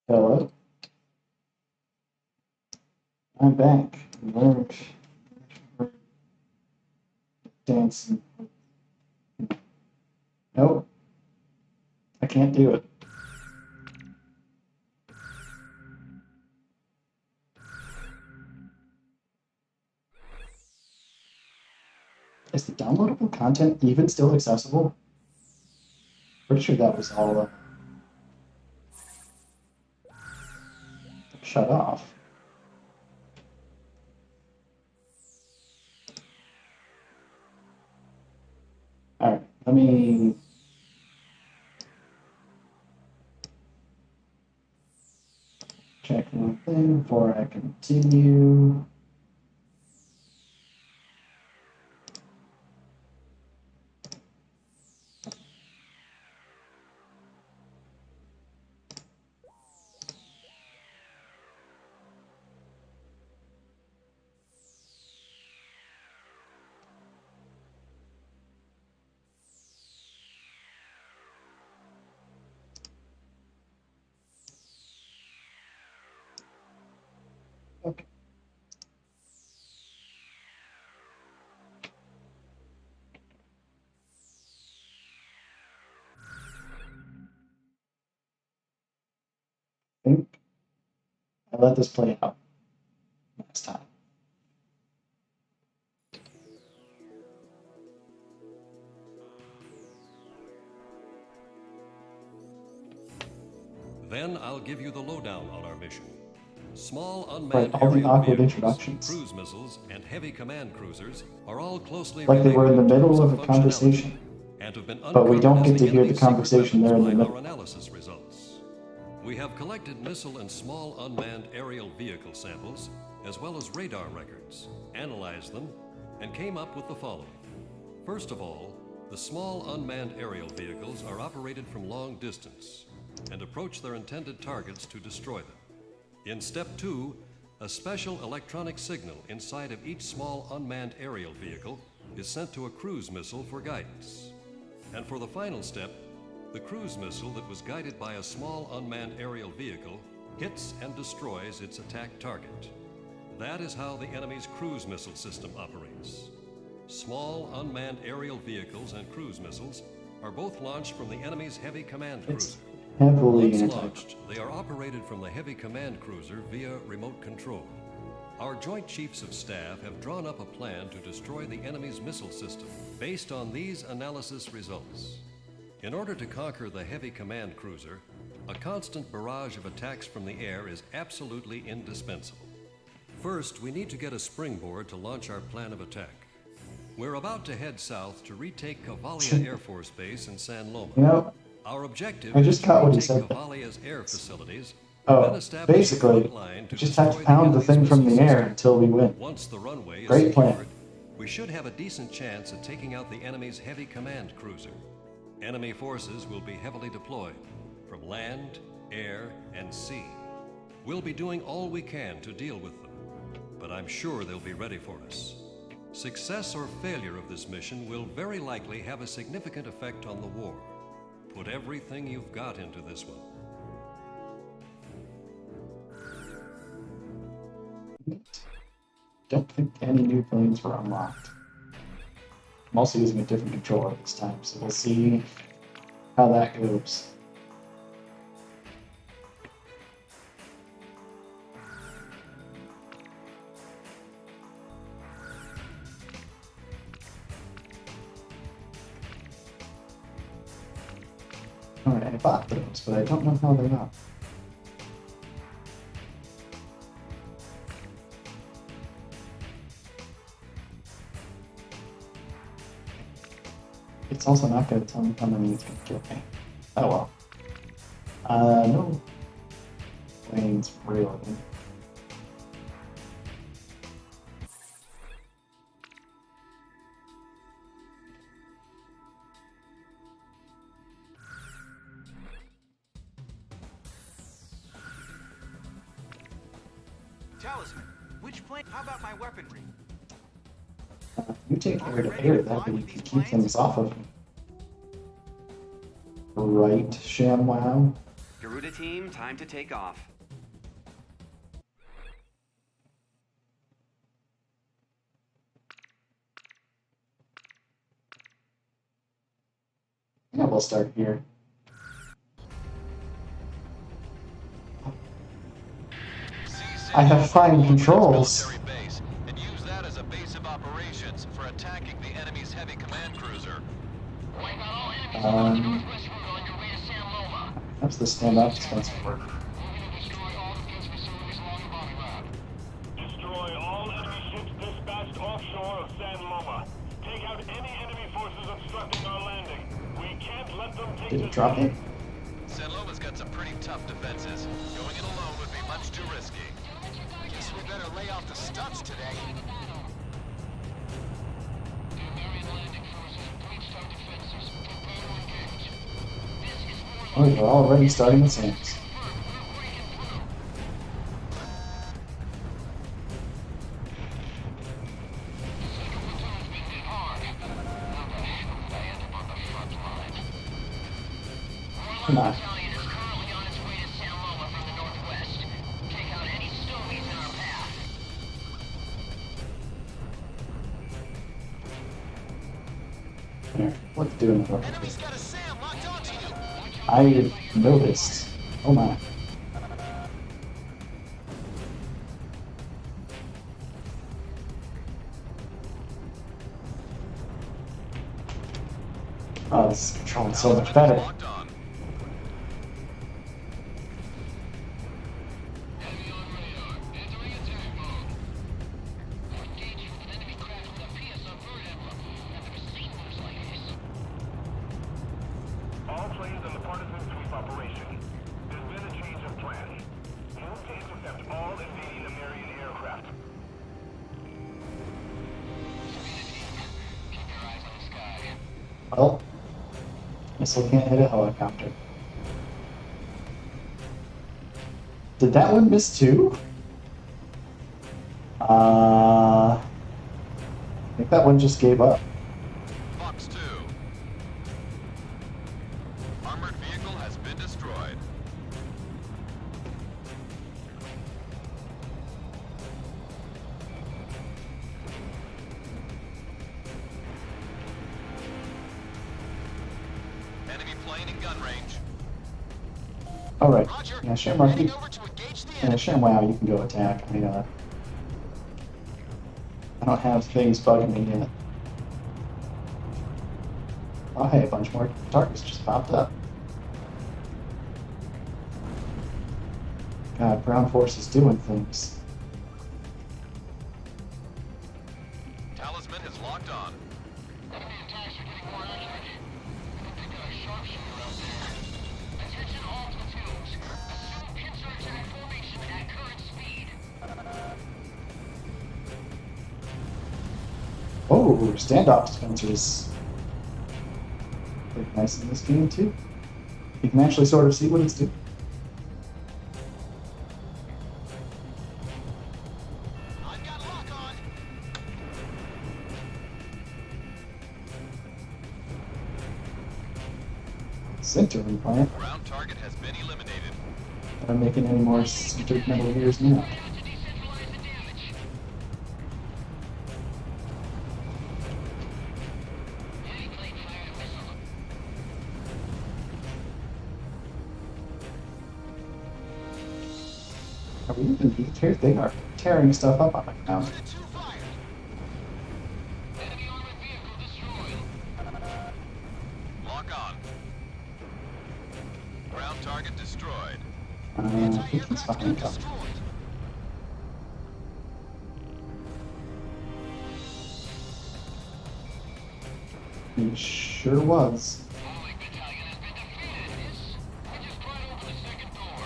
Hello, I'm back. We're dancing. Nope, I can't do it. Is the downloadable content even still accessible? Pretty sure that was all shut off. All right, let me check one thing before I continue. Okay. I think I let this play out next time. Then I'll give you the lowdown on our mission. Small Right, unmanned all the aerial awkward vehicles, introductions. cruise missiles, and heavy command cruisers are all closely Like they related were in the in middle terms of a functionality conversation. and have been But we don't uncovered get as to hear the enemy's secret conversation weapons there in the by middle. our analysis results. We have collected missile and small unmanned aerial vehicle samples, as well as radar records, analyzed them, and came up with the following. First of all, the small unmanned aerial vehicles are operated from long distance and approach their intended targets to destroy them. In step 2, a special electronic signal inside of each small unmanned aerial vehicle is sent to a cruise missile for guidance. And for the final step, the cruise missile that was guided by a small unmanned aerial vehicle hits and destroys its attack target. That is how the enemy's cruise missile system operates. Small unmanned aerial vehicles and cruise missiles are both launched from the enemy's heavy command cruiser. Heavily Once anti. launched, they are operated from the heavy command cruiser via remote control. Our Joint Chiefs of Staff have drawn up a plan to destroy the enemy's missile system based on these analysis results. In order to conquer the heavy command cruiser, a constant barrage of attacks from the air is absolutely indispensable. First, we need to get a springboard to launch our plan of attack. We're about to head south to retake Cavalia Air Force Base in San Loma. You know, Our objective I just is to got what he retake said. Cavalia's air facilities, Oh, then establish a basically, front line to we just have to destroy pound the enemy's thing from missile the air system. until we win. Once the runway is Great plan. secured, we should have a decent chance at taking out the enemy's heavy command cruiser. Enemy forces will be heavily deployed from land, air, and sea. We'll be doing all we can to deal with them, but I'm sure they'll be ready for us. Success or failure of this mission will very likely have a significant effect on the war. Put everything you've got into this one. Don't think any new planes were unlocked. I'm also using a different controller this time, so we'll see how that goes. Alright, I bought those, but I don't know how they're up. It's also not going to tell me how many it's going to kill me. Oh well. No. Planes, really. Talisman, which plane? How about my weaponry? You take air to air, that way you can keep things off of me. Right, Shamwow? Garuda Panda team, time to take off. Yeah, we'll start here. I have fine controls. Base and use that as a base of operations for attacking the enemy's heavy command cruiser. That's the standoff expensive work. Destroy all enemy ships dispatched offshore of San Loma. Take out any enemy forces obstructing our landing. We can't let them take Did the it drop it? San Loma's got some pretty tough defenses. Going it alone would be much too risky. I guess we better lay off the studs today. Oh, we're already starting with Sands. Come on. Here, what's doing it? Enemy's got a SAM locked onto you. I noticed. Oh my. Oh, this is controlling so much better. Locked on. all planes on the partisan sweep operation. There's been a change of plan. Move to intercept all invading American aircraft. Well, missile can't hit a helicopter. Did that one miss too? I think that one just gave up. Fox 2. Armored vehicle has been destroyed. Enemy plane in gun range. Alright. Roger. Yeah, Shamwow, Heading you, over to engage the yeah, enemy. Shamwow, you can go attack. I don't have things bugging me yet. Oh, hey, a bunch more targets just popped up. God, ground force is doing things. Talisman is locked on. Enemy attacks are getting more accurate. I think they've got a sharpshooter out there. Attention all platoons. Assume pincer attack formation at current speed. Oh, standoff dispensers. Pretty nice in this game too. You can actually sort of see what it's doing. I've got lock on. Sintering plant. Ground target has been eliminated. Not making any more sintered metal gears now. Got to decentralize the damage. Enemy plane fired a missile. Are we even being here? They are tearing stuff up on the ground. Unit 2 fired. Enemy armored vehicle destroyed. Lock on. Ground target destroyed. I think it's Anti-aircraft behind gun cover. destroyed. He sure was. Holy battalion has been defeated, miss. I just pried open the second door.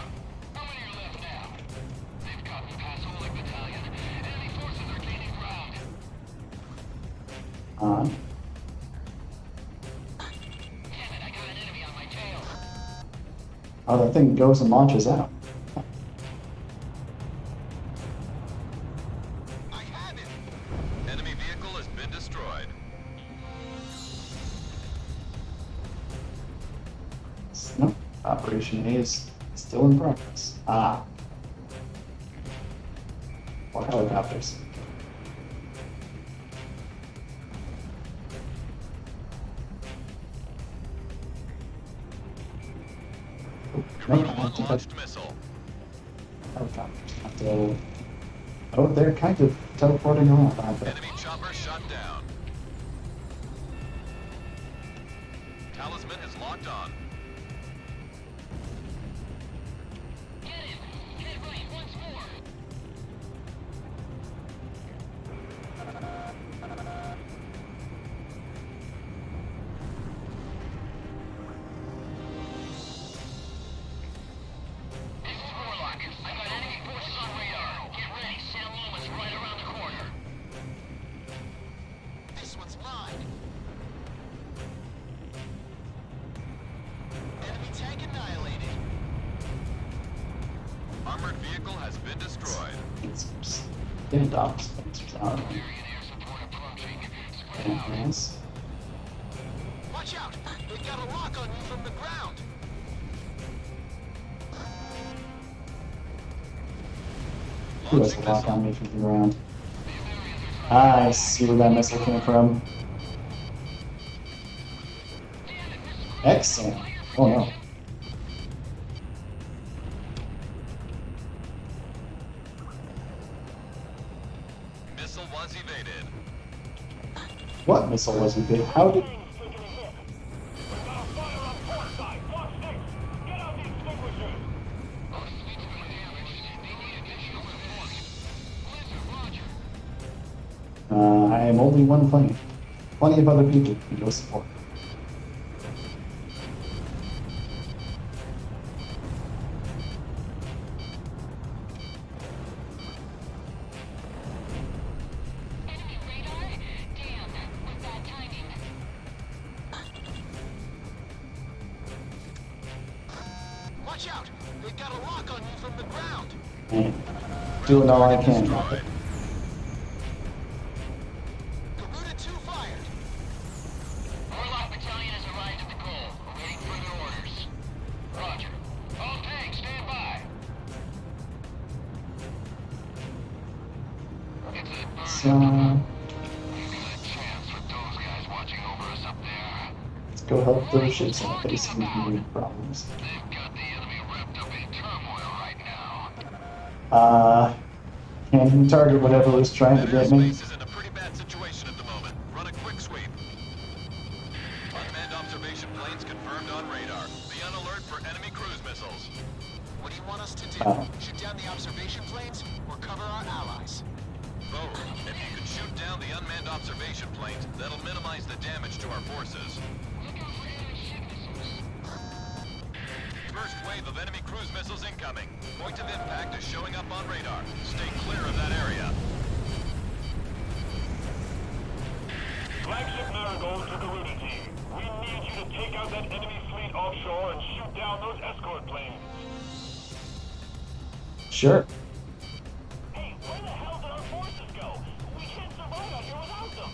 How many are left now? They've gotten past Holy battalion. Enemy forces are gaining ground. On. Damn it, I got an enemy on my tail. Oh, that thing goes and launches out. I have it. Enemy vehicle has been destroyed. No, Operation A is Still in progress. Ah. Or helicopters. Garuda 1 launched missile. Helicopters. Have to... Oh, they're kind of teleporting around, aren't they? Enemy chopper shot down. Talisman is locked on. Get him! Head right once more! This is Warlock. I got enemy forces on radar. Get ready, Shamwow is right around the corner. This one's mine. Enemy tank annihilated. Armored vehicle has been destroyed. It's standoffs. Area air support approaching. Spread out. Yes. Watch out! They've got a lock on you from the ground. Who has a lock on me from the ground? Ah, I see where that missile came from. Excellent. Oh no. Missile was evaded. What missile was it? How did... Taking a hit. We've got a fire on port side. Watch this. Get out the extinguishers. I am only one plane. Plenty of other people can go support. Enemy radar? Damn, with bad timing. Watch out! They've got a lock on you from the ground. And doing all I can. Destroyed. Garuda 2 fired. Warlock Battalion has arrived at the goal, awaiting further orders. Roger. All tanks, stand by. It's a burn. So, We've got a chance with those guys watching over us up there. let's go help those ships that are facing new problems. They've got the enemy wrapped up in turmoil right now. Can't even target whatever was trying to That get me. airspace is in a pretty bad situation at the moment. Run a quick sweep. Unmanned observation planes confirmed on radar. Be on alert for enemy cruise missiles. What do you want us to do? Oh. Shoot down the observation planes or cover our allies? Both. If you could shoot down the unmanned observation planes, that'll minimize the damage to our forces. Look out for anti-ship missiles. First wave of enemy cruise missiles incoming. Point of impact is showing up on radar. Stay clear of that area. Flagship Marigold to Garuda team. We need you to take out that enemy fleet offshore and shoot down those escort planes. Sure. Hey, where the hell did our forces go? We can't survive out here without them.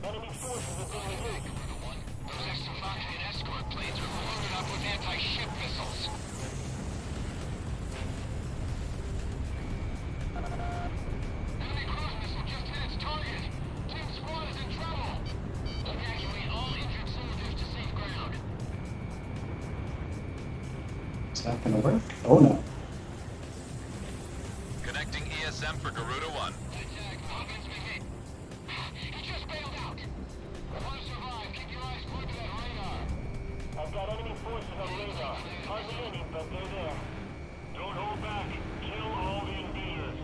Enemy forces have been removed. Those extra-Foxy and escort planes are loaded up with anti-ship missiles. Enemy cruise missile just hit its target. Team squad is in trouble. Evacuate all injured soldiers to safe ground. Is that gonna work? Oh no. Connecting ESM for Garuda 1. Attack, against me hit. He just bailed out. Want to survive, keep your eyes glued to that radar. I've got enemy forces on radar. Hardly any, but they're there. Don't hold back. Kill all the invaders.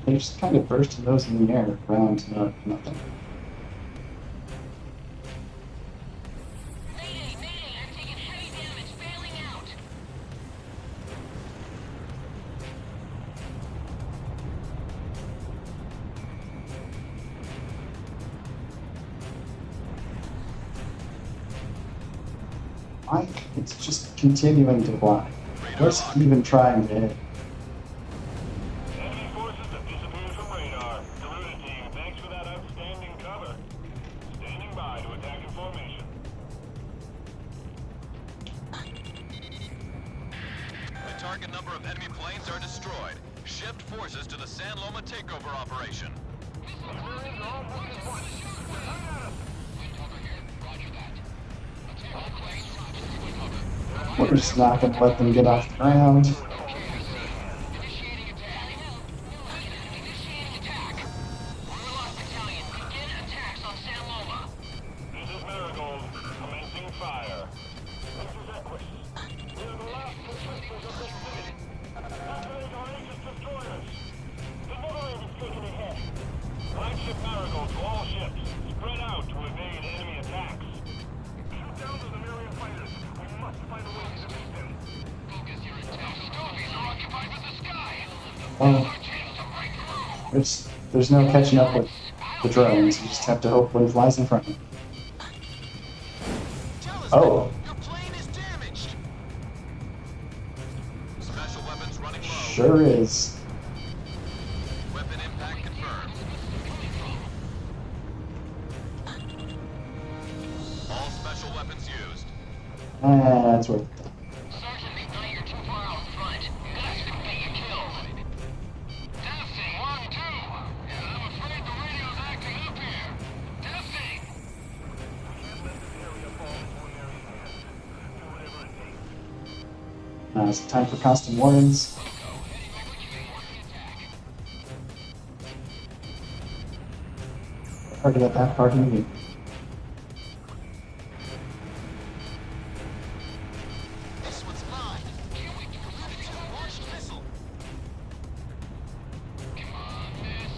They just kind of bursting those in the air around nothing. Mayday, mayday, I'm taking heavy damage, bailing out. Why? It's just continuing to fly. What's even trying to hit? Enemy forces have disappeared from radar. Garuda team, thanks for that outstanding cover. Standing by to attack in formation. target number of enemy planes are destroyed. Shift forces to the San Loma takeover operation. We're just not going to let them get off the ground. Initiating attack. Warlock Battalion, begin attacks on San Loma. This is Marigold, commencing fire. This is Equus. We are the last protectors of this city. Activate our Aegis destroyers. The Neverland is taken ahead. Flagship Marigold to all ships. Spread out to evade enemy attacks. Shoot down the Lemurian fighters. We must find a way to defeat them. Focus your attack. Stovies are occupied with the sky. Well, Our chance to break through. there's no catching up with the drones. You just have to hope one flies in front of you. Oh, Your plane is damaged. Special weapons running low. sure is. Weapon impact confirmed. All special weapons used. That's worth it. Sergeant McKnight, you're too far out front. That's gonna get you killed. Testing, 1, 2. Yeah, I'm afraid the radio's acting up here. Testing. It's time for constant warnings. Hard to get that part in me. This one's mine. It's a launched missile. Come on, miss.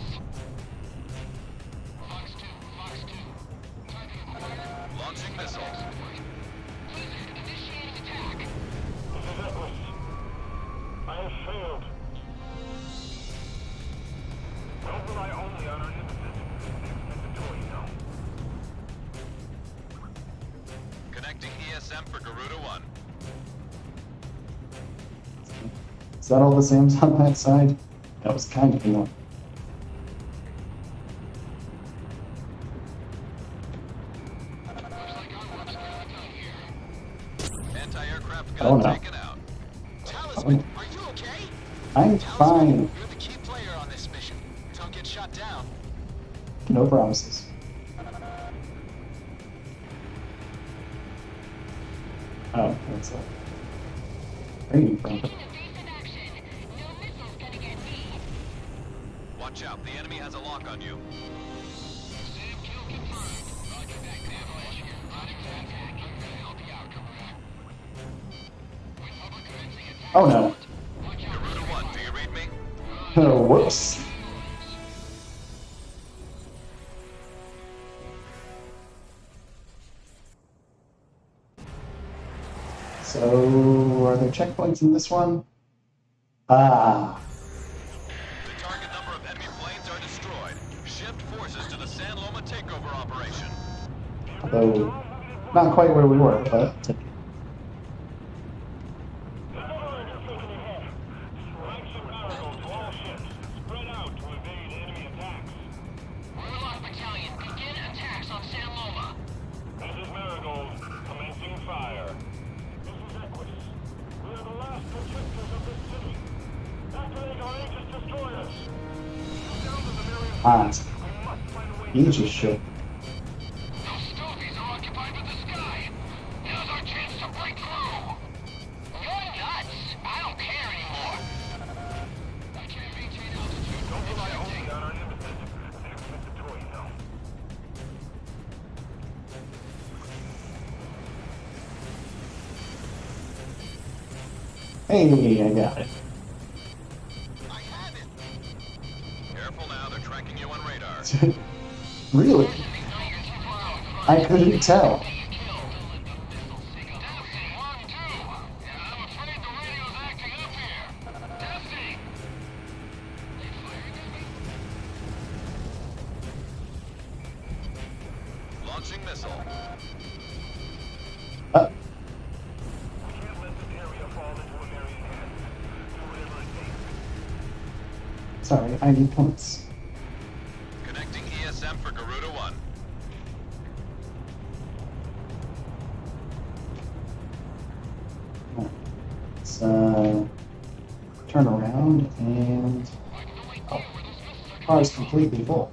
Fox 2, Fox 2. Launching missile. Blizzard, initiating attack. This is Equus. I have failed. Don't rely only on our nemesis. Expect the toy now. Connecting ESM for Garuda 1. Is that all the Sams on that side? That was kind of annoying. Anti-aircraft Oh, gun no. taken out. Talisman, are you okay? I'm fine. You're the key player on this mission. Don't get shot down. No promises. Oh, that's a training from. Taking evasive action. No missile's gonna get me. Watch out, the enemy has a lock on you. Sam kill confirmed. Roger that, Avalanche here. Riding to attack. I'm gonna help you out, Garuda. Republic commencing attack. Oh no. Watch out. Garuda 1, do you read me? Oh, whoops. So, are there checkpoints in this one? Ah, The target number of enemy planes are destroyed. Shift forces to the San Loma takeover operation. although not quite where we were, but The Neverland is taken ahead. Flagship Marigold to all ships. Spread out to evade enemy attacks. Warlock Battalion, begin attacks on San Loma. This is Marigold, commencing fire. This is Equus. We are the last protectors of this city. Activate our Aegis destroyers. Shoot down the Lemurian ah, fighters. We must find a way to Aegis ship. Those Stovies are occupied with the sky. Now's our chance to break through. You're nuts. I don't care anymore. I can't maintain altitude. Don't rely only on our nemesis. Expect the toy now. Hey, I got it. I have it! Careful now, they're tracking you on radar. Really? McKnight, you're too far out front. I couldn't tell. Get you killed. Testing, 1, 2. Yeah, I'm afraid the radio's acting up here. Testing. They firing at me? Launching missile. Uh, We can't let this area fall into Lemurian hands. Do whatever it takes. sorry, I need points. Connecting ESM for Garuda 1. Let's turn around and oh, car is completely full.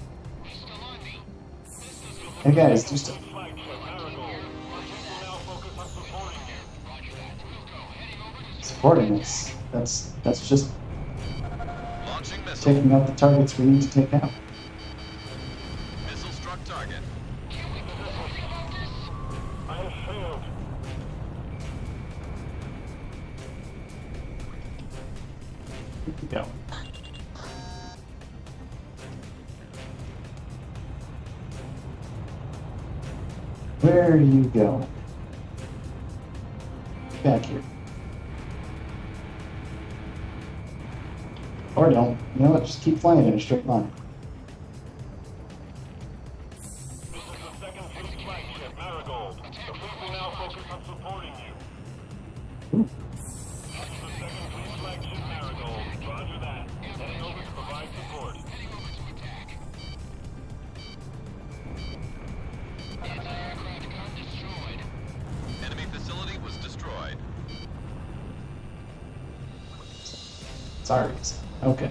Hey guys, do stuff. Supporting us. That's just Launching missile. taking out the targets we need to take out. Missile struck target. I have failed. Here we go. Where do you go? Back here. Or don't. You know what? Just keep flying in a straight line. This is the second fleet flagship, Marigold. The fleet will now focus on supporting you. Ooh. This is the second fleet flagship, Marigold. Roger that. Heading over to provide support. Enemy facility was destroyed. Sorry. Okay.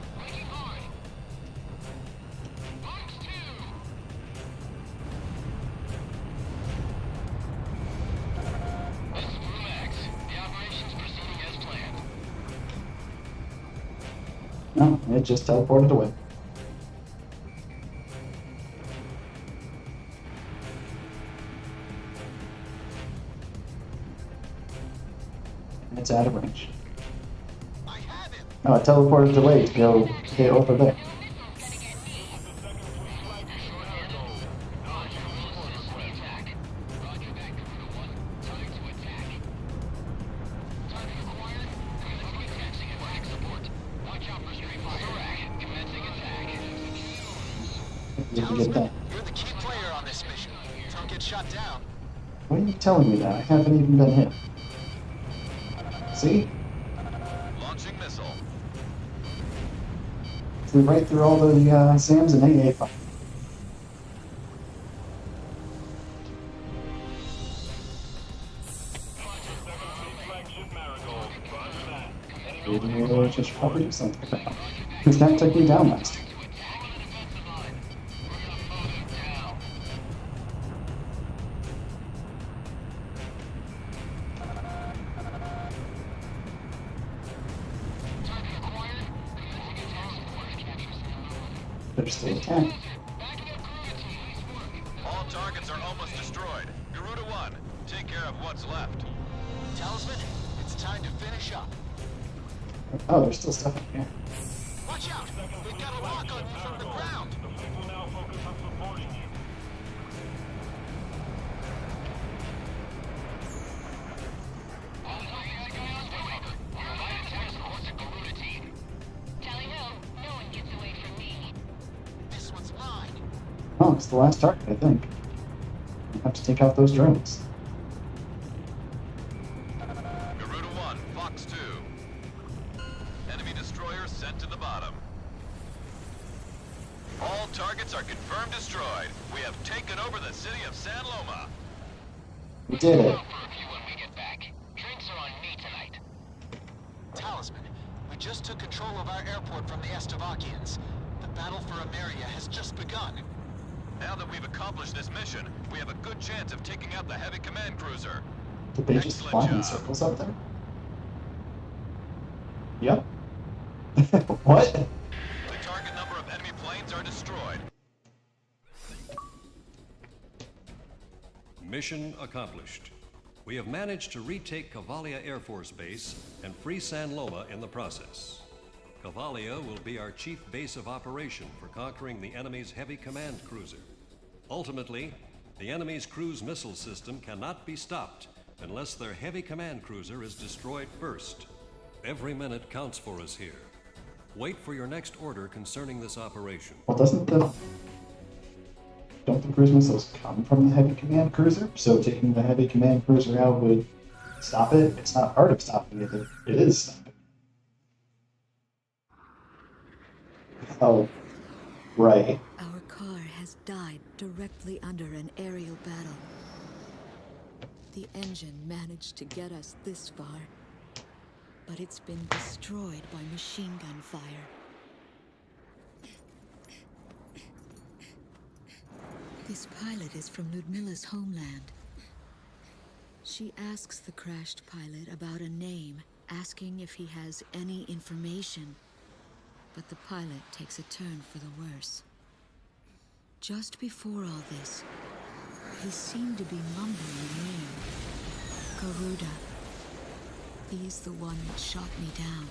No, it just teleported away. It's out of range. I have it. Oh, it teleported away to go hit over there. Didn't get that. You're the key player on this mission. Don't get shot down. Why are you telling me that? I haven't even been hit. See? Launching missile. Flew right through all the SAMs and AA fire. Maybe just probably do something about it. Because that took me down last time. They're still attacking. All targets are almost destroyed. Garuda 1, take care of what's left. Talisman, it's time to finish up. Oh, there's still stuff in here. Watch out! We've got a lock on you from the ground. The fleet will now focus on supporting you. This one's mine. Oh, it's the last target, I think. I have to take out those drones. Garuda 1, Fox 2. Enemy destroyer sent to the bottom. All targets are confirmed destroyed. We have taken over the city of San Loma. We did it. Talisman, we just took control of our airport from the Estavakians. The battle for Ameria has just begun. Now that we've accomplished this mission, we have a good chance of taking out the heavy command cruiser. Did they just Excellent fly in job. circles up there? Yep. What? The target number of enemy planes are destroyed. Mission accomplished. We have managed to retake Cavalia Air Force Base and free San Loma in the process. Cavalia will be our chief base of operation for conquering the enemy's heavy command cruiser. Ultimately, the enemy's cruise missile system cannot be stopped unless their heavy command cruiser is destroyed first. Every minute counts for us here. Wait for your next order concerning this operation. Well, don't the cruise missiles come from the heavy command cruiser? So taking the heavy command cruiser out would stop it? It's not part of stopping it. It is stopping. Oh, right. Our car has died directly under an aerial battle. The engine managed to get us this far. but it's been destroyed by machine gun fire. This pilot is from Ludmila's homeland. She asks the crashed pilot about a name, asking if he has any information. But the pilot takes a turn for the worse. Just before all this, he seemed to be mumbling a name. Garuda. He's the one that shot me down.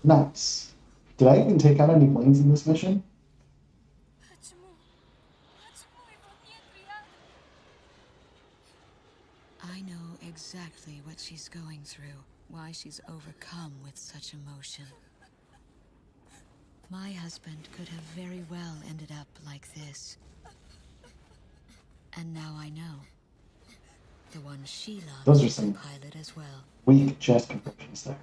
Nice. Did I even take out any planes in this mission? I know exactly what she's going through, why she's overcome with such emotion. My husband could have very well ended up like this. And now I know. The one she loves Those are is a some pilot as well. weak chest compressions there.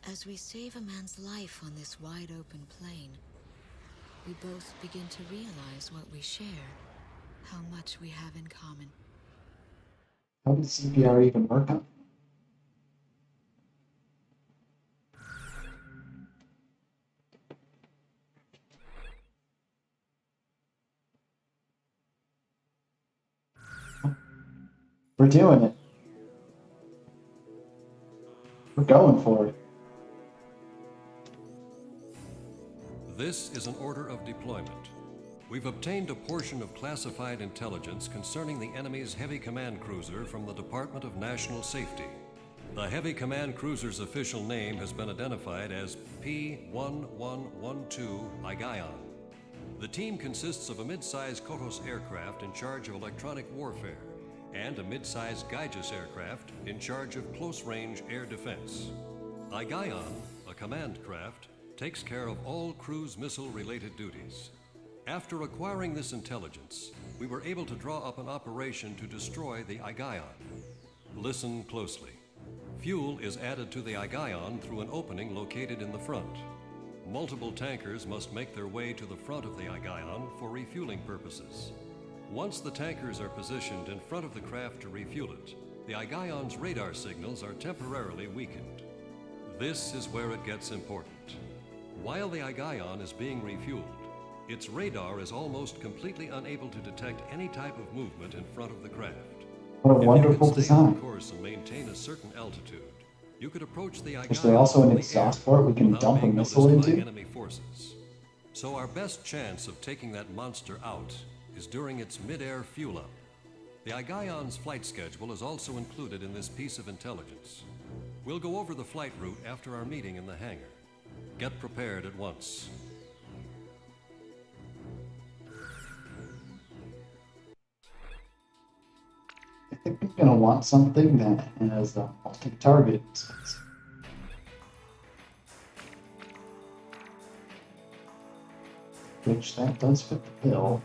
As we save a man's life on this wide-open plain, we both begin to realize what we share, how much we have in common. How does CPR even work on? We're doing it. We're going for it. This is an order of deployment. We've obtained a portion of classified intelligence concerning the enemy's heavy command cruiser from the Department of National Safety. The heavy command cruiser's official name has been identified as P-1112 Igayon. The team consists of a mid-sized Kotos aircraft in charge of electronic warfare and a mid-sized Gaijus aircraft in charge of close-range air defense. Igayon, a command craft, takes care of all cruise missile-related duties. After acquiring this intelligence, we were able to draw up an operation to destroy the Igayon. Listen closely. Fuel is added to the Igayon through an opening located in the front. Multiple tankers must make their way to the front of the Igayon for refueling purposes. Once the tankers are positioned in front of the craft to refuel it, the Igayon's radar signals are temporarily weakened. This is where it gets important. While the Igayon is being refueled, its radar is almost completely unable to detect any type of movement in front of the craft. What a wonderful If you can stay on design. course and maintain a certain altitude, you could approach the Igayon Is there also an from the exhaust air port we can without dump a being missile noticed by into? enemy forces. So our best chance of taking that monster out is during its mid-air fuel-up. The Igayon's flight schedule is also included in this piece of intelligence. We'll go over the flight route after our meeting in the hangar. Get prepared at once. I think I'm gonna want something that has multi-target missiles. Which that does fit the bill.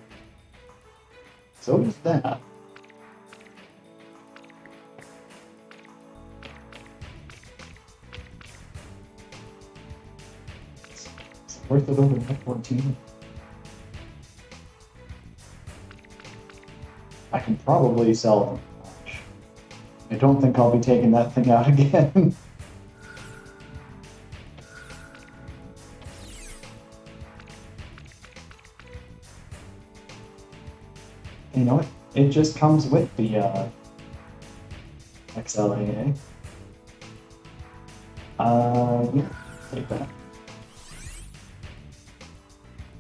So does that. Is it worth it over F-14? I can probably sell them. I don't think I'll be taking that thing out again. You know what? It just comes with the XLAA. Yeah, take that.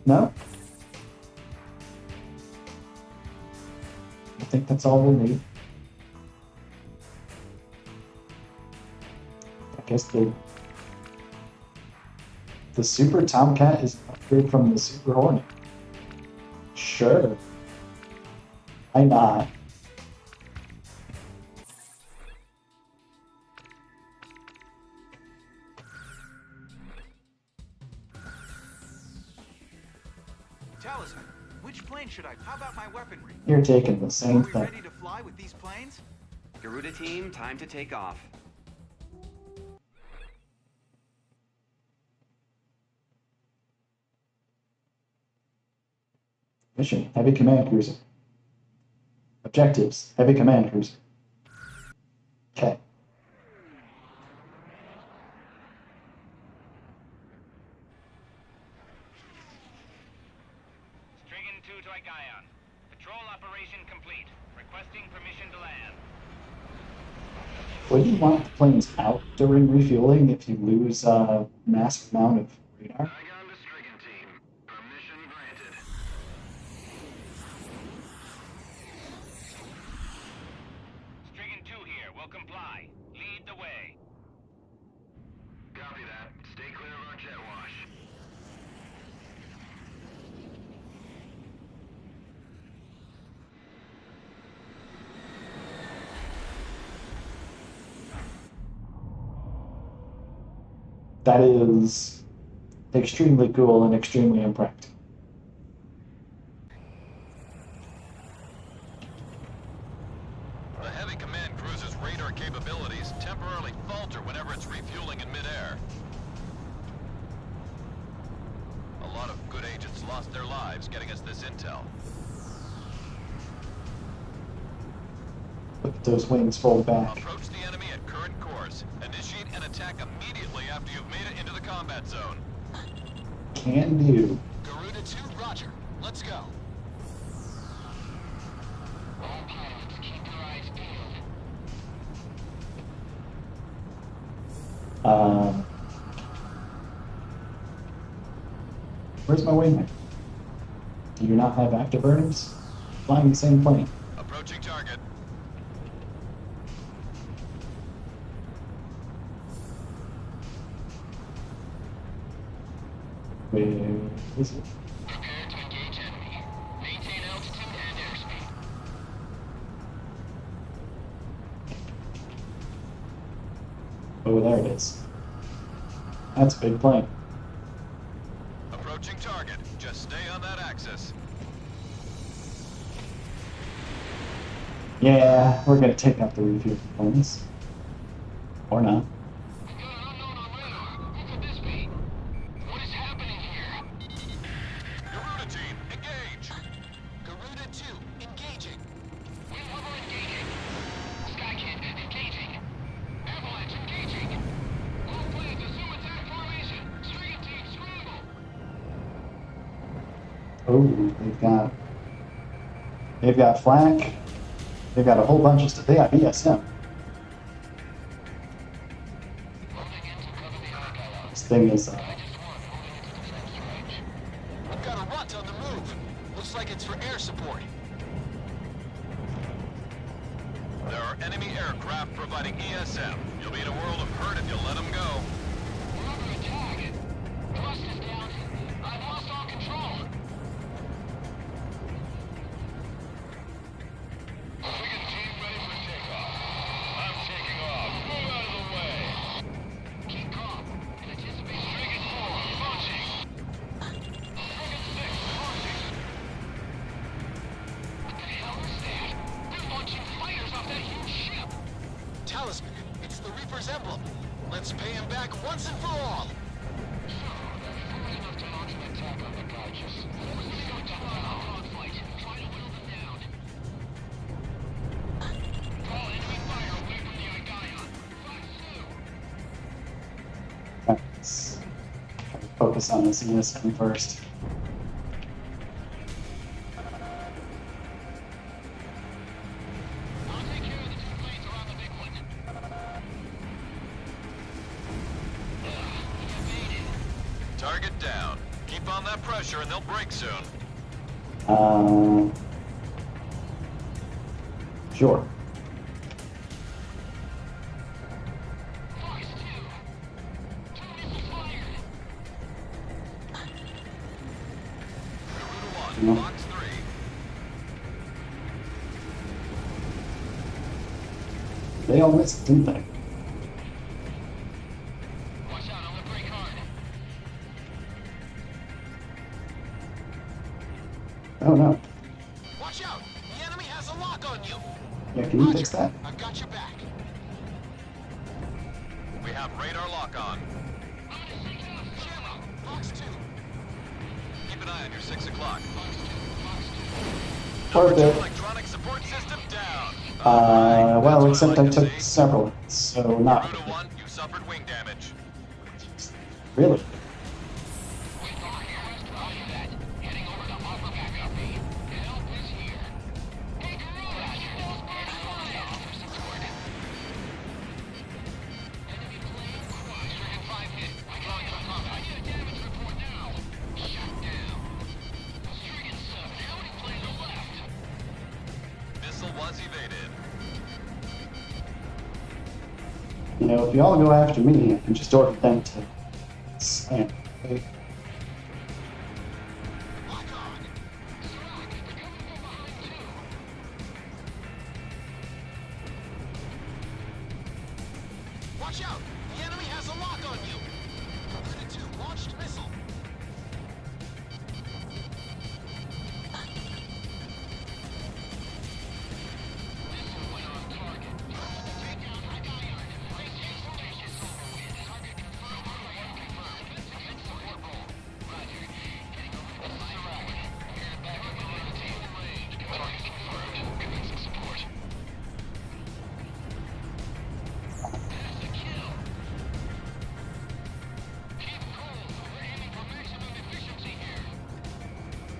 No? I think that's all we'll need. I guess the Super Tomcat is an upgrade from the Super Hornet. Sure. Why not? Talisman, which plane should I pop out my weaponry? You're taking the same Are we thing. ready to fly with these planes? Garuda team, time to take off. Mission, heavy command cruiser. Objectives, heavy command cruiser. Okay. Strigan 2 to Igayon. Patrol operation complete. Requesting permission to land. Would you want the planes out during refueling if you lose a massive amount of radar? Igayon to Strigan team. Permission granted. Strigan 2 here. Will comply. Lead the way. Copy that. Stay clear of our jet wash. That is extremely cool and extremely impractical. The heavy command cruiser's radar capabilities temporarily falter whenever it's refueling in midair. A lot of good agents lost their lives getting us this intel. Look at those wings fold back. Approach the enemy at current course. Initiate an attack immediately after you've made it into the combat zone. Can do. Garuda 2, roger. Let's go. All pilots, keep your eyes peeled. Where's my wingman? Do you not have afterburners? Flying the same plane. Approaching target. Where is it? Prepare to engage enemy. Maintain altitude and airspeed. Oh, there it is. That's a big plane. Approaching target. Just stay on that axis. Yeah, we're gonna take out the refueling planes. Or not. We've got an unknown on radar. Who could this be? What is happening here? Garuda team, engage! Garuda 2, engaging. Wind hover engaging. Skycat engaging. Avalanche engaging. All planes assume attack formation. Strigan team scramble. Oh, they've got flak. They've got a whole bunch of stuff. They got BSM. Moving in to cover the Argyle. This thing is, I just won moving into defense range. We've got a runt on the move. Looks like it's for air support. There are enemy aircraft providing ESM. You'll be in a world of hurt if you let them go. We're under attack. Thrust is down. I've lost all control. Strigan team ready for takeoff. I'm taking off. Move out of the way. Keep calm and anticipate Strigan 4 launching. Strigan 6 launching. What the hell is that? They're launching fighters off that huge ship. Talisman, it's the Reaper's emblem. Let's pay him back once and for all. So, they're foolish enough to launch an attack on the Gorgeous. We're gonna go down on a dogfight. Try to whittle them down. Call enemy fire away from the Igayon. Fox 2. let's focus on this ESM first. I'll take care of the 2 planes around the big one. We evaded. Target down. Keep on that pressure and they'll break soon. Sure. Fox 2. 2 missiles fired. Garuda 1, No. Fox 3. They all missed, didn't they? Watch out, I'm gonna brake hard. Oh no. Watch out! The enemy has a lock on you! Yeah, can you fix that? I've got your back. We have radar lock on. Shamwow, Fox 2. Keep an eye on your 6 o'clock. Fox 2, Fox 2. Worth it. Electronic support system down. Well, except I took several, so not Garuda 1, you suffered wing damage. really. Missile was evaded. You know, if y'all go after me, I can just order them to slam. Okay? Watch out! The enemy has a lock on you! Garuda 2 launched missile.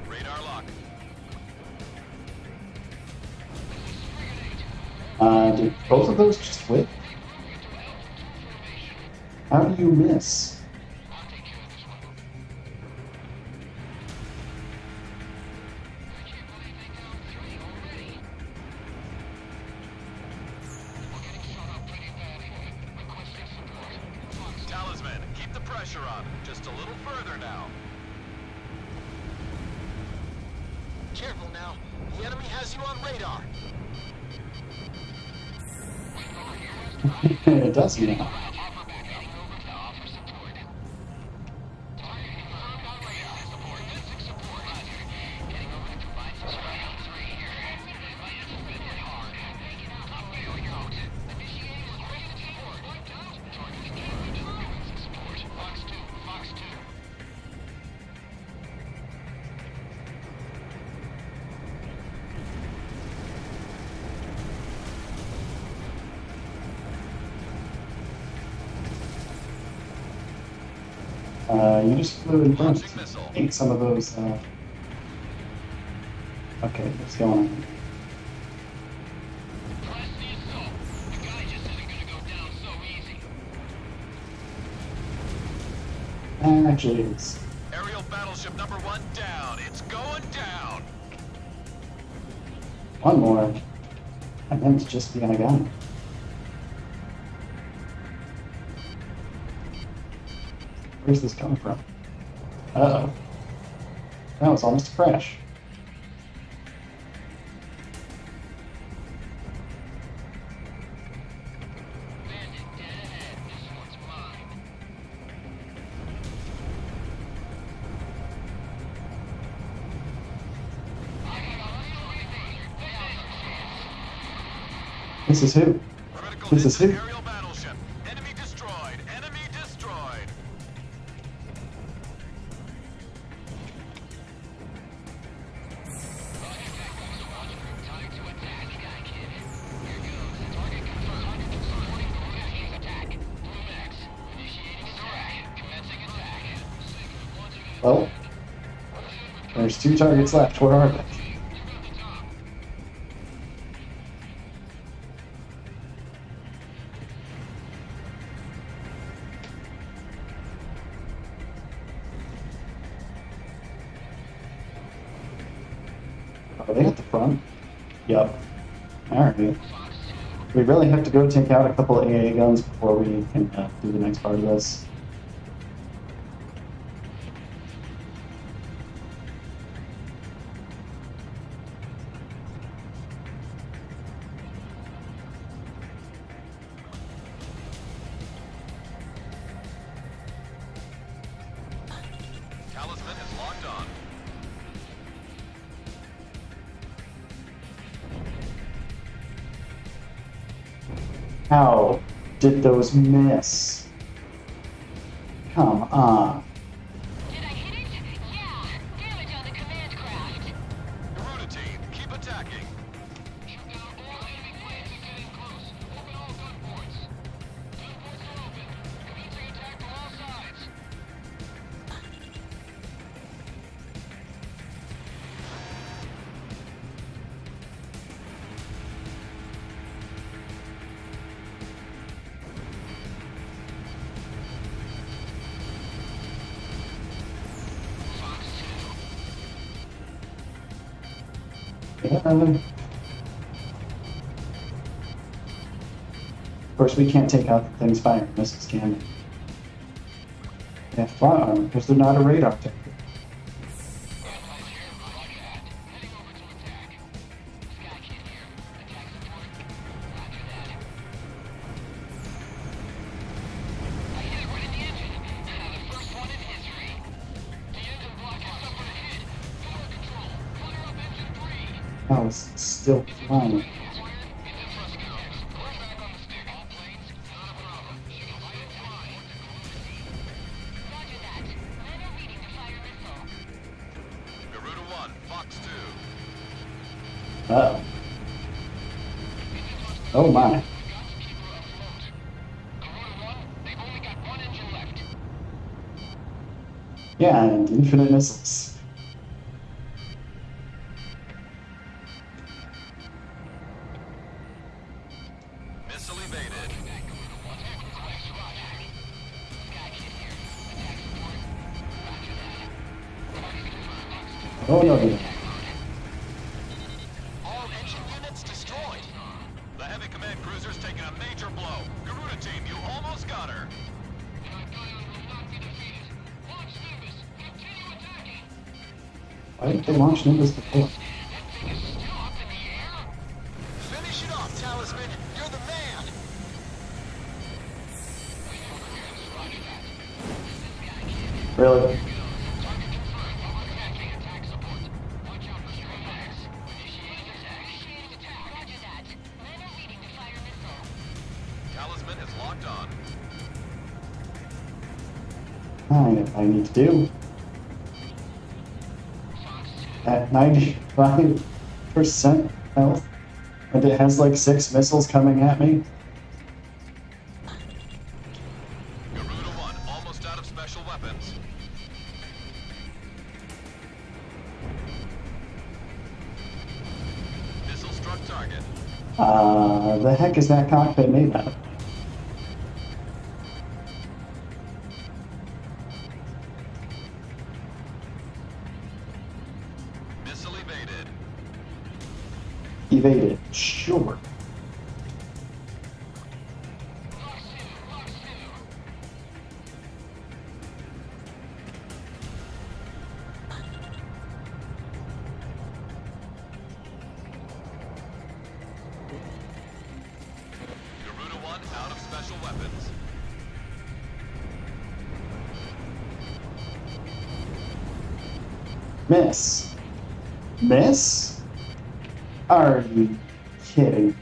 Radar lock. Did both of those just whip? How do you miss? Talisman, keep the pressure on. Just a little further now. Careful now. The enemy has you on radar. It does now. You just flew in front. Ate some of those. Okay, what's going on? Actually, it's Aerial battleship number 1 down. It's going down. one more. I meant to just be on a gun. Where's this coming from? Uh-oh. Now it's almost a crash. This is who? Critical This is hit to who? aerial battleship. Enemy destroyed. Enemy destroyed. Well, there's 2 targets left. Where are they? Are they at the front? Yep. Alright. We really have to go take out a couple of AA guns before we can do the next part of this. Talisman is locked on. How did those miss? Come on. Did I hit it? Yeah. Damage on the command craft. Garuda Yeah. Of course, we can't take out the things firing missiles, can we? They have flat armor because they're not a radar tanker. Now it's still flying. Garuda 1, Fox 2. Uh-oh. Oh my. Yeah, and infinite missiles. Missile evaded. Oh no, dude. All engine units destroyed. The heavy command cruiser's taking a major blow. Garuda team, you almost got her. Why didn't they launch Nimbus before? Finish it off, Talisman. You're the man. Really? Talisman is locked on. I know what I need to do. At 95% health, and it has like 6 missiles coming at me. Garuda 1, almost out of special weapons. Missile struck target. The heck is that cockpit made out of? Missile evaded. Evaded. Sure. Garuda 1 out of special weapons. Miss. Miss? Are you kidding?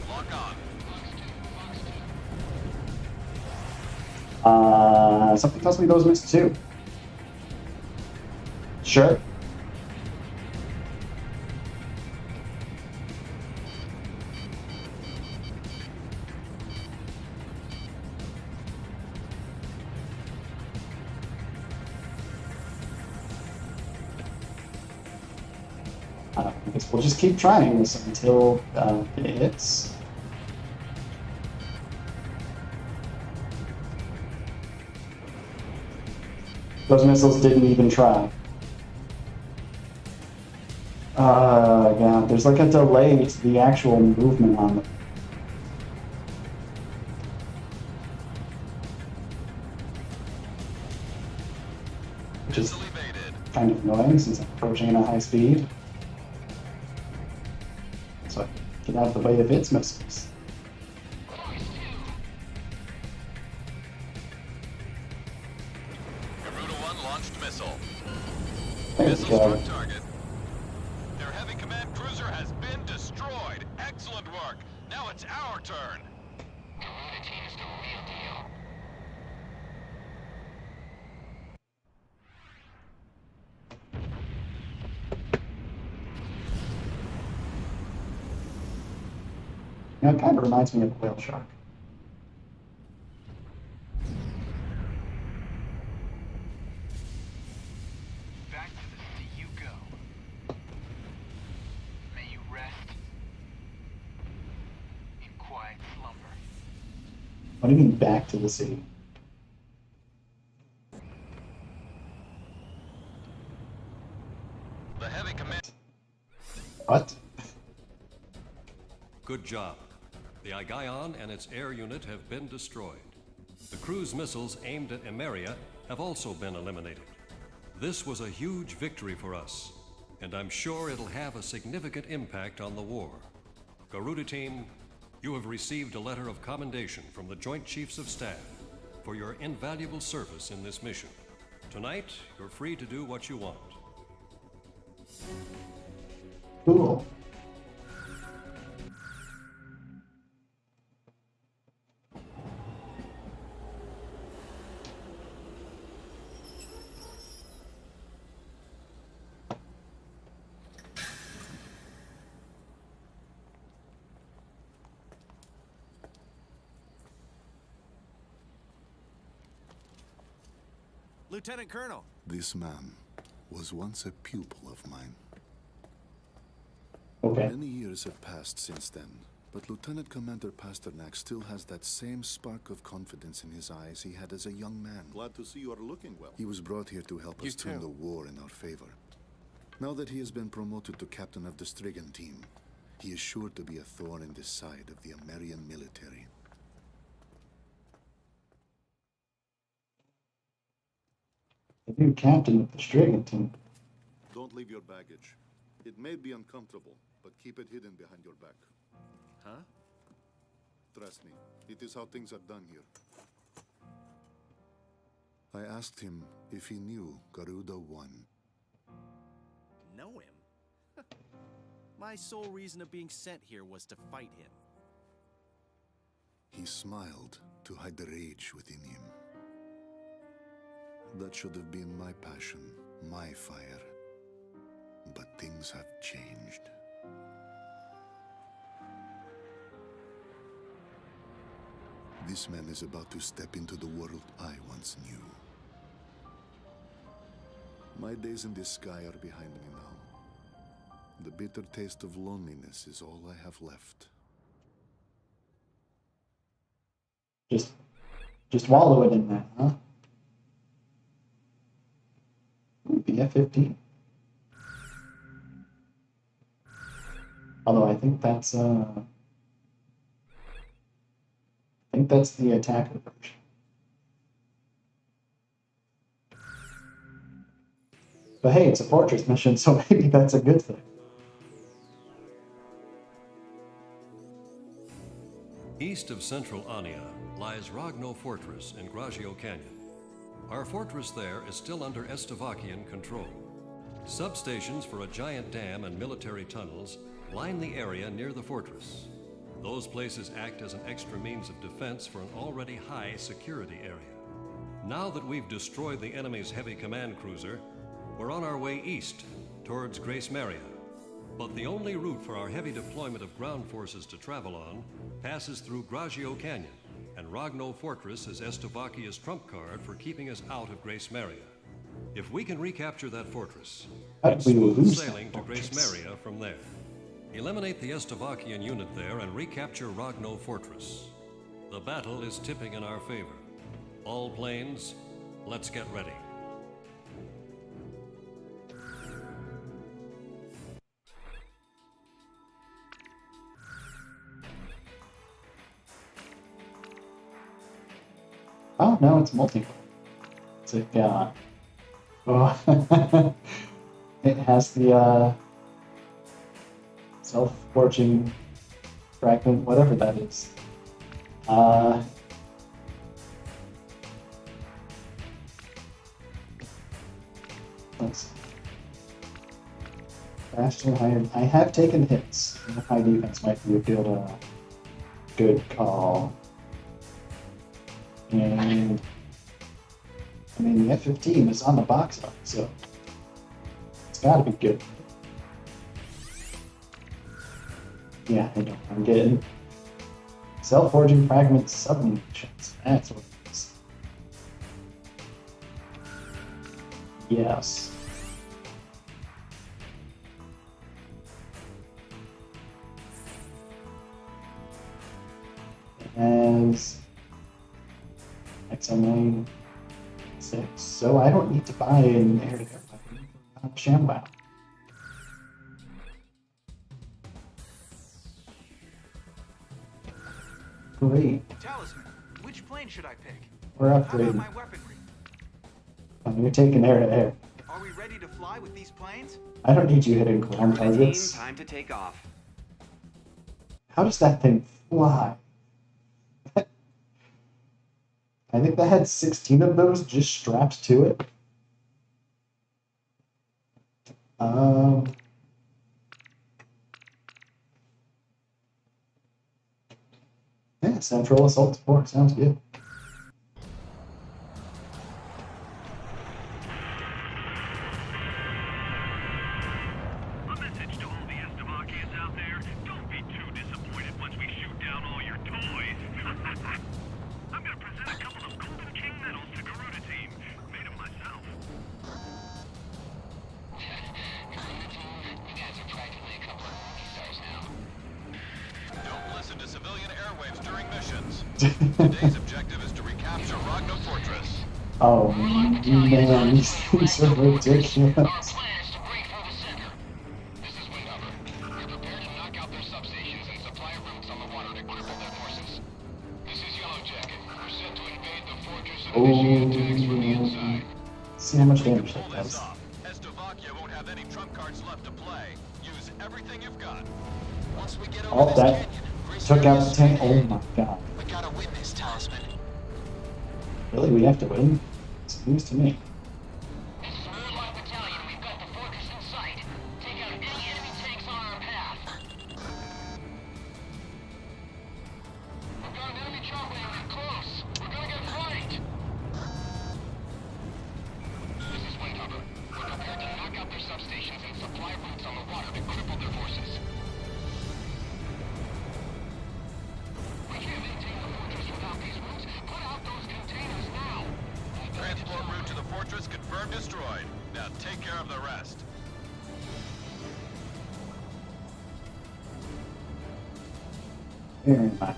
Lock on. Something tells me those missed too. Sure. I guess we'll just keep trying this until it hits. Those missiles didn't even try. Yeah, there's like a delay to the actual movement on them. Which is Missile evaded. kind of annoying since I'm approaching at a high speed. So I can get out of the way of its missiles. Garuda 1 launched missile. There we Missile go. struck target. Their heavy command cruiser has been destroyed. Excellent work. Now it's our turn. Garuda team is the real deal. You know, it kind of reminds me of a whale shark. Back to the sea you go. May you rest in quiet slumber. What do you mean back to the sea? The heavy command. What? Good job. The Igaion and its air unit have been destroyed. The cruise missiles aimed at Emeria have also been eliminated. This was a huge victory for us, and I'm sure it'll have a significant impact on the war. Garuda Team, you have received a letter of commendation from the Joint Chiefs of Staff for your invaluable service in this mission. Tonight, you're free to do what you want. Cool. Lieutenant Colonel. This man was once a pupil of mine. Okay. Many years have passed since then, but Lieutenant Commander Pasternak still has that same spark of confidence in his eyes he had as a young man. Glad to see you are looking well. He was brought here to help us turn the war in our favor. Now that he has been promoted to captain of the Strigan team, he is sure to be a thorn in the side of the Amerian military. The new captain of the Strigan team. Don't leave your baggage. It may be uncomfortable, but keep it hidden behind your back. Huh? Trust me, it is how things are done here. I asked him if he knew Garuda won. Know him? My sole reason of being sent here was to fight him. He smiled to hide the rage within him. That should have been my passion, my fire. But things have changed. This man is about to step into the world I once knew. My days in this sky are behind me now. The bitter taste of loneliness is all I have left. Just wallow it in that, huh? Ooh, the F-15. Although I think that's the attacker version. But hey, it's a fortress mission, so maybe that's a good thing. East of central Ania lies Rogno Fortress in Gragio Canyon. Our fortress there is still under Estavakian control. Substations for a giant dam and military tunnels line the area near the fortress. Those places act as an extra means of defense for an already high security area. Now that we've destroyed the enemy's heavy command cruiser, we're on our way east towards Graysmearia. But the only route for our heavy deployment of ground forces to travel on passes through Gragio Canyon, and Rogno Fortress is Estavakia's trump card for keeping us out of Graysmearia. If we can recapture that fortress, it's smooth sailing to Graysmearia from there. Eliminate the Estavakian unit there and recapture Rogno Fortress. The battle is tipping in our favor. All planes, let's get ready. Oh, no, it's multiplayer. It's like, oh, it has the, self-forging fragment, whatever that is. Let's see. Bastion high. I have taken hits. High defense might be a good call. And I mean, the F-15 is on the box art, so it's got to be good. Yeah, I know. I'm getting Self-forging fragment submunitions. That's what it is. Yes. As XM9 6. So I don't need to buy an air-to-air weapon from Shamwow. Great. Talisman, which plane should I pick? We're How about upgrading. my weaponry? You're taking air-to-air. Are we ready to fly with these planes? I don't need you hitting ground Team, targets. time to take off. How does that thing fly? I think that had 16 of those just strapped to it. Yeah, Central Assault Support sounds good. A message to all the Estavakians out there. Don't be too disappointed once we shoot down all your toys. I'm gonna present a couple of Golden King medals to Garuda team. Made them myself. You guys are practically a couple of movie stars now. Don't listen to civilian airwaves during missions. Today's objective is to recapture Ragno Fortress. Oh man, these things are ridiculous. Our plan is to break through the center. This is Windhover. We're prepared to knock out their substations and supply routes on the water to cripple their forces. This is Yellow Jacket. We're set to invade the fortress and initiate attacks from the inside. See how much We can damage pull that this does. off. Estavakia won't have any trump cards left to play. Use everything you've got. Once we get over All this that canyon, took out Graysmearia the tank. straight Oh ahead. my god. We gotta win this, Talisman. Really, we have to win? It's news to me. This is Moonlight Battalion. We've got the fortress in sight. Take out any enemy tanks on our path. We've got an enemy chopper unit close. We're gonna get flanked. This is Windhover. We're prepared to knock out their substations and supply routes on the water to cripple their forces. We can't maintain the fortress without these routes. Put out those containers now. Transport route to the fortress confirmed destroyed. Now take care of the rest. Here in mind.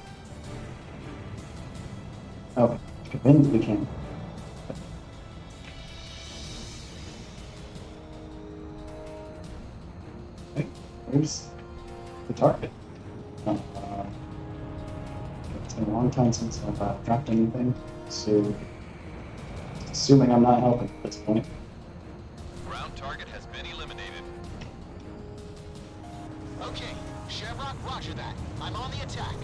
Okay, convinced we can. Okay, where's the target? It's been a long time since I've dropped anything, so assuming I'm not helping at this point. Ground target has been eliminated. Okay, Shamrock, roger that. I'm on the attack.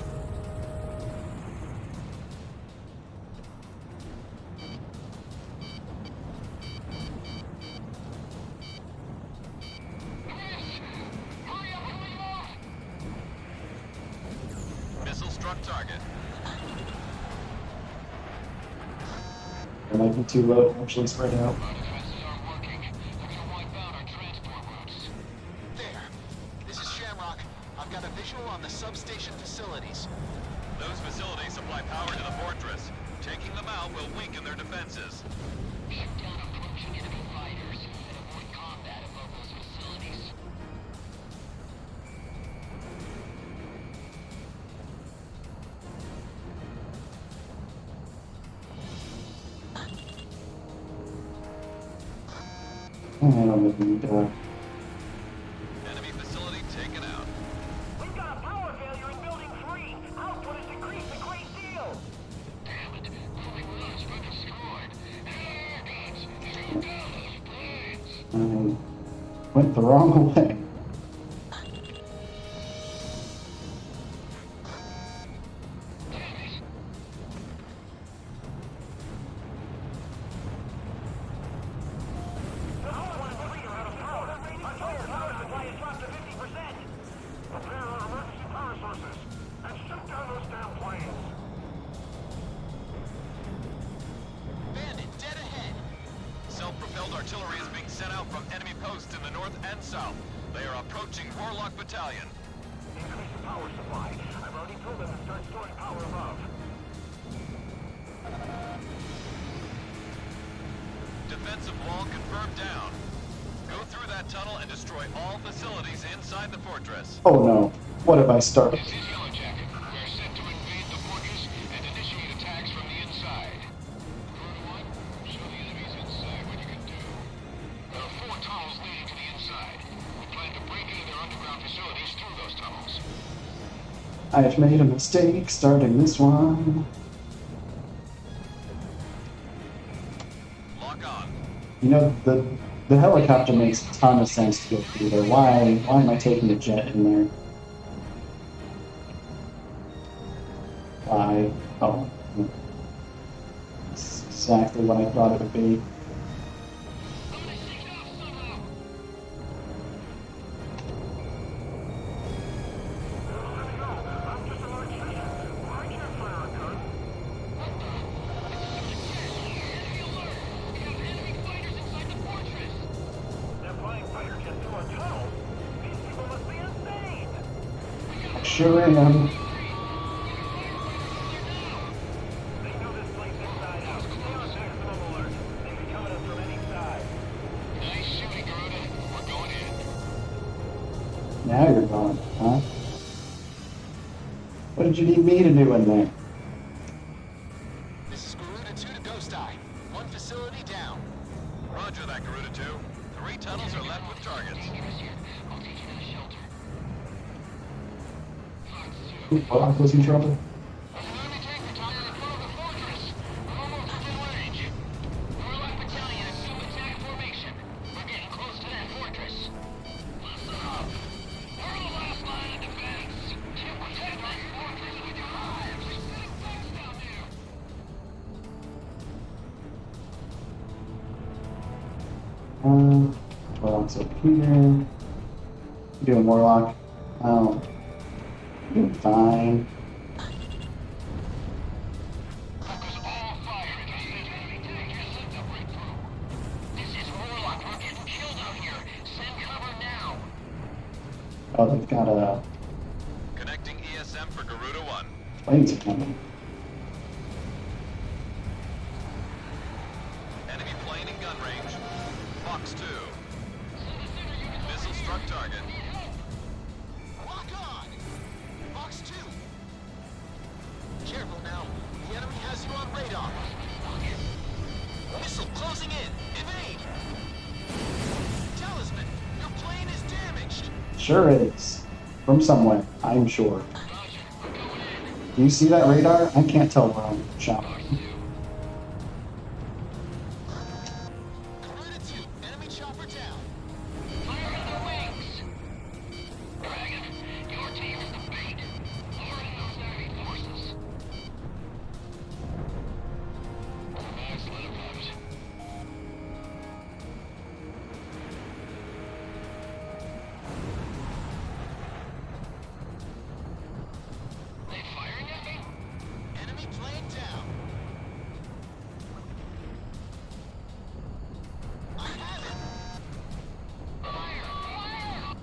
Hurry up and reload! Missile struck target. It might be too low to actually spread out. Our defenses aren't working. They're gonna wipe out our transport routes. There. This is Shamrock. I've got a visual on the substation facilities. Those facilities supply power to the fortress. Taking them out will weaken their defenses. Shoot down approaching enemy fighters and avoid combat above those facilities. I don't need Enemy facility taken out. We've got a power failure in Building 3. Output has decreased a great deal. Damn it. Building 1 has been destroyed. Air guns! Shoot down those planes! I went the wrong way. The whole one is out of power. Our total power supply has dropped to 50%. Prepare our emergency power sources and shoot down those damn planes. Bandit, dead ahead. Self-propelled artillery is being sent out from enemy posts in the north and south. They are approaching Warlock Battalion. Increase the power supply. I've already told them to start storing power above. Defensive wall confirmed down. Go through that tunnel and destroy all facilities inside the fortress. Oh no, what have I started? This is Yellow Jacket. We're set to invade the fortress and initiate attacks from the inside. Crew 1, show the enemies inside what you can do. There are 4 tunnels leading to the inside. We plan to break into their underground facilities through those tunnels. I've made a mistake starting this one. Lock on. You know, the helicopter makes a ton of sense to go through there. Why am I taking the jet in there? Why? Oh. That's exactly what I thought it would be. Sure am. Now you're going, huh? What did you need me to do in there? This is Garuda 2 to Ghost Eye. 1 facility down. Roger that, Garuda 2. 3 tunnels are left with targets. What was in trouble? There's an enemy tank battalion in front of the fortress. We're almost within range. Warlock battalion, assume attack formation. We're getting close to that fortress. Listen up. We're the last line of defense. You protect that fortress with your lives. They're setting tanks down there. Warlock's over here. Doing Warlock. Oh. Doing fine. Focus all fire against this enemy tank. You're set to break through. This is Warlock. We're getting killed out here. Send cover now. Oh, they've got a Connecting ESM for Garuda 1. planes are coming. Enemy plane in gun range. Fox 2. Missile struck target. Lock on! Fox 2! Careful now. The enemy has you on radar. Missile closing in. Evade! Talisman, your plane is damaged. Sure is. From somewhere, I'm sure. Do you see that radar? I can't tell where I'm shot. Garuda 2, enemy chopper down. Fire in the wings! Dragon, your team is the bait. Lure in those enemy forces. Max, let him have it. They firing at me? Enemy plane down. I have it. Fire!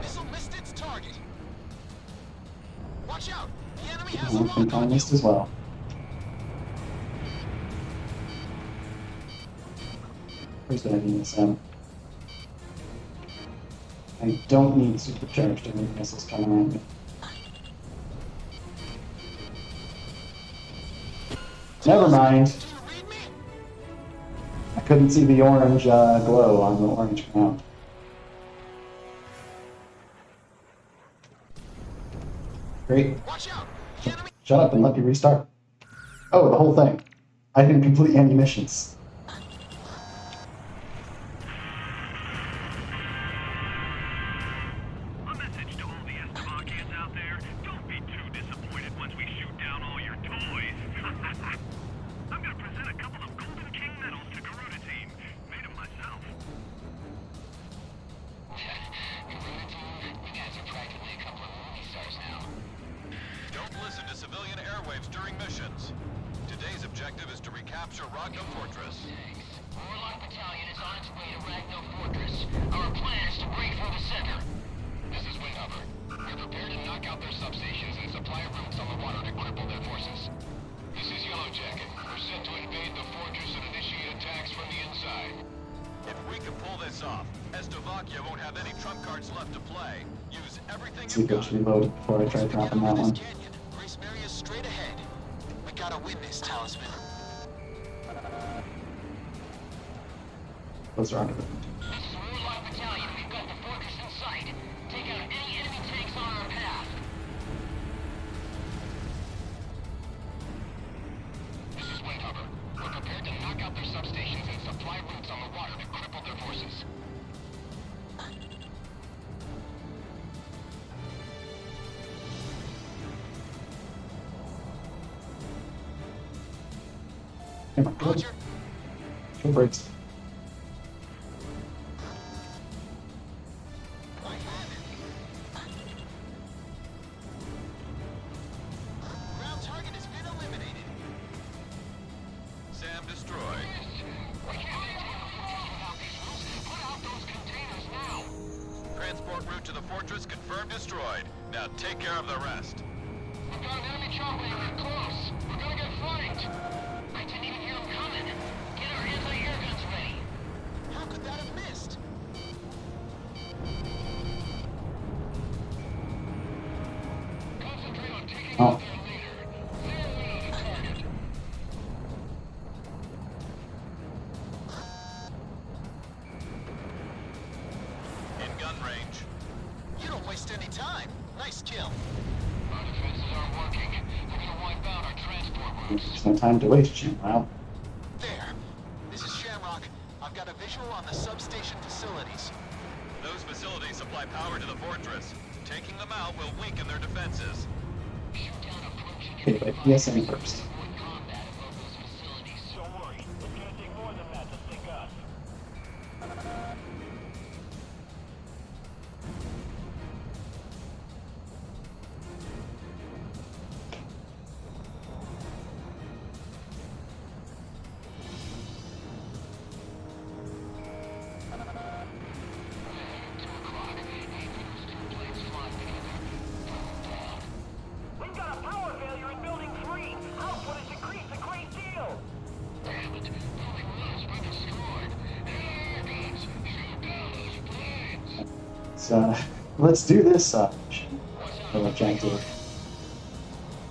Missile missed its target. Watch out! The enemy has a I lock think I on you. missed as well. Where's that ESM? I don't need supercharged enemy missiles coming at me. Never mind. Do you read me? I couldn't see the orange glow on the orange mount. Great. Watch out! The enemy. Shut up and let me restart. Oh, the whole thing. I didn't complete any missions. A message to all the Estevakians out there. Don't be too disappointed once we shoot down all your toys. I'm gonna present a couple of Golden King medals to Garuda team. Made them myself. Garuda team, you guys are practically a couple of movie stars now. Don't listen to civilian airwaves during missions. Today's objective is to recapture Ragno Fortress. Thanks. Warlock battalion is on its way to Ragno Fortress. Our plan is to break through the center. This is Windhopper. many trump cards left to play. Use everything Let's see you've if it got. should be loaded before I try dropping that one. Graysmearia's straight ahead. We gotta win this, Talisman. Those are under This is Warlock Battalion. We've got the fortress in sight. Take out any enemy tanks on our path. This is Windhover. We're prepared to knock out their substations and supply routes on the water to cripple their forces. Come on, go. Roger. Go brakes. I have it. Ground target has been eliminated. Sam destroyed. We can't maintain the fortress without these routes. Put out those containers now. Transport route to the fortress confirmed destroyed. Now take care of the rest. We've got an enemy chopper unit close. We're gonna get flanked. I didn't even hear them coming. Get our anti-air guns ready. How could that have missed? Concentrate on taking Oh. out their leader. Zero in on the target. In gun range. You don't waste any time. Nice kill. Our defenses aren't working. They're gonna wipe out our transport routes. There's no time to waste, Shamwow. There. This is Shamrock. I've got a visual on the substation facilities. Those facilities supply power to the fortress. Taking them out will weaken their defenses. Shoot down approaching Okay, but PSN first. with combat above those facilities. Don't worry. It's gonna take more than that to sink us. We've got a power failure in Building 3. Output has decreased a great deal. Damn it. Building 1 has been destroyed. Air guns. Shoot down those planes. So, let's do this objective.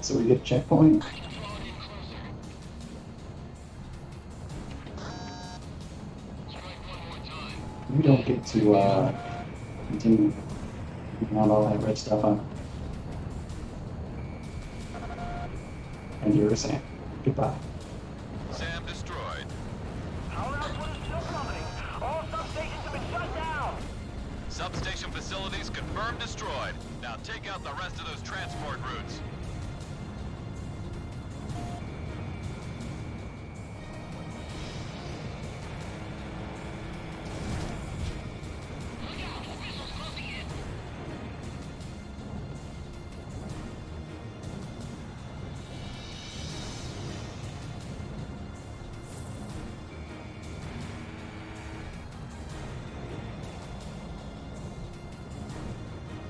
So we get a checkpoint. Draw in closer. Strike one more time. We don't get to continue on all that red stuff on. And you were saying goodbye. Sam destroyed. Power output is still plummeting. All substations have been shut down. Substation facilities confirmed destroyed. Now take out the rest of those transport routes. Look out. Missiles closing in.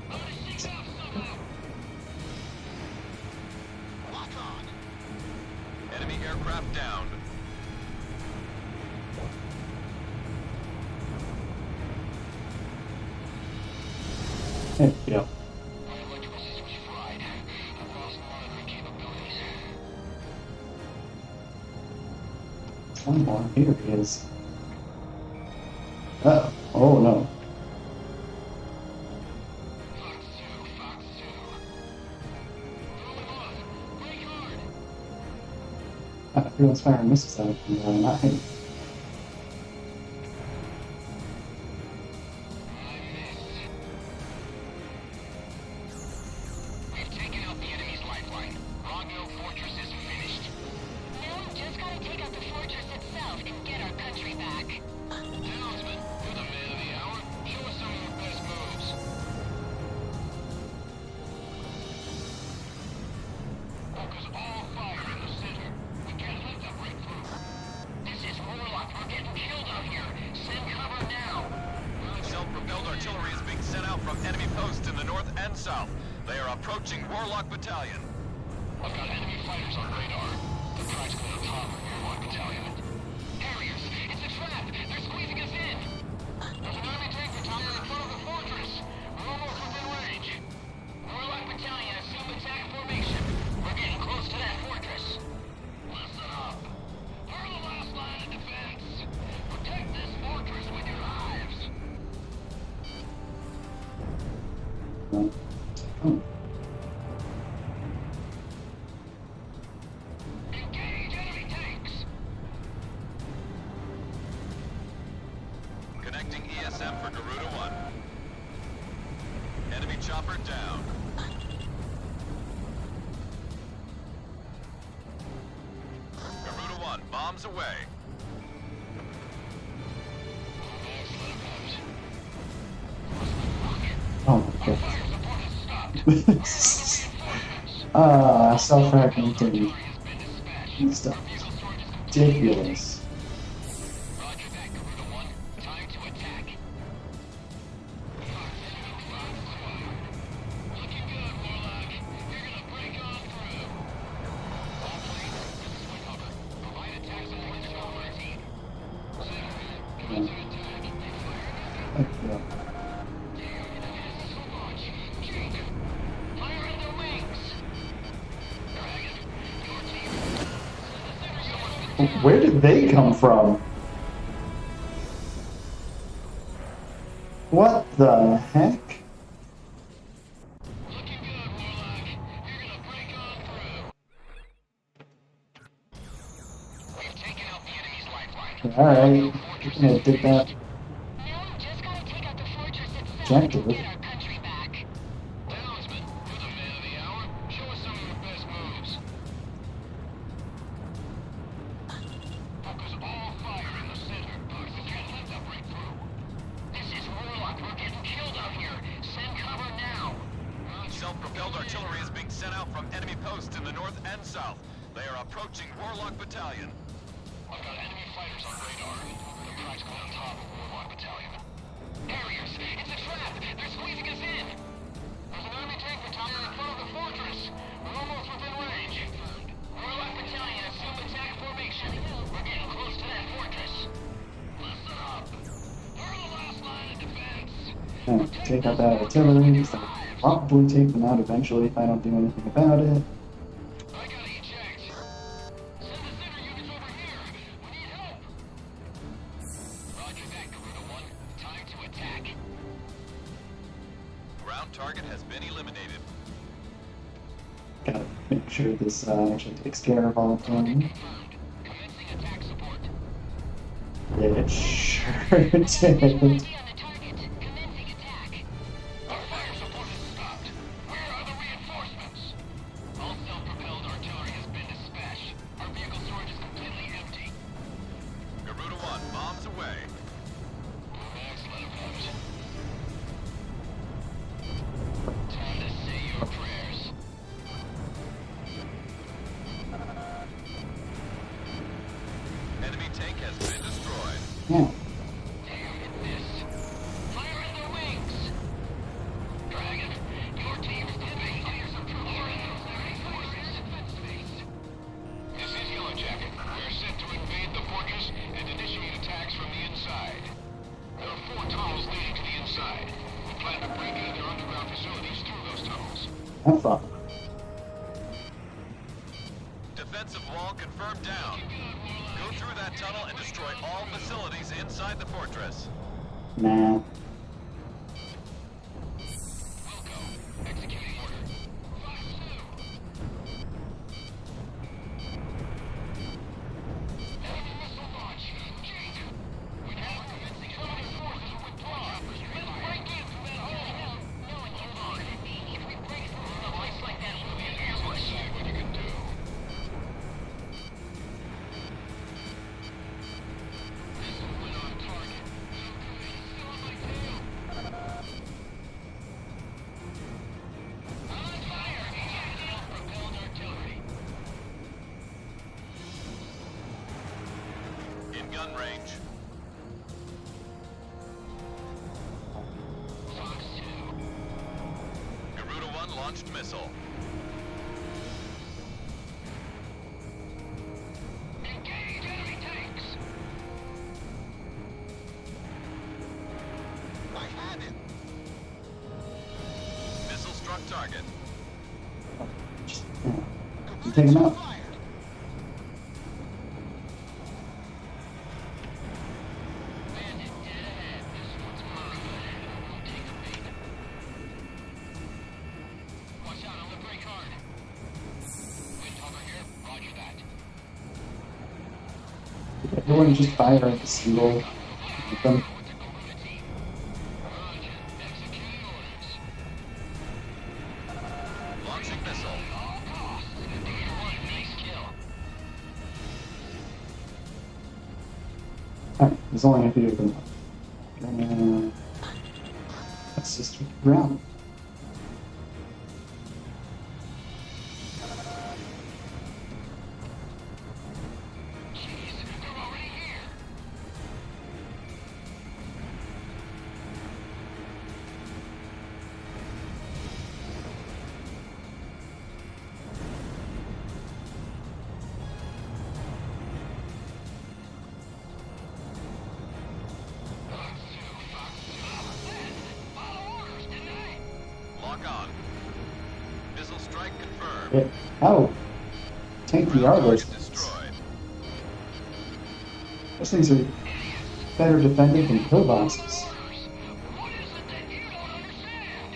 I'm gonna sneak out somehow. Lock on. Enemy aircraft down. There we go. My electrical system's fried. I've lost monitoring capabilities. One more. Here he is. Oh, oh no. Fox 2, Fox 2. Throw him off. Brake hard. Everyone's firing missiles at him, not hitting. I missed. We've taken out the enemy's lifeline. Rogno Fortress is finished. No, just gotta take out the fortress itself and get our country back. Townsman, you're the man of the hour. Show us some of your best moves. Focus all fire in the center. We can't let them break through. This is Warlock. We're getting killed out here. Send cover now. Self-propelled artillery is being sent out from enemy posts in the north and south. They are approaching Warlock Battalion. I've got enemy fighters on radar. They're practically on top of Warlock Battalion. Harriers! It's a trap! They're squeezing us in! There's an enemy tank battalion in front of the Oh. Oh. Engage enemy tanks! Connecting ESM for Garuda 1. Enemy chopper down. Garuda 1, bombs away. Oh my god. Self-hacking dude. This stuff is ridiculous. Roger that, Garuda 1. Time to attack. Looking good, Warlock. You're gonna break on through. All planes, this is Windhover. Provide attack support to our team. Center, commencing attack. Yeah. Fire in their wings! Dragon, your team. Where did they come from? What the heck? Looking good, Warlock. You're gonna break on through. We've taken out the enemy's lifeline. Alright. Yeah, did that. Now we just gotta take out the fortress itself Objective. and get our country back. Townsman, you're the man of the hour. Show us some of your best moves. Focus all fire in the center. We can't let them break through. This is Warlock. We're getting killed out here. Send cover now. Self-propelled artillery is being sent out from enemy posts in the north and south. They are approaching Warlock Battalion. I've got enemy fighters on radar. They're practically on top of Warlock Battalion. Harriers! It's a trap! They're squeezing us in! There's an enemy tank battalion in front of the fortress! We're almost within range. Warlock Battalion, assume attack formation. We're getting close to that fortress. Listen up! We're the last line of defense! Take out that artillery. So I'll probably take them out eventually if I don't do anything about it. I gotta eject. Send the center units over here. We need help. Roger that, Garuda 1. Time to attack. Ground target has been eliminated. Gotta make sure this actually takes care of all of them. Confirmed. Commencing attack support. It sure did. Visual ID on the target. Commencing attack. Our fire support is stopped. Where are the reinforcements? All self-propelled artillery has been dispatched. Our vehicle storage is completely empty. Garuda 1, bombs away. Max, let him out. Time to say your prayers. Enemy tank has been destroyed. Yeah. Damn it, miss. Fire in their wings! Dragon, your team's hitting fires approaching those enemy forces. Defense space. This is Yellow Jacket. We're set to invade the fortress and initiate attacks from the inside. There are 4 tunnels leading to the inside. We plan to break into their underground facilities through those tunnels. Have fun. Defensive wall confirmed down. Go through that tunnel and destroy all facilities inside the fortress. Nah. Wilco, executing order. 5-2. Enemy missile launch. Jake, we have commencing enemy forces are withdrawn. Let's break in through that hole. No one can hold it. If we break through a place like that, we'll be an ambush. See what you can do. Missile went on target. Still on my tail. On fire! Self-propelled artillery. In gun range. Fox 2. Garuda 1 launched missile. Engage enemy tanks! I had it. Missile struck target. Just, you take them out. Bandit dead ahead. This one's mine. We'll take a beat. You wouldn't just fire at the single them. Launching missile. Alright, there's only a few of them. Let's just round. Lock on. Missile strike confirmed. Yeah. How tanky are those Target things? destroyed. Those things are better defended than pillboxes. What is it that you don't understand?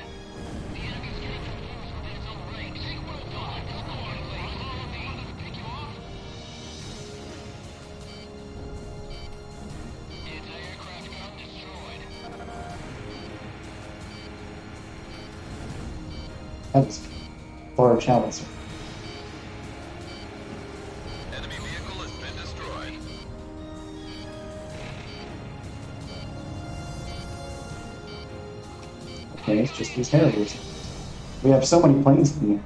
The enemy's captured force within its own range. Well done. Score, please. Follow me. Does it pick you off? Anti-aircraft gun destroyed. That was large howitzer. Enemy vehicle has been destroyed. Okay, it's just these Harriers. We have so many planes in here.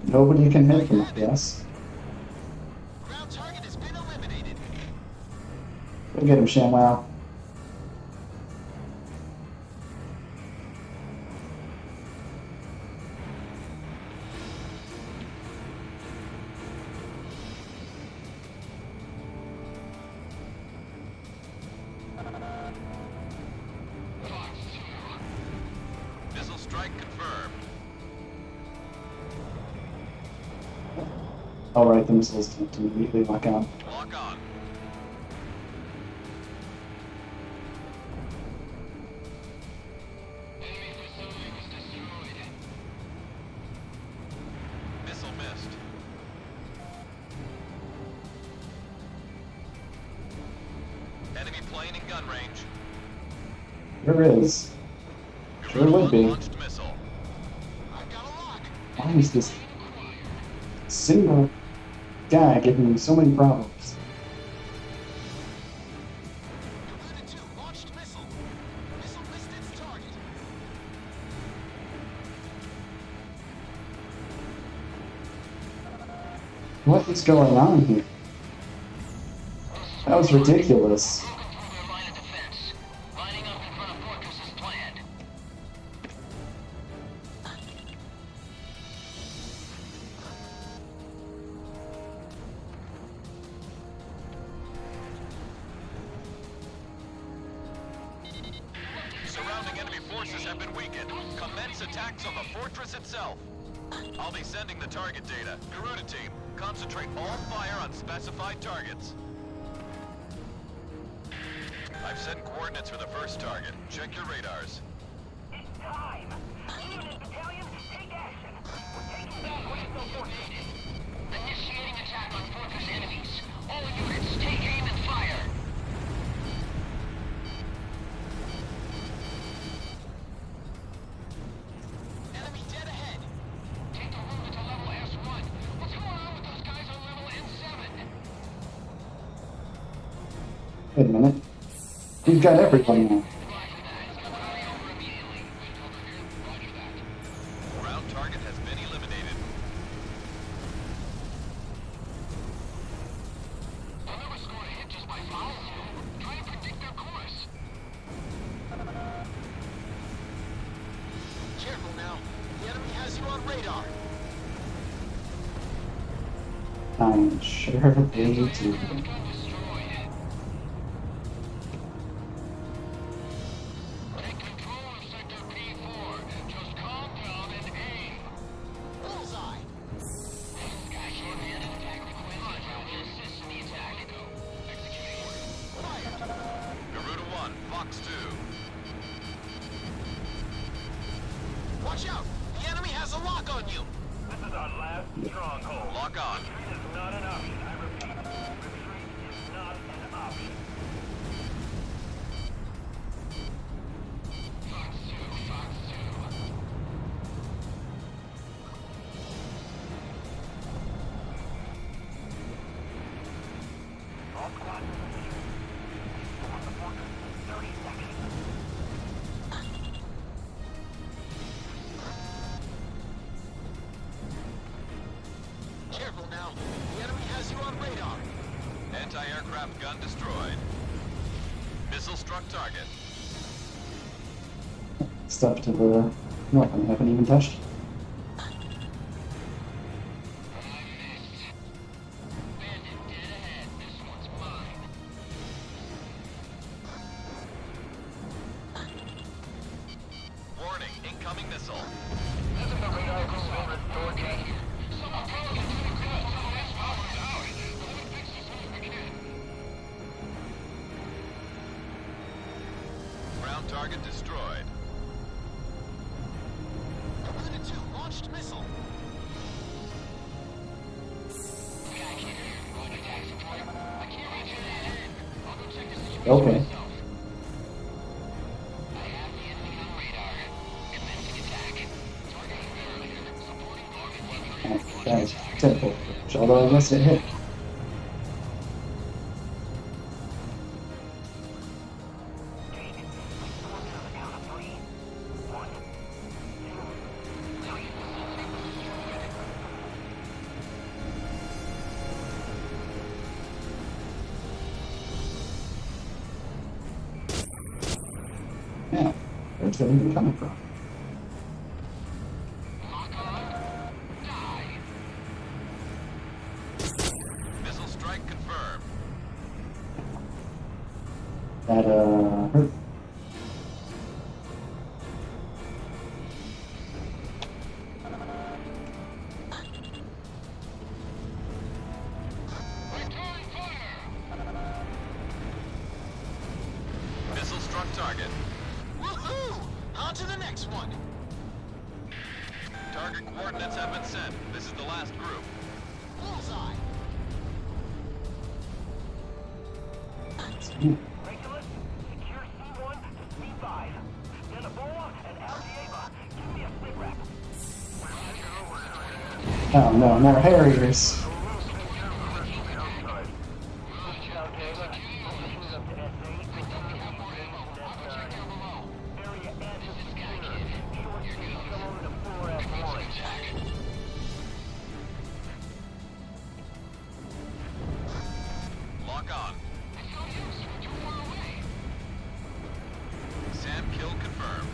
Nobody can hit them, I guess. Ground target has been eliminated. Go get him, Shamwow. Missile strike confirmed. Alright, the missiles to immediately lock on. Lock on. Enemy facility was destroyed. Missile missed. Enemy plane in gun range. There is. Sure would be. Launched missile. I've got a lock. Why is this single guy giving me so many problems? Unit 2 launched missile. Missile missed its target. What is going on here? That was ridiculous. Broken through their line of defense. Lining up in front of fortress as planned. Surrounding enemy forces have been weakened. Commence attacks on the fortress itself. I'll be sending the target data. Garuda team, concentrate all fire on specified targets. I've sent coordinates for the first target. Check your radars. It's time! Unit battalion, take action! We're taking down Grayson forces! Initiating attack on fortress enemies. All units, take aim and fire. Enemy dead ahead. Take the route to level S1. What's going on with those guys on level N7? Wait a minute. We've got everybody now. Ground target has been eliminated. They'll never score a hit just by following you. Try to predict their course. Careful now. The enemy has you on radar. I'm sure they do. Gun destroyed. Take control of Sector P4. Just calm down and aim. Bullseye. Sky shorthanded attack request. Roger, assist in the attack. Go. Executing order. Fire. Garuda 1, Fox 2. Watch out! The enemy has a lock on you! This is our last stronghold. Lock on. Retreat is not an option. I repeat, retreat Anti-aircraft gun destroyed. Missile struck target. Stuff to the north. I haven't even touched. Warning, incoming missile. Isn't the radar group been restored yet? Someone tell us it's good. Someone else power it out. We'll fix this as we can. Ground target destroyed. Unit 2 launched missile. Guy here. Going to attack support. I can't reach your head in. I'll go check the situation Okay. myself. I have the enemy on radar. Commencing attack. Targeting earlier. Supporting target weapon. That was typical. Although I guess it hit. Yeah, where's that even coming from? Missile strike confirmed. That hurt. Return fire! Missile struck target. Woohoo! On to the next one. Target coordinates have been sent. This is the last group. Bullseye. Regulus, secure C1 to C5. Delaboa and Algieva, give me a sit rep. Oh no, more Harriers. Lock on. SAM kill confirmed.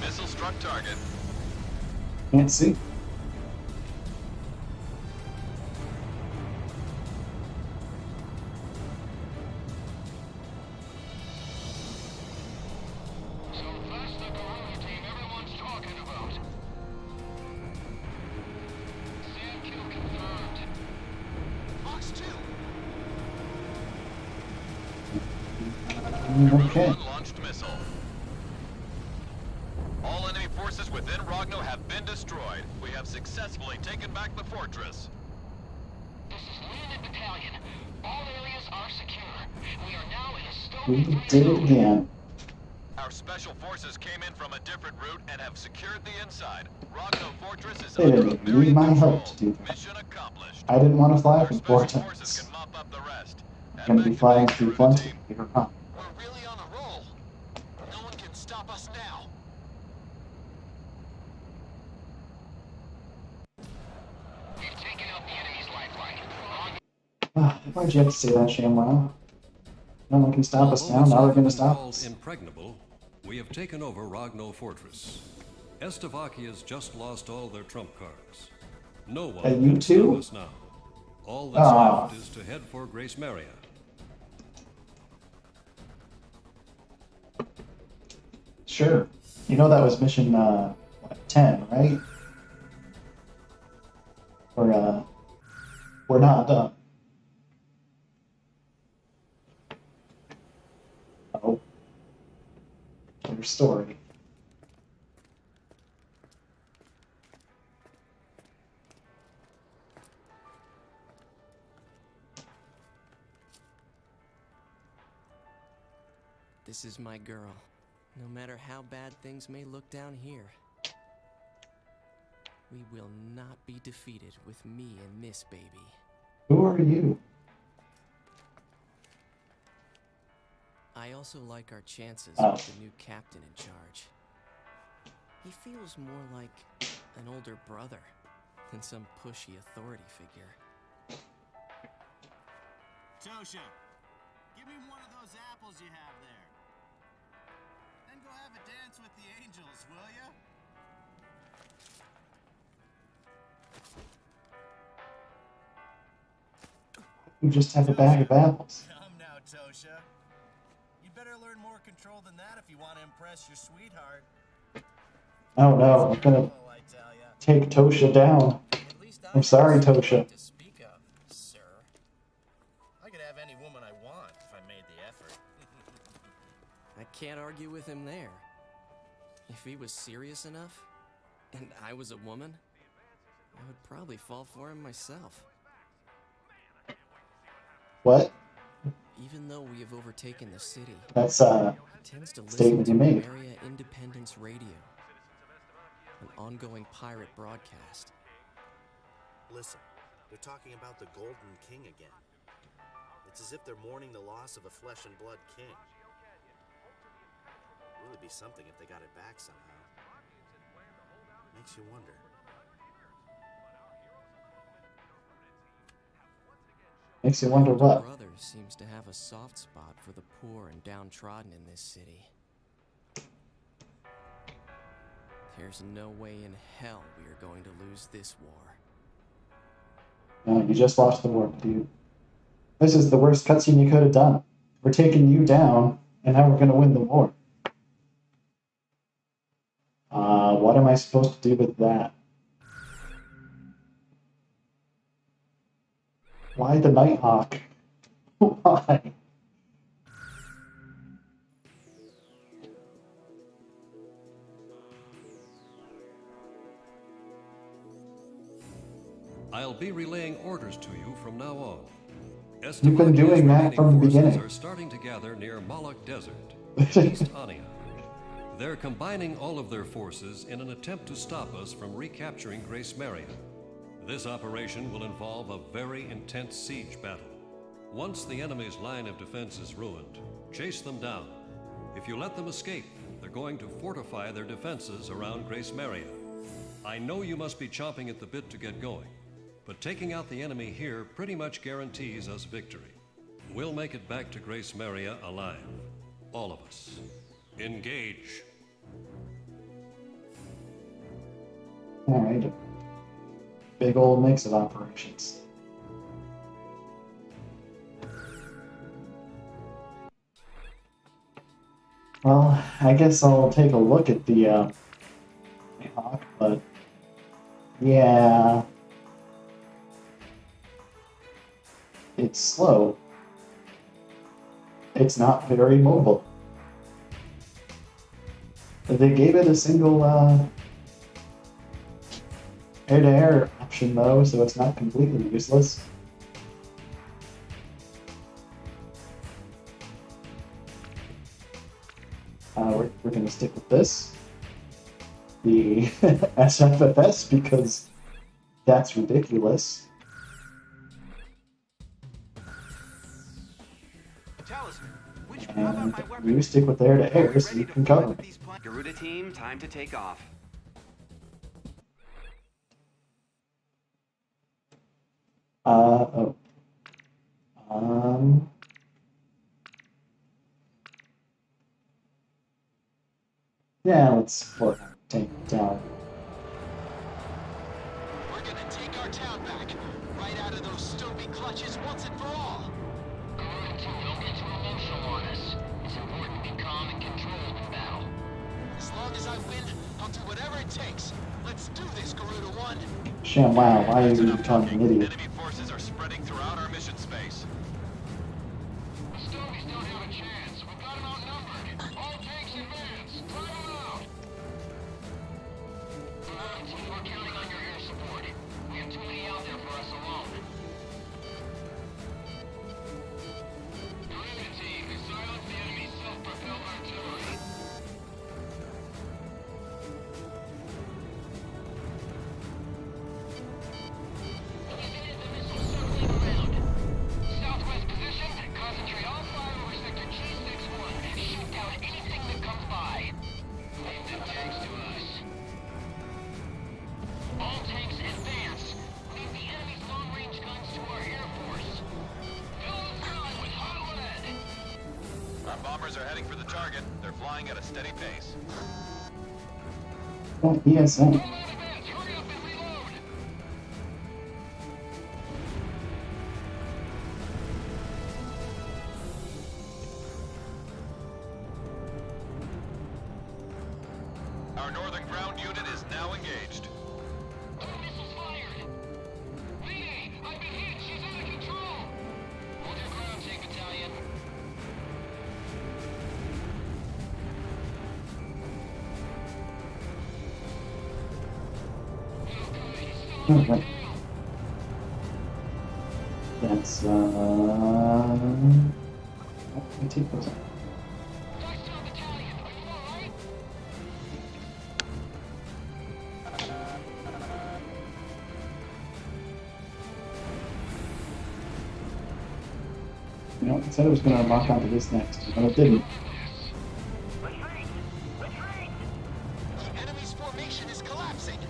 Missile struck target. Can't see. So that's the guerrilla team everyone's talking about. SAM kill confirmed. Fox 2. Okay. One launched missile. All enemy forces within Rogno have been destroyed. We have successfully taken back the fortress. This is Leonid Battalion. All areas are secure. We are now in a We stone did it again. Our special forces came in from a different route and have secured the inside. Rogno Fortress is They under didn't need American my control. help to do that. Mission accomplished. I didn't want to fly Our from special four forces times. can mop up the rest. I'm gonna be flying through plenty. You're fine. We're really on a roll. No one can stop us now. We've taken out the enemy's lifeline. Why'd you have to say that, Shamwow? No one can stop us now. Although Now they're it's gonna often stop called us. impregnable, we have taken over Rogno Fortress. Estavakia's just lost all their trump cards. No one And you can too? stop us now. All that's Ah. left is to head for Graysmearia. Sure. You know that was mission 10, right? We're not done. Oh. Your story. This is my girl. No matter how bad things may look down here, we will not be defeated with me and this baby. Who are you? I also like our chances Oh. with the new captain in charge. He feels more like an older brother than some pushy authority figure. Tosha, give me one of those apples you have there. Then go have a dance with the angels, will ya? You just have a bag of apples. Come now, Tosha. You better learn more control than that if you want to impress your sweetheart. Oh no, I'm gonna Oh, I tell ya. take Tosha down. At least I I'm sorry, have a Tosha. right to speak of, sir. I could have any woman I want if I made the effort. I can't argue with him there. If he was serious enough, and I was a woman, I would probably fall for him myself. What? Even though we have overtaken the city, That's he tends to listen statement to you made. Area Independence Radio, an ongoing pirate broadcast. Listen, they're talking about the Golden King again. It's as if they're mourning the loss of a flesh and blood king. It would be something if they got it back somehow. Makes you wonder. Makes you wonder My what. brother seems to have a soft spot for the poor and downtrodden in this city. There's no way in hell we are going to lose this war. No, you just lost the war, dude. This is the worst cutscene you could have done. We're taking you down, and now we're gonna win the war. What am I supposed to do with that? Why the Nighthawk? Why? I'll be relaying orders to you from now on. You've been doing that from the beginning. Are starting to gather near Moloch Desert, East Ania. They're combining all of their forces in an attempt to stop us from recapturing Graysmearia. This operation will involve a very intense siege battle. Once the enemy's line of defense is ruined, chase them down. If you let them escape, they're going to fortify their defenses around Graysmearia. I know you must be chomping at the bit to get going, but taking out the enemy here pretty much guarantees us victory. We'll make it back to Graysmearia alive. All of us. Engage. Alright. Big old mix of operations. Well, I guess I'll take a look at the Nighthawk, but yeah, it's slow. It's not very mobile. They gave it a single air-to-air option though, so it's not completely useless. We're going to stick with this, the SFFS, because that's ridiculous. And you stick with air-to-air so you can cover me. Garuda team, time to take off. Yeah, let's take it down. We're gonna take our town back, right out of those Stobie clutches once and for all. Garuda 2, don't get too emotional on us. It's important to be calm and controlled in battle. As long as I win, I'll do whatever it takes. Let's do this, Garuda 1. Shamwow, why are you becoming an idiot? Enemy forces are spreading throughout our mission space. The Stobies don't have a chance. We've got them outnumbered. All tanks advance. Drive them out. Garuda 2, we're counting on your air support. We have too many out there for us alone. Garuda team, silence the enemy's self-propelled artillery. Southwest position, concentrate all fire over sector G61. Shoot down anything that comes by. heading for the target. They're flying at a steady pace. That ESM. Hurry up and reload! Our northern ground unit is now engaged. Missiles fired! Mayday! I've been hit! She's out of control! Hold your ground, tank battalion. Oh, right. That's, let me take those out. Five-star battalion, are you alright? You know, it said it was going to lock onto this next, but it didn't. Retreat! Retreat! The enemy's formation is collapsing.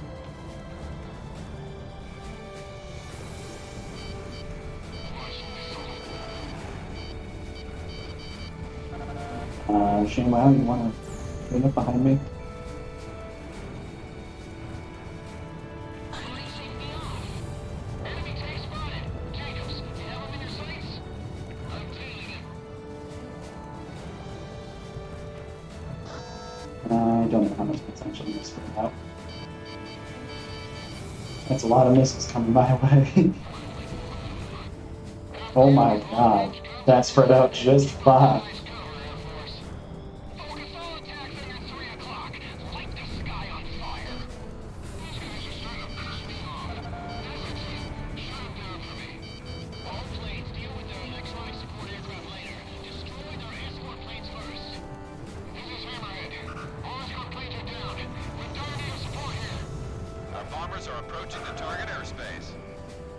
Shamwow, you want to clean up behind me? Enemy tank spotted! Jacobs, you have him in your sights? I'm tailing him. I don't know how much potential this will out. That's a lot of missiles coming my way. Oh my god, that spread out just fine. Nice cover, Air Force. Focus all attacks on your 3 o'clock. Light the sky on fire. These guys are starting to piss me off. Desert team, shut them down for me. All planes deal with their electronic support aircraft later. Destroy their escort planes first. This is Hammerhead. All escort planes are down. We've done air support here. Our bombers are approaching the target airspace.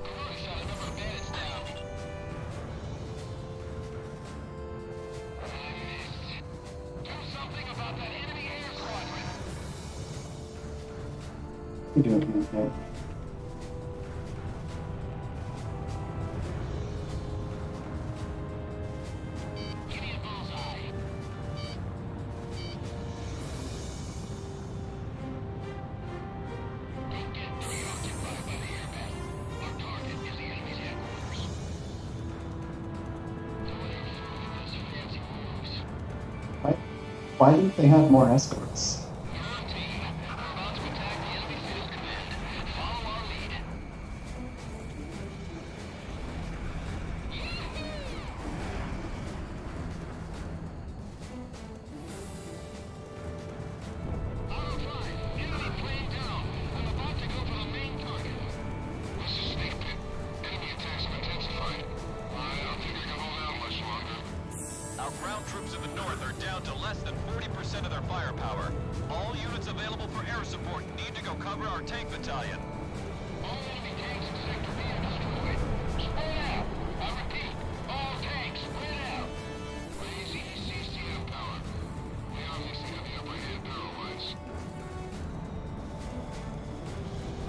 Good, shot a number of bandits down. I missed. Do something about that enemy air squadron. You do it, okay. Give me a bullseye. Don't get preoccupied by the air battle. Our target is the enemy's headquarters. Don't ever fool with those fancy moves. Why didn't they have more escorts? Ground team, we're about to attack the enemy field command. Follow our lead. Auto drive, enemy plane down. I'm about to go for the main target. This is Snake Pit. Enemy attacks have intensified. I don't think I can hold out much longer. Our ground troops in the north are down to less than 40% of their firepower. All units available for air support need to go cover our tank battalion. All enemy tanks in Sector B are destroyed. Spread out. I repeat, all tanks spread out. Raise CCM power. We obviously have the upper hand power-wise.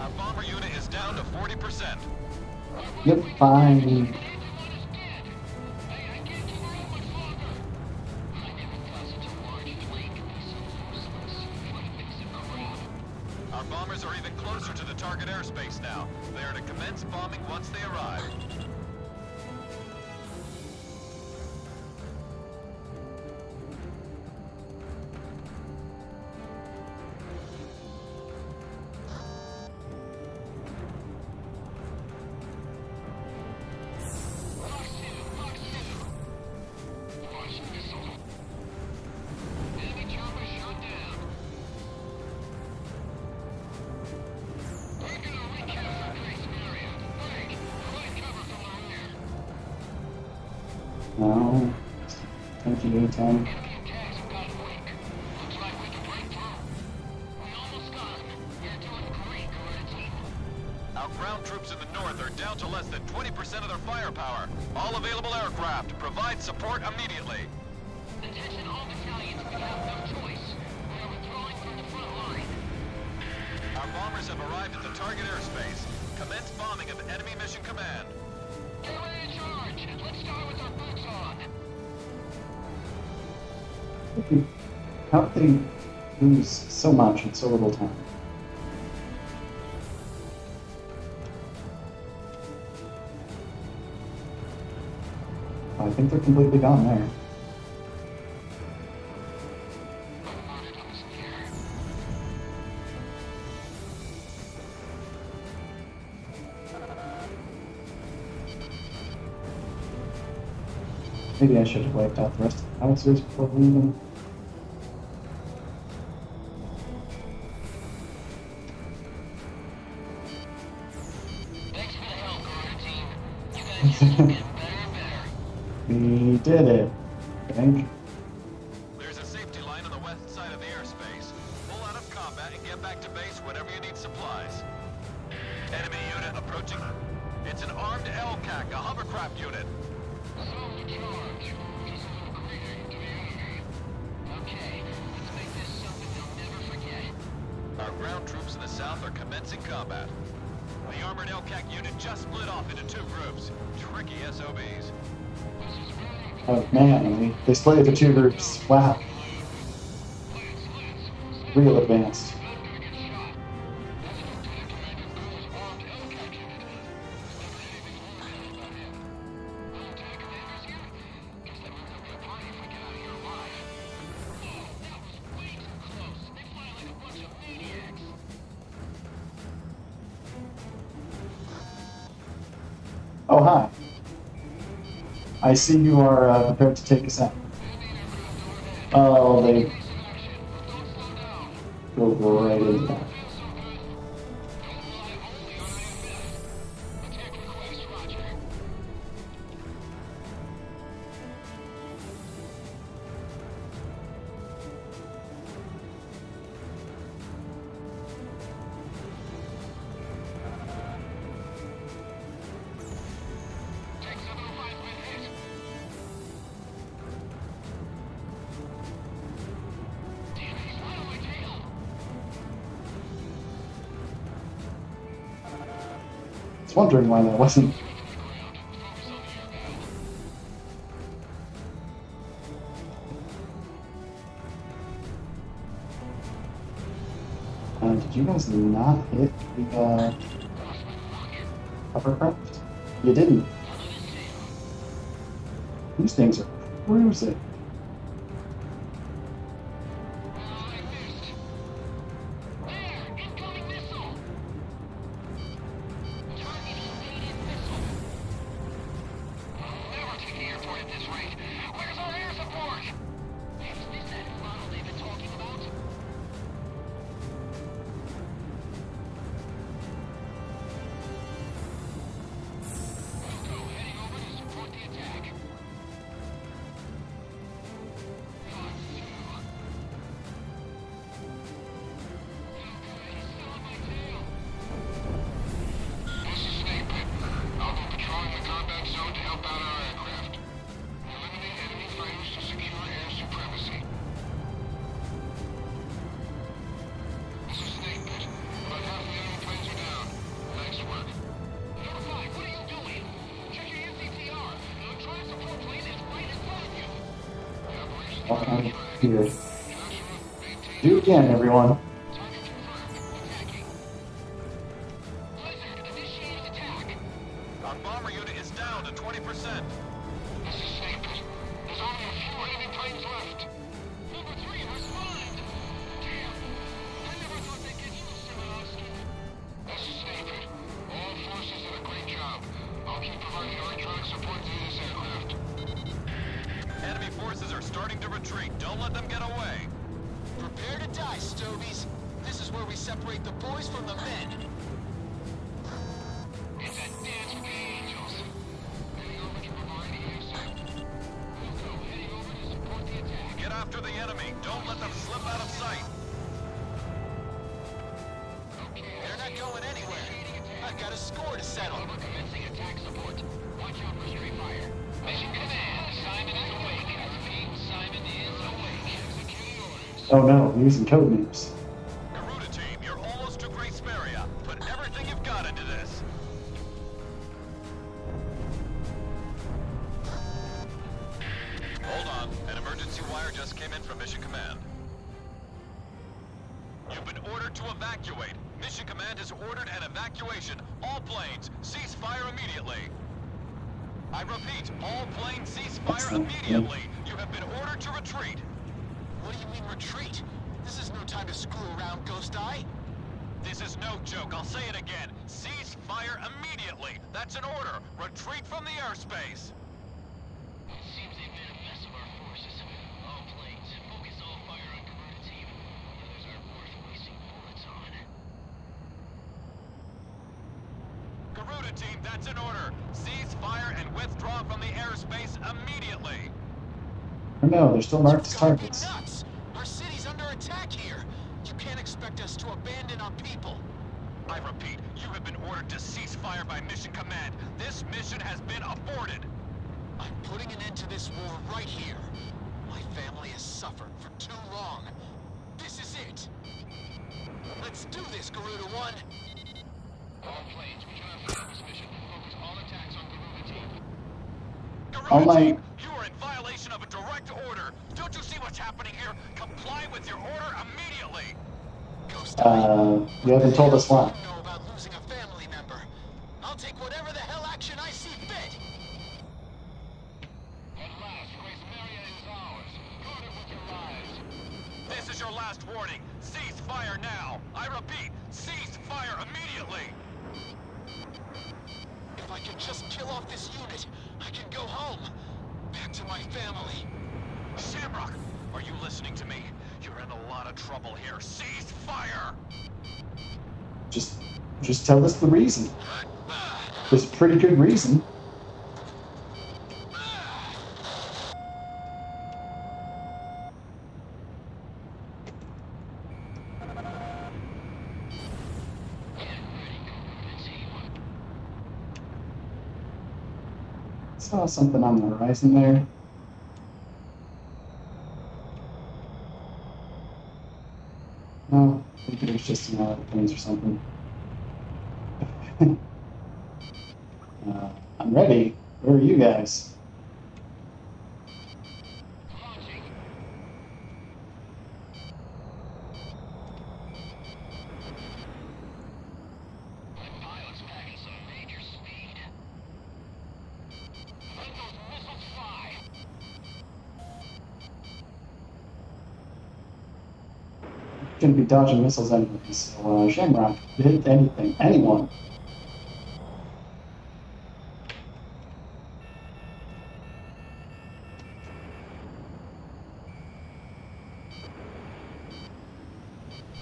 Our bomber unit is down to 40%. Yep, fine. Everyone is dead. Hey, I can't keep around much longer. I never thought such a large plane could be so forceful. Fighting in the ground. Our bombers are even closer to the target airspace now. They are to commence bombing once they arrive. Fox 2, Fox 2. Launch missile. Enemy chopper shot down. We're gonna recapture Graysmearia. Break. Provide cover from the rear. No. Thank you, Tom. Enemy attacks have gotten weak. Looks like we can break through. We almost got him. You're doing great, Guerrilla team. Our ground troops in the north are down to less than 20% of their firepower. All available aircraft, provide support immediately. Attention all battalions, we have no choice. We are withdrawing from the front line. Our bombers have arrived at the target airspace. Commence bombing of enemy mission command. Get ready to charge. Let's start with our boots on. How did they lose so much in so little time? I think they're completely gone there. Maybe I should have wiped out the rest of the howitzers before leaving. Thanks for the help, Garden Team. You guys just keep getting better and better. We did it, I think. There's a safety line on the west side of the airspace. Pull out of combat and get back to base whenever you need supplies. Enemy unit approaching. It's an armed LCAC, a hovercraft unit. Self-charge. Just a little greeting to the enemy. Okay, let's make this something they'll never forget. Our ground troops in the south are commencing combat. The armored LCAC unit just split off into two groups. Tricky SOBs. Oh man, they split into two groups. Wow. Real advanced. Oh, hi. I see you are prepared to take us out. Oh, they go right into that. I was wondering why that wasn't. Did you guys not hit the hovercraft? You didn't. These things are cruising. Here. Do it again, everyone. Our bomber unit is down to 20%. This is Snake. There's only a few enemy planes left. Number 3, respond! Damn! I never thought they'd get you, Austin. This is Snake. All forces did a great job. I'll keep providing electronic support to this aircraft. Enemy forces are starting to retreat. Don't let them get away. Prepare to die, Stovies. This is where we separate the boys from the men. It's a dance with the angels. Heading over to provide ESM. Wilco, heading over to support the attack. Get after the enemy. Don't let them slip out of sight. Okay, They're not going anywhere. I've got a score to settle. we're commencing attack support. Watch out for street fire. Mission command, Simon is awake. I repeat, Simon is awake. Executing orders. Oh no, I'm using code names. Garuda team, you're almost to Graysmearia. Put everything you've got into this. Hold on. An emergency wire just came in from Mission ordered to evacuate. Mission Command has ordered an evacuation. All planes, cease fire immediately. I repeat, all planes cease fire immediately. You have been ordered to retreat. What do you mean retreat? This is no time to screw around, Ghost Eye. This is no joke. I'll say it again. Cease fire immediately. That's an order. Retreat from the airspace. It seems they've made a mess of our forces. All planes, focus all fire on Garuda team. The others aren't worth wasting bullets on. Garuda team, that's an order. Cease fire and withdraw from the airspace immediately. Or no, they're still marked as You've gotta be targets. nuts! Our city's under attack here. You can't expect us to abandon our people. I repeat, you have been ordered to cease fire by Mission Command. This mission has been aborted. I'm putting an end to this war right here. My family has suffered for too long. This is it. Let's do this, Garuda One. All planes, we cannot fail this mission. Focus all attacks on Garuda team. Garuda Oh my... team, you are in violation of a direct order. Don't you see what's happening here? Comply with your order immediately. Ghost Eye. You haven't told us why. I don't know about losing a family member. I'll take whatever the hell action I see fit. At last, Graysmearia is ours. Guard it with your lives. This is your last warning. Cease fire now. I repeat, cease fire immediately. If I can just kill off this unit, I can go home. Back to my family. Shamrock, are you listening to me? You're in a lot of trouble here. Cease fire! Just tell us the reason. There's a pretty good reason. Saw something on the horizon there. No, I think it was just planes or something. I'm ready. Where are you guys? Launching. That pilot's packing some major speed. Let those missiles fly. Shouldn't be dodging missiles anyway, so Shamrock, hit anything, anyone.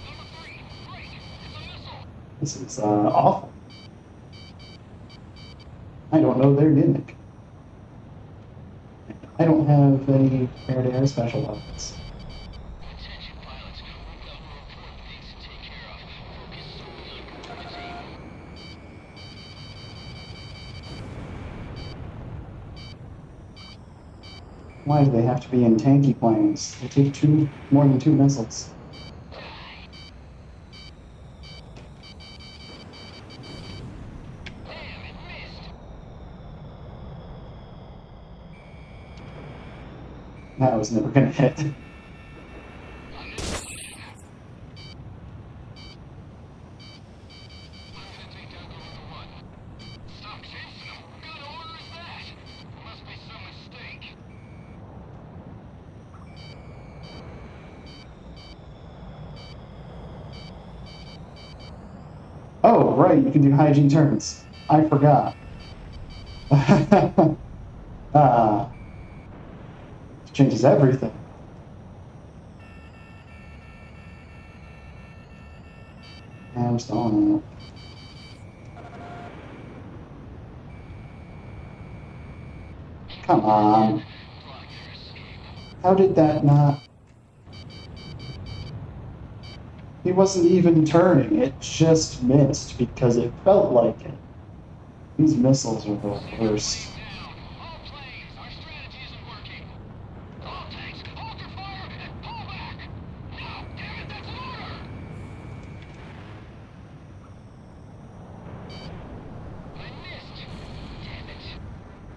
Number 3, break. It's a missile. This is awful. I don't know their gimmick. I don't have any air-to-air special weapons. Attention pilots, we've got more important things to take care of. Focus solely on Garuda team. Why do they have to be in tanky planes? They take more than two missiles. Damn, it missed. That was never gonna hit. Stop chasing him. What kind of order is that? Must be some mistake. Oh, right, you can do high G turns. I forgot. Changes everything. Yeah, I'm still on it. Come on. How did that not... He wasn't even turning, it just missed because it felt like it. These missiles are the worst. Down. All planes, our strategy isn't working. All tanks, hold your fire and pull back. No, damn it, that's an order. I missed. Damn it.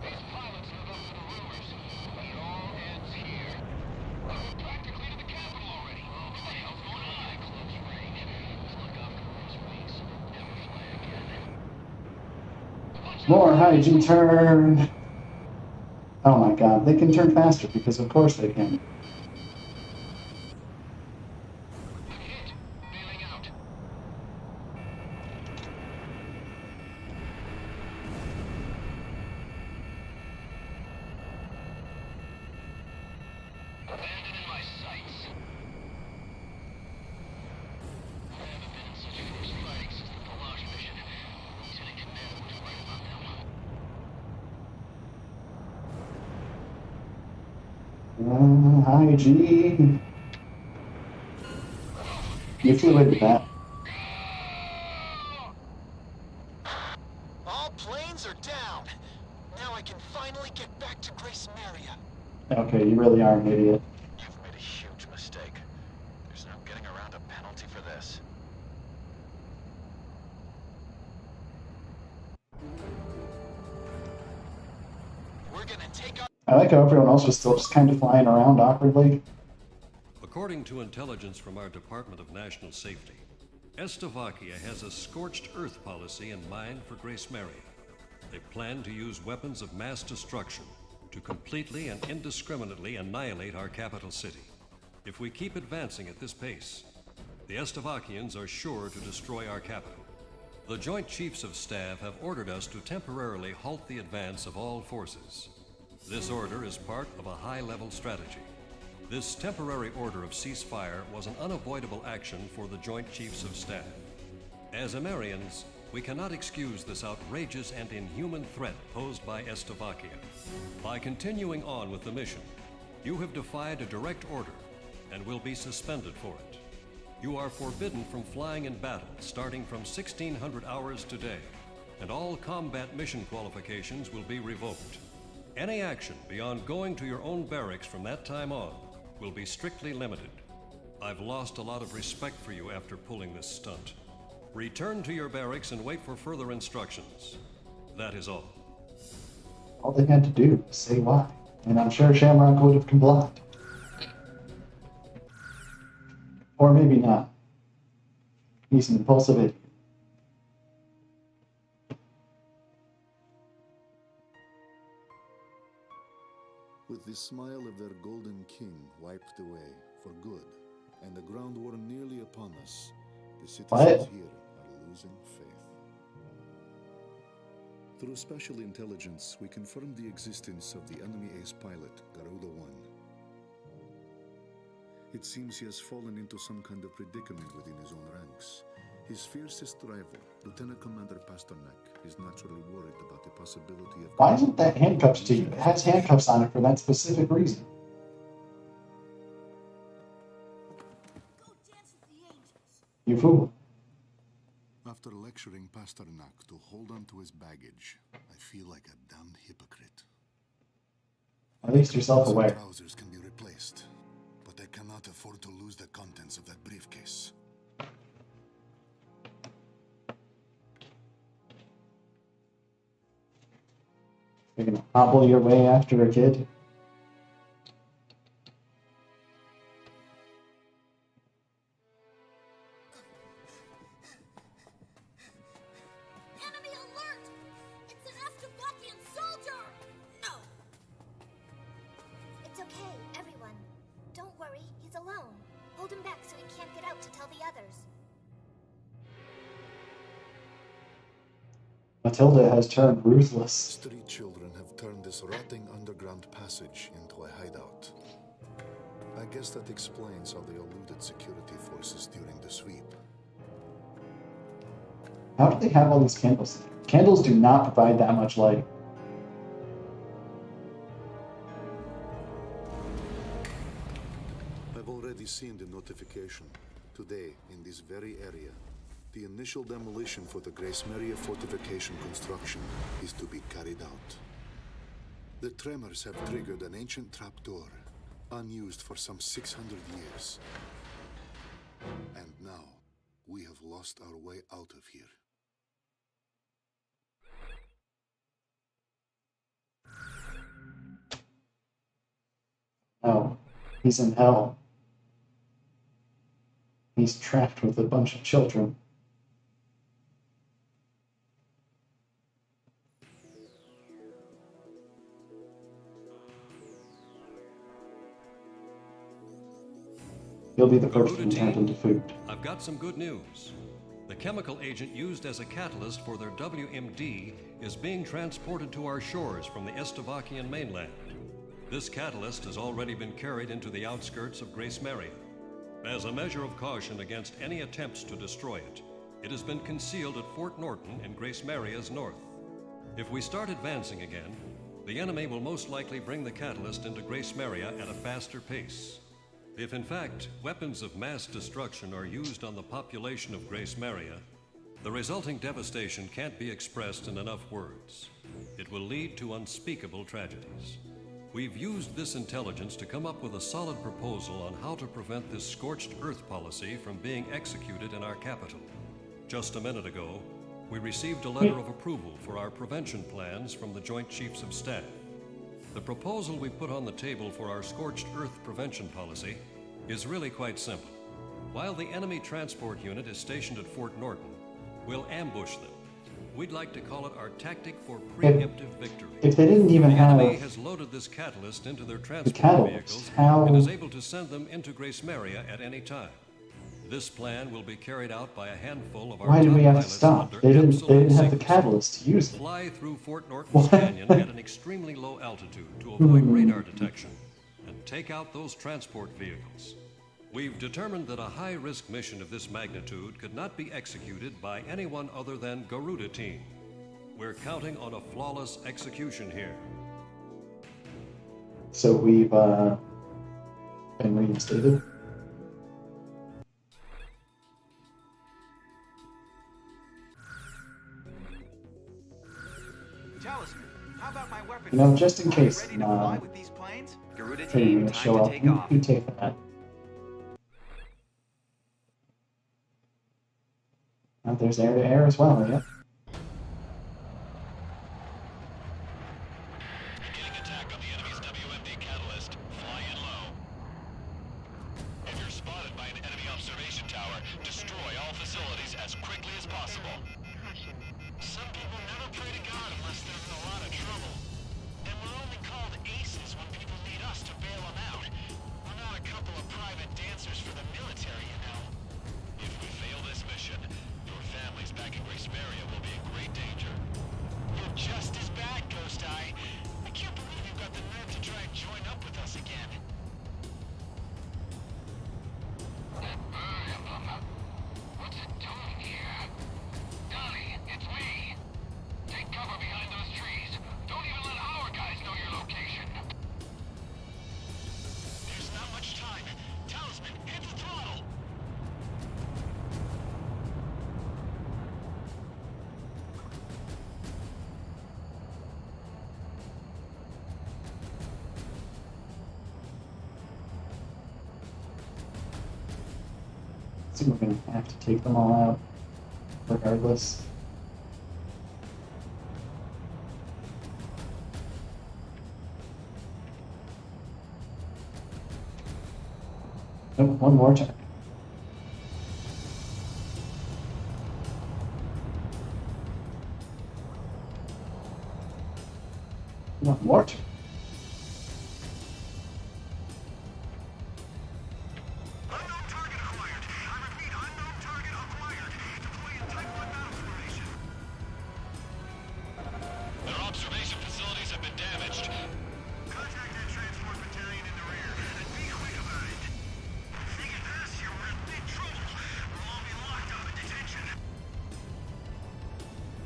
These pilots live up to the rumors, but it all ends here. We're practically to the capital already. What the hell's going on? Close range. More high G turn. Oh my god, they can turn faster because of course they can. Hit. Bailing out. Abandoning my sights. I haven't been in such fierce fighting since the Pelage mission. Lieutenant Commander was right about them. High G. You flew into that. All planes are down. Now I can finally get back to Graysmearia. Okay, you really are an idiot. You've made a huge mistake. There's no getting around a penalty for this. We're gonna take our... I like how everyone else was still just kind of flying around awkwardly. According to intelligence from our Department of National Safety, Estovakia has a scorched earth policy in mind for Graysmearia. They plan to use weapons of mass destruction to completely and indiscriminately annihilate our capital city. If we keep advancing at this pace, the Estovakians are sure to destroy our capital. The Joint Chiefs of Staff have ordered us to temporarily halt the advance of all forces. This order is part of a high-level strategy. This temporary order of ceasefire was an unavoidable action for the Joint Chiefs of Staff. As Amerians, we cannot excuse this outrageous and inhuman threat posed by Estovakia. By continuing on with the mission, you have defied a direct order and will be suspended for it. You are forbidden from flying in battle starting from 1600 hours today, and all combat mission qualifications will be revoked. Any action beyond going to your own barracks from that time on will be strictly limited. I've lost a lot of respect for you after pulling this stunt. Return to your barracks and wait for further instructions. That is all. All they had to do was say why, and I'm sure Shamrock would have complied. Or maybe not. He's an impulsive idiot. With the smile of their golden king wiped away for good, and the ground war nearly upon us, the citizens What? here are losing faith. Through special intelligence, we confirmed the existence of the enemy ace pilot, Garuda-1. It seems he has fallen into some kind of predicament within his own ranks. His fiercest rival, Lieutenant Commander Pasternak, is naturally worried about the possibility of... Why isn't that handcuffs to you? It has handcuffs on it for that specific reason. Go dance with the angels. You fool. After lecturing Pasternak to hold on to his baggage, I feel like a damned hypocrite. At least you're self-aware. Trousers can be replaced, but I cannot afford to lose the contents of that briefcase. You're gonna hobble your way after a kid. Enemy alert! It's an Estovakian soldier! No! It's okay, everyone. Don't worry, he's alone. Hold him back so he can't get out to tell the others. Matilda has turned ruthless. Street children have turned this rotting underground passage into a hideout. I guess that explains how they eluded security forces during the sweep. How do they have all these candles? Candles do not provide that much light. I've already seen the notification. Today, in this very area, the initial demolition for the Graysmearia fortification construction is to be carried out. The tremors have triggered an ancient trapdoor, unused for some 600 years. And now, we have lost our way out of here. No, he's in hell. He's trapped with a bunch of children. He'll be the first Garuda one turned team, into food. I've got some good news. The chemical agent used as a catalyst for their WMD is being transported to our shores from the Estevakian mainland. This catalyst has already been carried into the outskirts of Graysmearia. As a measure of caution against any attempts to destroy it, it has been concealed at Fort Norton in Graysmearia's north. If we start advancing again, the enemy will most likely bring the catalyst into Graysmearia at a faster pace. If in fact weapons of mass destruction are used on the population of Graysmearia, the resulting devastation can't be expressed in enough words. It will lead to unspeakable tragedies. We've used this intelligence to come up with a solid proposal on how to prevent this scorched earth policy from being executed in our capital. Just a minute ago, we received a letter of approval for our prevention plans from the Joint Chiefs of Staff. The proposal we put on the table for our scorched earth prevention policy is really quite simple. While the enemy transport unit is stationed at Fort Norton, we'll ambush them. We'd like to call it our tactic for preemptive victory. If they didn't even The have enemy has loaded this catalyst into their transport catalyst, vehicles how- and is able to send them into Graysmearia at any time. This plan will be carried out by a handful of our why do top we have to pilots stop? under They didn't absolute have the secrecy. catalyst to use it. Fly through Fort Norton's canyon at an extremely low altitude to avoid radar detection and take out those transport vehicles. We've determined that a high-risk mission of this magnitude could not be executed by anyone other than Garuda team. We're counting on a flawless execution here. So we've been reinstated. Talisman, how about my weapons? You know, just in case Ready to fly with these planes? Garuda hey, team, to time show to up, take off. you take that. Oh, there's air-to-air as well, yeah. Beginning attack on the enemy's WMD catalyst. Fly in low. If you're spotted by an enemy observation tower, destroy all facilities as quickly as possible. Some people never pray to God unless they're in a lot of trouble. And we're only called aces when people need us to bail them out. We're not a couple of private dancers for the military, you know. If we fail this mission, your families back in Graysmearia will be in great danger. You're just as bad, Ghost Eye. I can't believe you've got the nerve to try and join up with us again. What's it doing here? Donnie, it's me. Take cover behind those trees. Don't even let our guys know your location. There's not much time. Talisman, hit the throttle! So we're gonna have to take them all out, regardless. Nope, one more time. One more time. Unknown target acquired. I repeat, unknown target acquired. Deploy in Type 1 battle formation. Their observation facilities have been damaged. Contact that transport battalion in the rear, and be quick about it. If they get past here, we're in big trouble. We'll all be locked up in detention.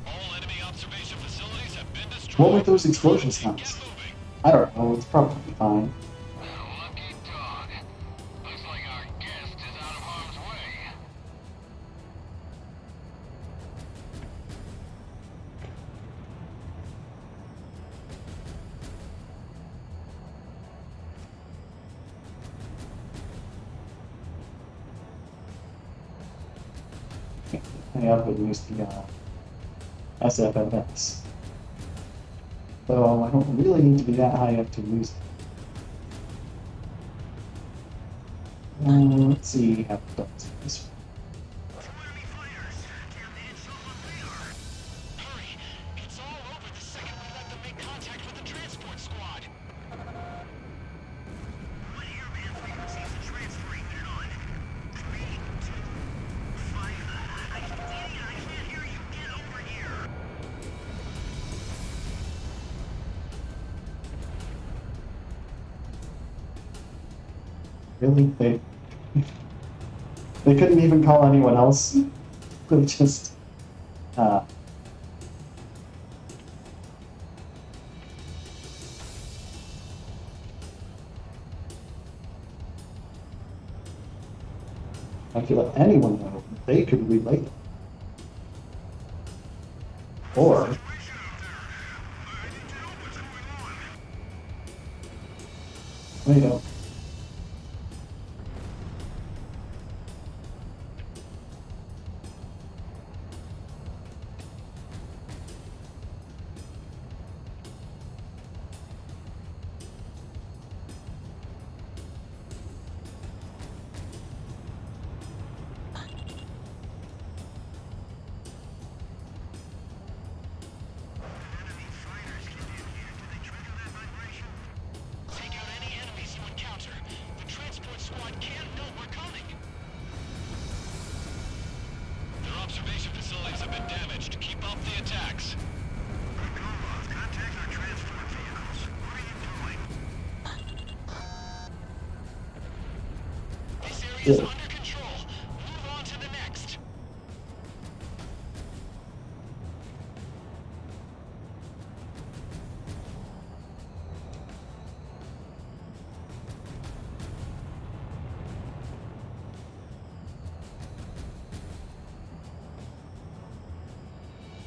All enemy observation facilities have been destroyed. What were those explosion sounds? I don't know, it's probably fine. Lucky dog. Looks like our guest is out of harm's way. I would use the SFFX. So I don't really need to be that high up to use it. Let's see how it does this. Enemy fighters! Damn, they didn't show what they are. Hurry! It's all over the second we let them make contact with the transport squad. What air band frequency is the transfer unit on? Really? They couldn't even call anyone else. They just if you let anyone know, they could relate it. Or they don't. Observation facilities have been damaged. Keep up the attacks. Contact our transport vehicles. What are you doing? This area is under control. Move on to the next.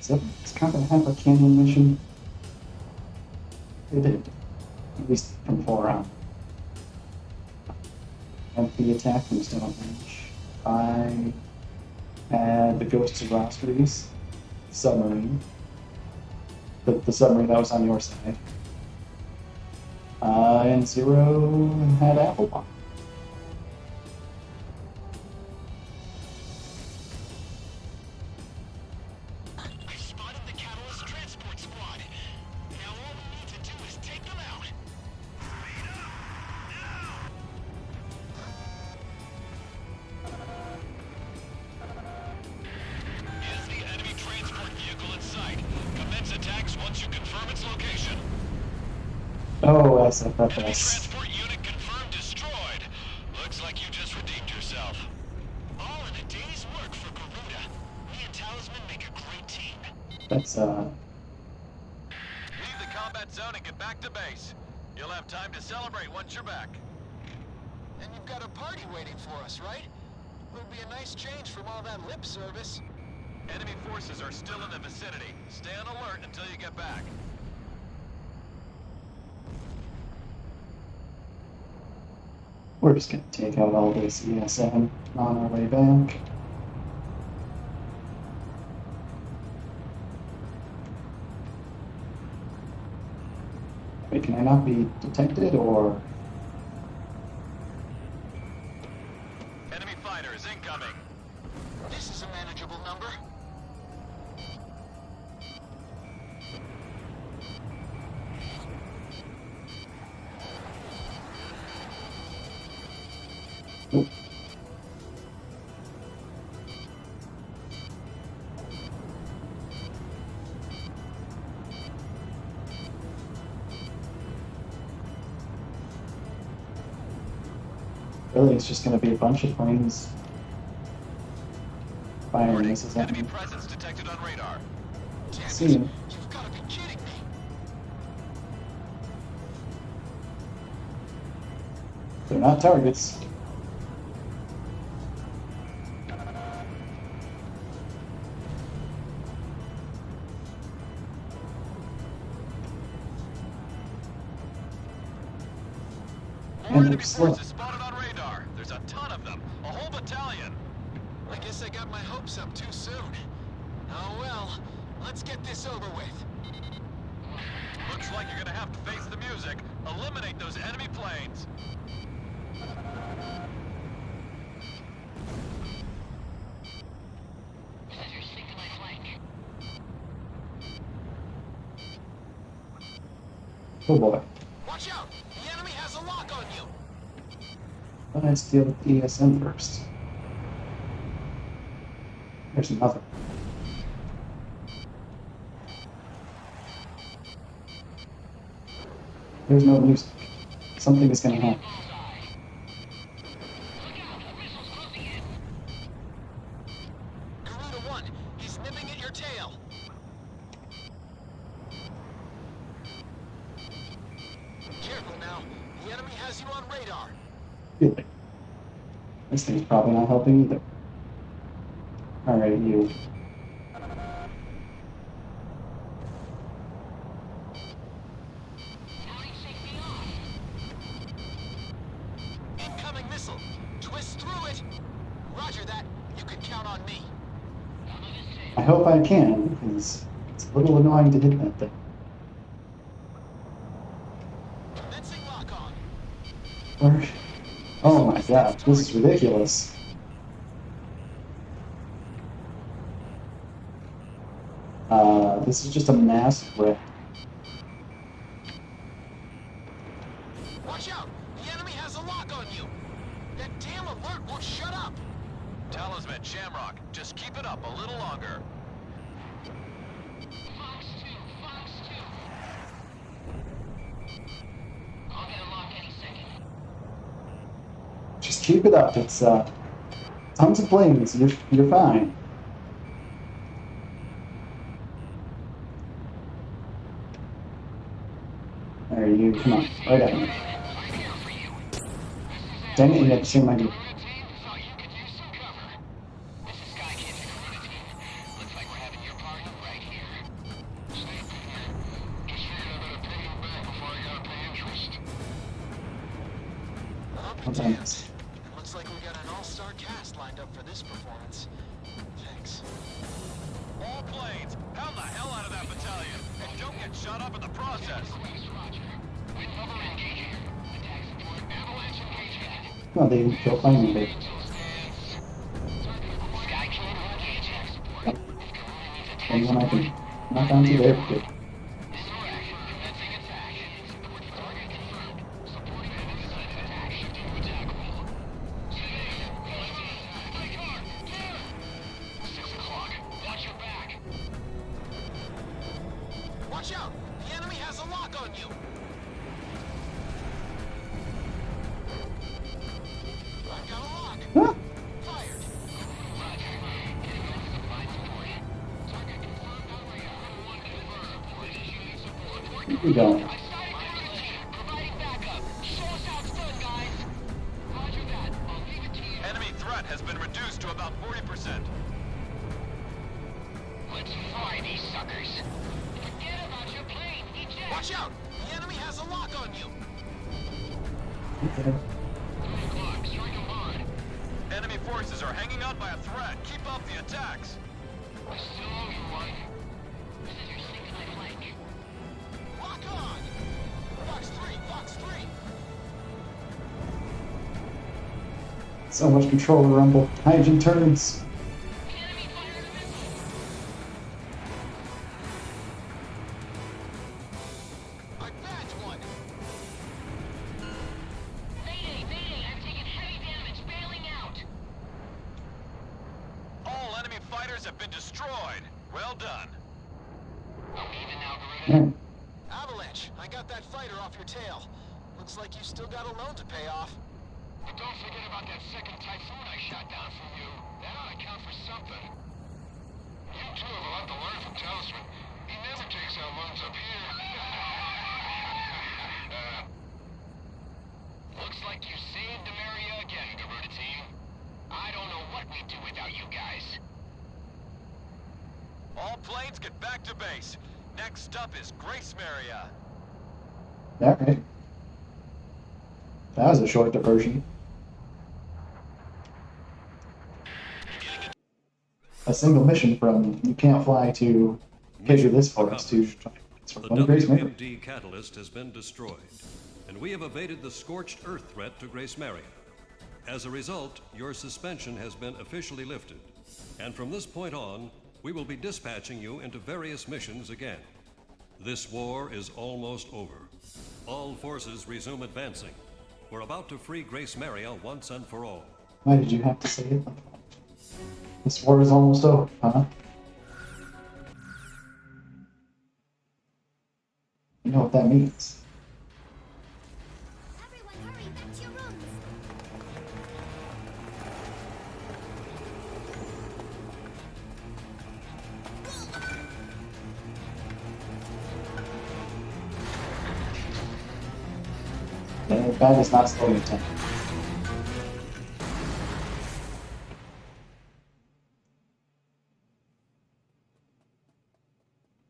It's kind of have a canyon mission. It did. At least from 4 on. MP attack from Stonehenge. I had the Ghosts of Roscaries submarine. The submarine that was on your side. And 0 had Applebomb. Oh, SFFS. Transport unit confirmed destroyed. Looks like you just redeemed yourself. All in a day's work for Garuda. Me and Talisman make a great team. That's Leave the combat zone and get back to base. You'll have time to celebrate once you're back. And you've got a party waiting for us, right? Would be a nice change from all that lip service. Enemy forces are still in the vicinity. Stay on alert until you get back. We're just gonna take out all this ESM on our way back. Wait, can I not be detected, or? Enemy fighters incoming. This is a manageable number. Oop. Really, it's just going to be a bunch of planes firing missiles at Enemy me. presence detected on radar. See him. You've got to be kidding me. They're not targets. More And enemy they're slow. forces spotted on radar. There's a ton of them. A whole battalion. I guess I got my hopes up too soon. Oh well, let's get this over with. Looks like you're gonna have to face the music. Eliminate those enemy planes. Oh boy. Watch out! The enemy has a lock on you! Let's deal with the ESM first. There's another. There's no music. Something is going to happen. your tail. Careful now. The enemy has you on radar. Really. This thing's probably not helping either. Alright, you. Incoming missile. Twist through it. Roger that. You can count on me. I hope I can, because it's a little annoying to hit that thing. Commencing lock on. Where? Oh my god, this is ridiculous. This is just a mass wreck. Watch out! The enemy has a lock on you! That damn alert won't shut up! Talisman, Shamrock, just keep it up a little longer. Fox 2, Fox 2. I'll get a lock any second. Just keep it up. It's tons of planes. You're fine. There you come on, right at me. Dang it, you have to see my view. Sometimes. Looks like we got an all-star cast lined up for this performance. Thanks. All planes, pound the hell out of that battalion, and don't get shot up in the process. No, they didn't kill finally. They. Anyone I can knock onto there, good. Watch out! The enemy has a lock on you! I've got a lock! Ah, Fired! where you going? Enemy threat has been reduced to about 40%. Let's fry these suckers. Forget about your plane. Eject. Watch out! The enemy has a lock on you! Okay. 9 o'clock. Strike 'em hard. Enemy forces are hanging on by a thread. Keep up the attacks. I still owe you one. This is your sneak my flank. Lock on! Fox 3! Fox 3! So much control around the hydrogen turrets. Enemy fired a missile. I bagged one! Mayday, mayday. I'm taking heavy damage. Bailing out. All enemy fighters have been destroyed. Well done. Even algorithm. Yeah. Avalanche, I got that fighter off your tail. Looks like you still got a loan to pay off. But don't forget about that second typhoon I shot down from you. That ought to count for something. You two have a lot to learn from Talisman. He never takes out loans up here. Looks like you saved Demaria again, Garuda team. I don't know what we'd do without you guys. All planes get back to base. Next up is Graysmearia. Alright. That was a short diversion. A single mission from you can't fly to picture this forest to it's The from Graysmearia. WMD catalyst has been destroyed, and we have evaded the scorched earth threat to Graysmearia. As a result, your suspension has been officially lifted, and from this point on, we will be dispatching you into various missions again. This war is almost over. All forces resume advancing. We're about to free Graysmearia once and for all. Why did you have to say it like that? This war is almost over, huh? You know what that means. Everyone hurry, back to your rooms. And that is not slowing it down.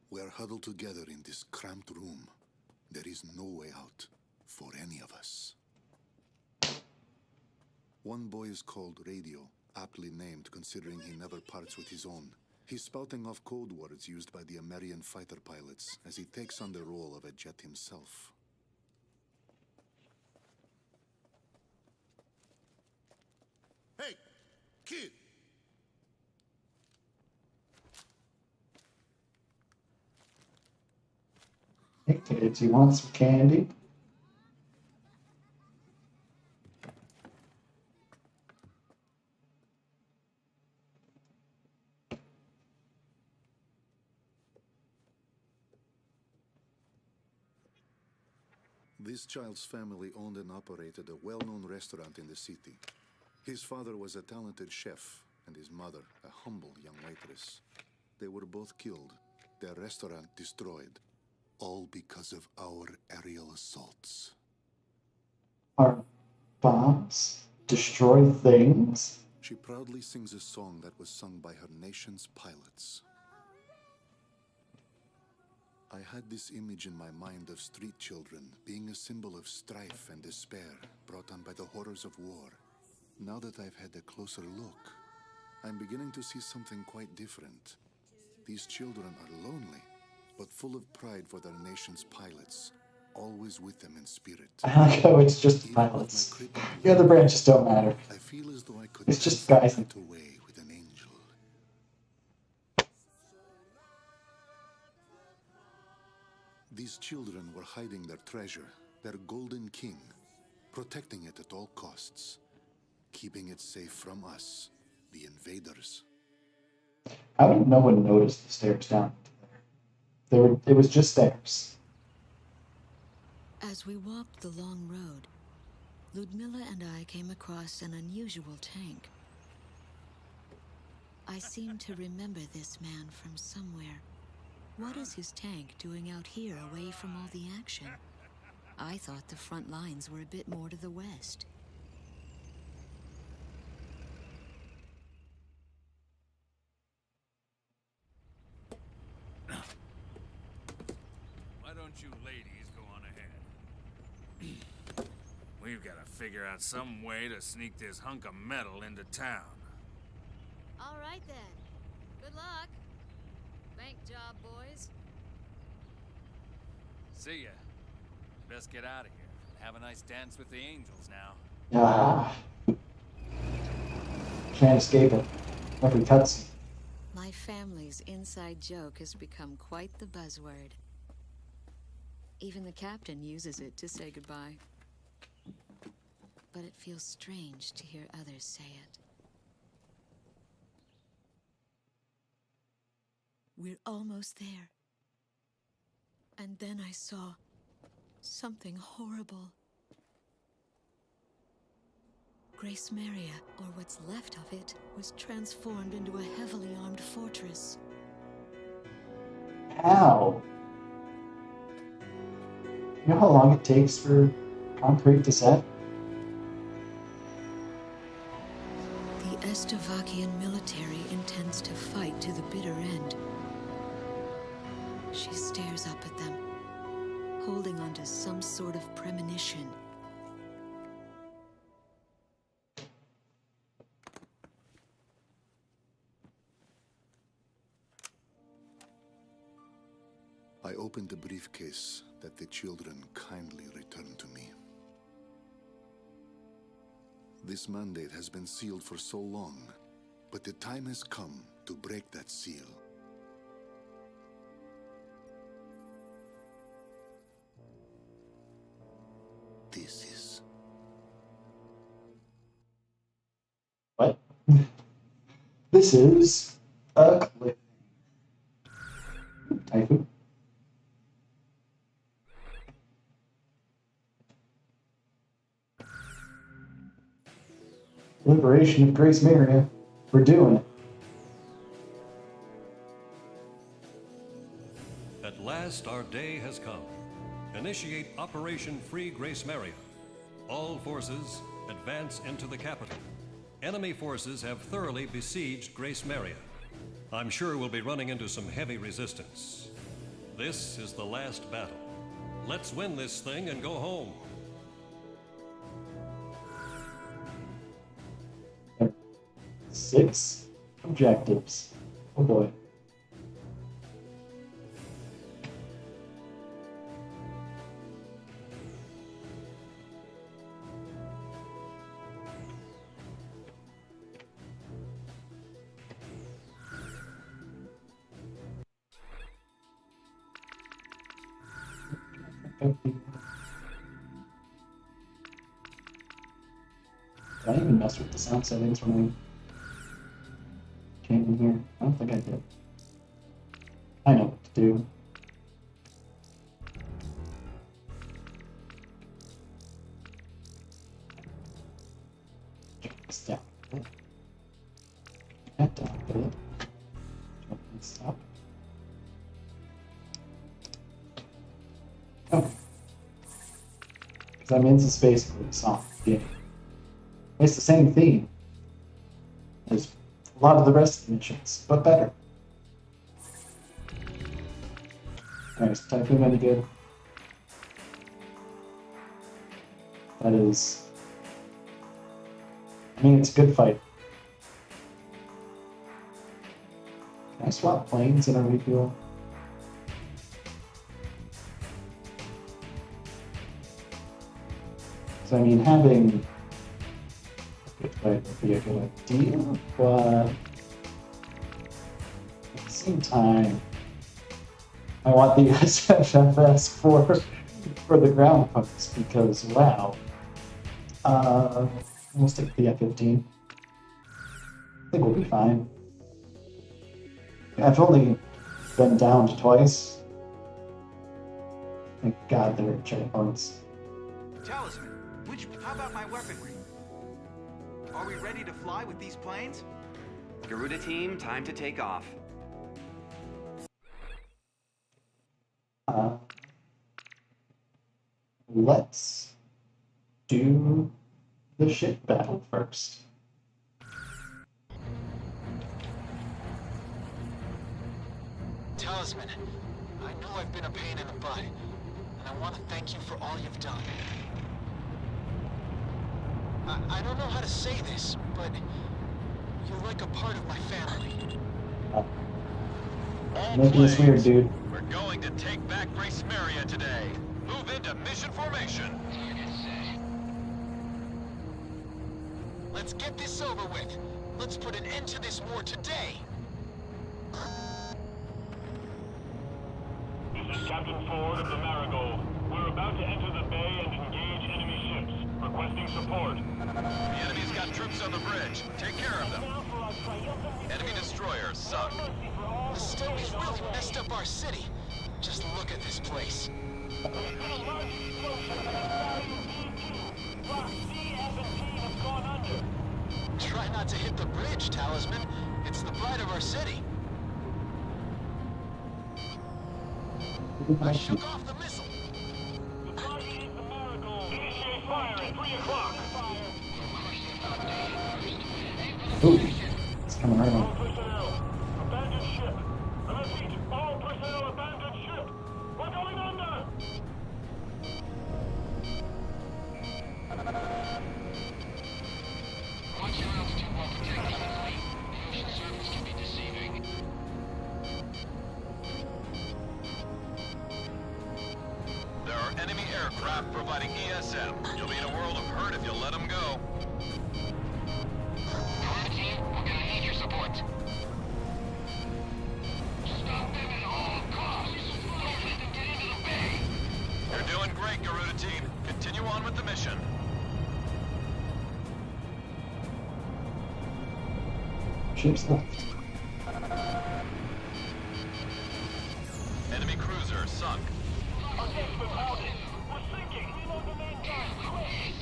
We are huddled together in this cramped room. There is no way out for any of us. One boy is called Radio, aptly named considering he never parts with his own. He's spouting off code words used by the American fighter pilots as he takes on the role of a jet himself. Hey, kid! Hey kids, you want some candy? This child's family owned and operated a well-known restaurant in the city. His father was a talented chef, and his mother a humble young waitress. They were both killed, their restaurant destroyed, all because of our aerial assaults. Our bombs destroy things? She proudly sings a song that was sung by her nation's pilots. I had this image in my mind of street children being a symbol of strife and despair brought on by the horrors of war. Now that I've had a closer look, I'm beginning to see something quite different. These children are lonely, but full of pride for their nation's pilots, always with them in spirit. I like how it's just the pilots. The other branches don't matter. I feel as though I could It's just guys. away with an angel. These children were hiding their treasure, their golden king, protecting it at all costs, keeping it safe from us, the invaders. How did no one notice the stairs down there? It was just stairs. As we walked the long road, Ludmilla and I came across an unusual tank. I seem to remember this man from somewhere. What is his tank doing out here away from all the action? I thought the front lines were a bit more to the west. Why don't you ladies go on ahead? We've got to figure out some way to sneak this hunk of metal into town. All right then. Good luck. Bank job, boys. See ya. Best get out of here. Have a nice dance with the angels now. Ah. Can't escape it. Every cutscene. My family's inside joke has become quite the buzzword. Even the captain uses it to say goodbye. But it feels strange to hear others say it. We're almost there. And then I saw something horrible. Graysmearia, or what's left of it, was transformed into a heavily armed fortress. How? You know how long it takes for concrete to set? The Estavakian military intends to fight to the bitter end. She stares up at them, holding on to some sort of premonition. I opened the briefcase that the children kindly returned to me. This mandate has been sealed for so long, but the time has come to break that seal. This is... What? This is a clip. Typhoon. Liberation of Graysmearia. We're doing it. At last, our day has come. Initiate Operation Free Graysmearia. All forces advance into the capital. Enemy forces have thoroughly besieged Graysmearia. I'm sure we'll be running into some heavy resistance. This is the last battle. Let's win this thing and go home. Six objectives. Oh boy. Did I even mess with the sound settings when I came in here? I don't think I did. I know what to do. Check this down. That down a bit. Check this up. Okay. Because I mean, this is basically a song. Yeah. It's the same theme as a lot of the rest of the missions, but better. Alright, so Typhoon really good. That is... I mean, it's a good fight. Can I swap planes in a refuel? So I mean, having a good fight would be a good idea, but at the same time, I want the SFFS for the ground posts because wow. We'll stick with the F-15. I think we'll be fine. I've only been downed twice. Thank God they're checkpoints. Talisman, how about my weaponry? Are we ready to fly with these planes? Garuda team, time to take off. Let's do the ship battle first. Talisman, I know I've been a pain in the butt, and I want to thank you for all you've done. I don't know how to say this, but you're like a part of my family. Making this weird, dude. We're going to take back Graysmearia today. Move into mission formation. Let's get this over with. Let's put an end to this war today. This is Captain Ford of the Marigold. We're about to enter the bay and engage enemy ships. Requesting support. The enemy's got troops on the bridge. Take care of them. Enemy destroyer sunk. The Stoneys really messed up our city. Just look at this place. Try not to hit the bridge, Talisman. It's the pride of our city. I shook off the missile. The target is the Marigold. Initiate fire at 3 o'clock. Ooh, it's coming right All on. personnel, abandon ship. I repeat, all personnel abandon ship. We're going under. Watch your altitude while protecting the fleet. The ocean surface can be deceiving. There are enemy aircraft providing ESM. You'll be in a world of hurt if you let them go. Garuda team, we're gonna need your support. Stop them at all costs. Don't let them get into the bay. You're doing great, Garuda team. Continue on with the mission. Ships left. Enemy cruiser sunk. Our decks were crowded. We're sinking. Reload the main gun, quick.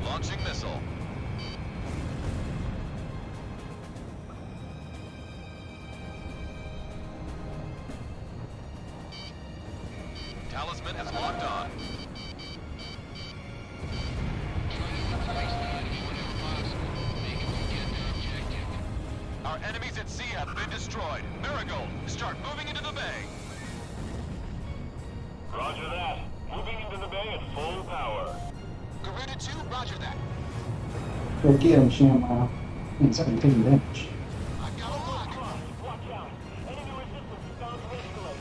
Launching missile. Talisman is locked on. Enemies at sea have been destroyed. Marigold, start moving into the bay. Roger that. Moving into the bay at full power. Garuda 2, roger that. Go get him, Shamwow. He's already taking damage. I've got a lock. Watch out. Enemy resistance is bound to escalate.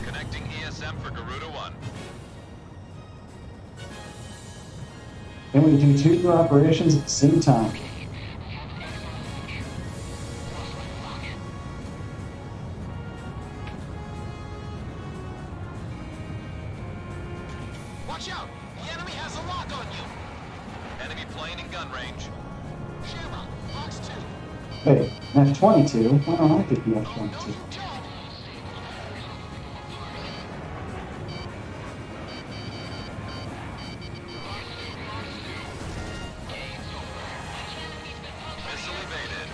Connecting ESM for Garuda 1. Then we do 2 operations at the same time. Watch out! The enemy has a lock on you! Enemy plane in gun range. Shamrock, box 2. Wait, F-22? Why don't I get the F-22? Missile evaded.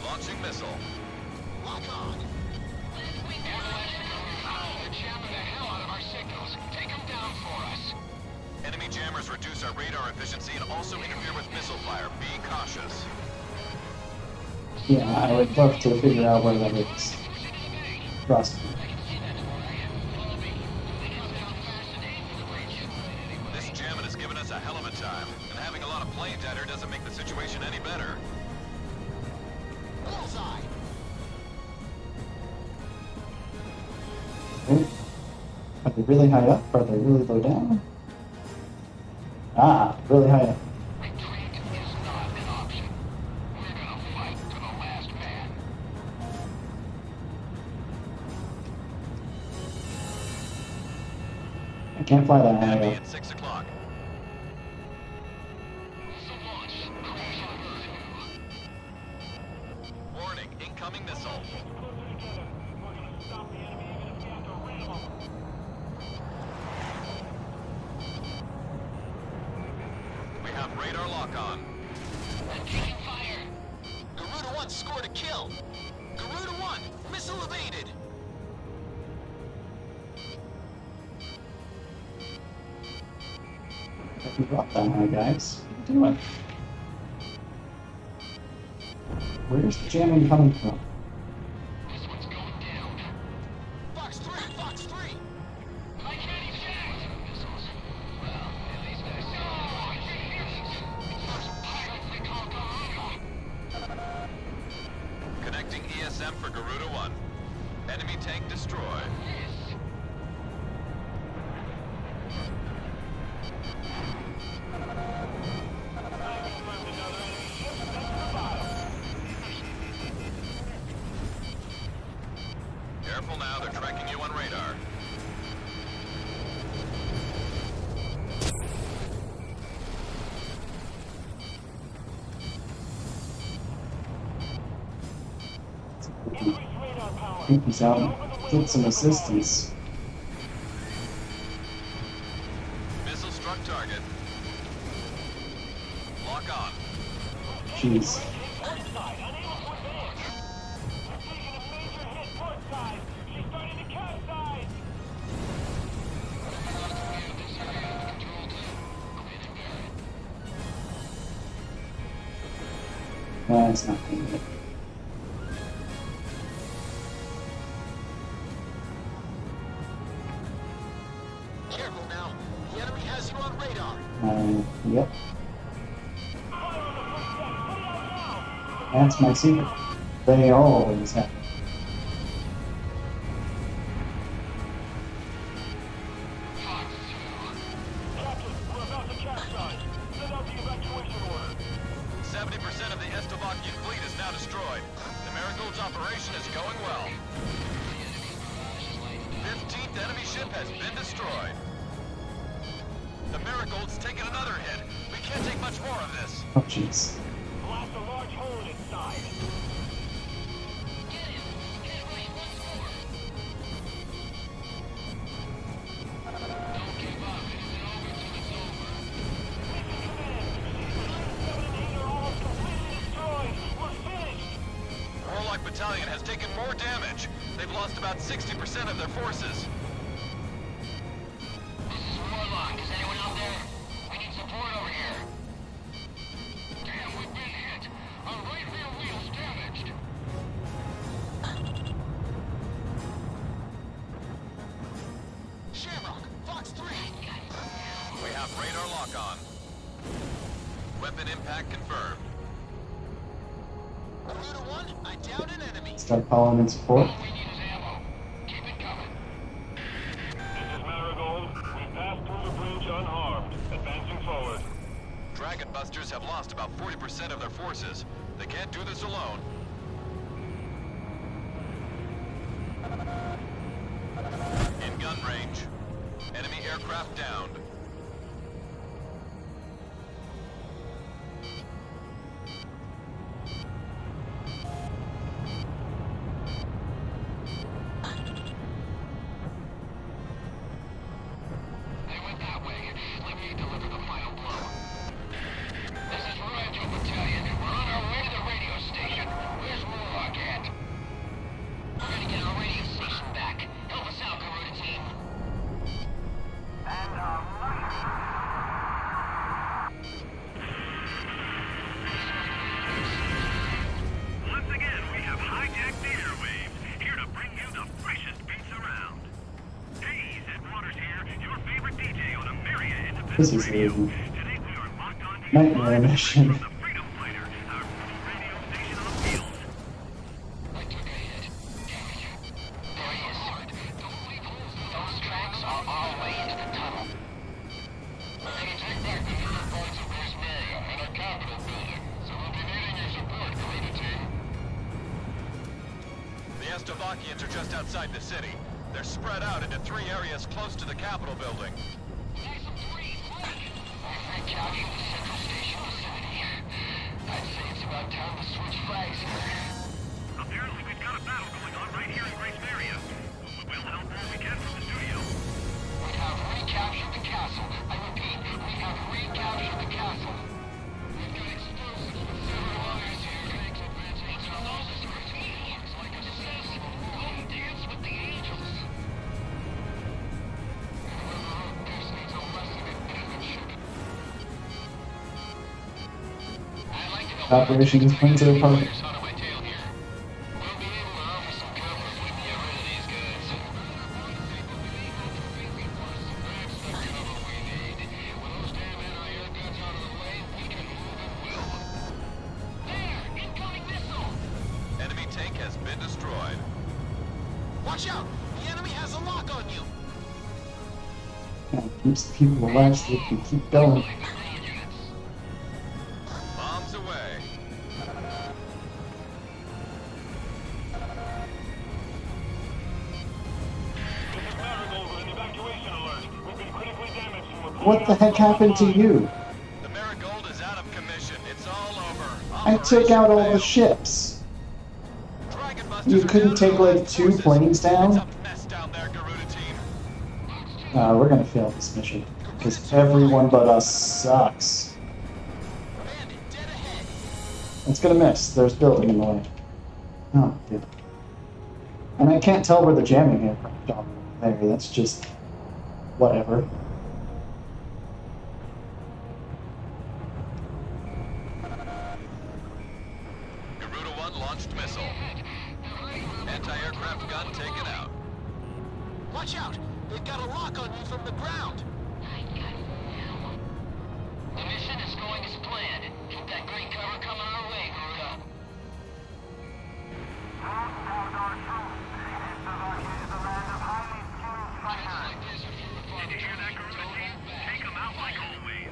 Launching missile. Lock on. They're jamming the hell out of our signals. Take them down for us. Enemy jammers reduce our radar efficiency and also interfere with missile fire. Be cautious. Yeah, I would love to figure out where that is. Trust me. This jamming has given us a hell of a time, and having a lot of planes out here doesn't make the situation any better. Bullseye. Oh. Are they really high up? Are they really low down? Ah, really high up. Retreat is not an option. We're gonna fight to the last man. I can't fly that high Enemy up. at 6 o'clock. Launch. Crash on Earth. Warning, incoming missile. Closer together. We're gonna stop the enemy even if we have to ram them. We have radar lock on. I'm taking fire. Garuda 1 scored a kill. Garuda 1, missile evaded. If you drop that high, guys, what are you doing? Where's the jamming coming from? This one's going down. Fox 3, Fox 3. I can't eject. Missiles. Well, at least I saw. First pilot we call Garuda. Connecting ESM for Garuda 1. Enemy tank destroyed. Careful now, they're tracking you on radar. I think he's out. Get some assistance. Missile struck target. Lock on. Jeez. That's not going to hit. Careful now. The enemy has you on radar. Yep. That's my secret. They always have. Captain, we're about to capsize. Send out the evacuation order. 70% of the Estovakian fleet is now destroyed. The Marigold's operation is going well. 15th enemy ship has been destroyed. The Marigold's taken another hit. We can't take much more of this. Oh, jeez. Blast a large hole in its side. Get him. Hit right once more. Don't give up. It isn't over till it's over. Mission command. 7 and 8 are almost completely destroyed. We're finished. Warlock Battalion has taken more damage. They've lost about 60% of their forces. lock on. Weapon impact confirmed. Garuda 1, I downed an enemy. Start calling in support. This is Marigold. We passed through the bridge unharmed. Advancing forward. Dragon Busters have lost about 40% of their forces. They can't do this alone. In gun range. Enemy aircraft downed. They went that way. Let me deliver the final blow. This is Rancho Battalion. We're on our way to the radio station. Where's Warlock at? We're gonna get our radio station back. Help us out, Garuda team. Once again, we have hijacked the airwaves, here to bring you the freshest beats around. Hey, Ed Waters here, your favorite DJ on Ameria Independent This is Radio. a Today we are locked on to nightmare mission. the Freedom Fighter, our first radio station on the field. I took a hit. Damn it. There he is. Those tracks are our way into the tunnel. We're gonna take back the newer parts of Graysmearia and our Capitol building, so we'll be needing your support, Garuda team. The Estovakians are just outside the city. They're spread out into 3 areas close to the Capitol building. We've recaptured the central station vicinity. I'd say it's about time to switch flags here. Apparently we've got a battle going on right here in Graysmearia. We'll help all we can from the studio. We have recaptured the castle. I repeat, we have recaptured the castle. We've got explosives with several others here. Thanks, advancing. It's an officer. It's like a says, don't dance with the angels. Whoever wrote this needs a lesson in penmanship. I'd like to know Operation is playing to the party. hot on my tail here. We'll be able to offer some cover if we can get rid of these guys. That's the cover we need. With those damn anti-air guns out of the way, we can move at will. There! Incoming missile! Enemy tank has been destroyed. Watch out! The enemy has a lock on you! Yeah, keeps the people alive so they can keep going. Bombs away. This is Marigold with an evacuation alert. We've been critically damaged and we're What the heck happened to you? The Marigold is out of commission. It's all over. I took out all the ships. Dragon Busters You are couldn't down take to like our 2 forces. planes It's down? a mess down there, Garuda team. We're gonna fail this mission. Because everyone but us sucks. Bandit, dead ahead! It's gonna miss. There's building in the way. Oh, dude. And I can't tell where the jamming aircraft are. There, that's just whatever. Garuda 1 launched missile. Anti-aircraft gun taken out. Watch out! They've got a lock on you from the ground! The mission is going as planned. Keep that green cover coming our way, Garuda. Did you hear that, Garuda team? Take them out like always.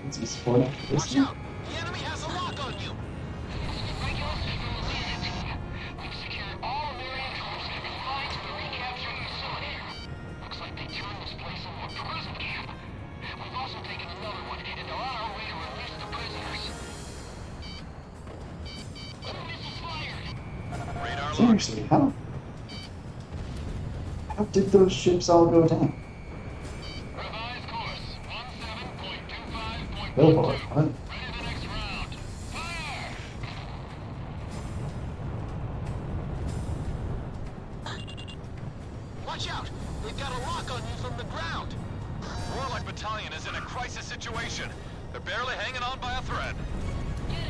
It's just for this. Watch out! The enemy has a lock on you! We've secured all American troops and confined to the recaptured facility. Looks like they turned this place into a prison camp. We've also taken another one, and they're on our way to release the prisoners. Missiles fired! Radar locked. Seriously, how did those ships all go down? Revised course, 17.25.12. Billboard, what? Ready for the next round. Fire! Watch out! They've got a lock on you from the ground! Warlock Battalion is in a crisis situation. They're barely hanging on by a thread.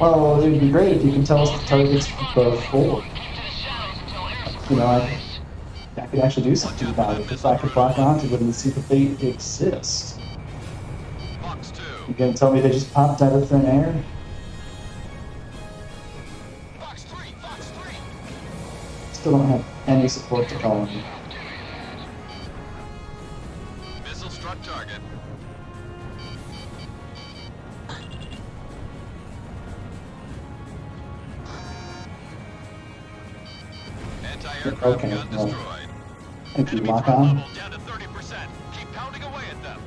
Well, it would be great if you can tell us the targets before. Keep to the you know, I could actually do something about it if I could lock onto them and see that they exist. Fox 2. You gonna tell me they just popped out of thin air? Fox 3, Fox 3. Still don't have any support to call me. Missile struck target. Anti-aircraft Okay, gun well, destroyed. thank you, Enemy lock threat on. level down to 30%. Keep pounding away at them.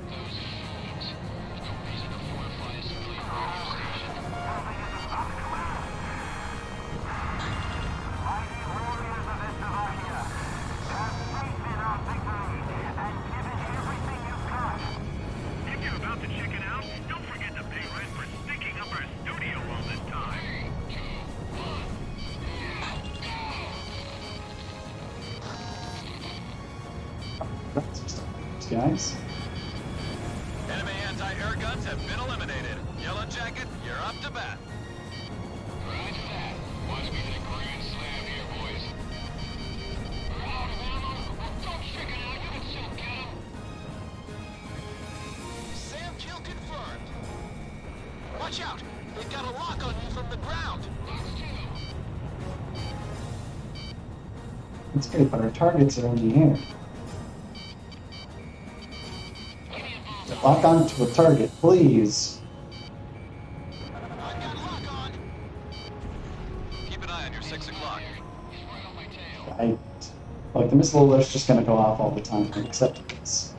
If you're about to check it out, don't forget to pay rent for sticking up our studio all this time. That's just guys. Enemy anti-air guns have been eliminated. Yellow Jacket, you're up to bat. Roger that. Watch me hit a grand slam here, boys. We're out of ammo. Don't chicken out. You can still get him. Sam kill confirmed. Watch out! They've got a lock on you from the ground. It's great, but our targets are in the air. Lock on to a target, please. I've got lock on. Keep an eye on your 6 o'clock. Like, the missile alert's just gonna go off all the time. I'm accepting this.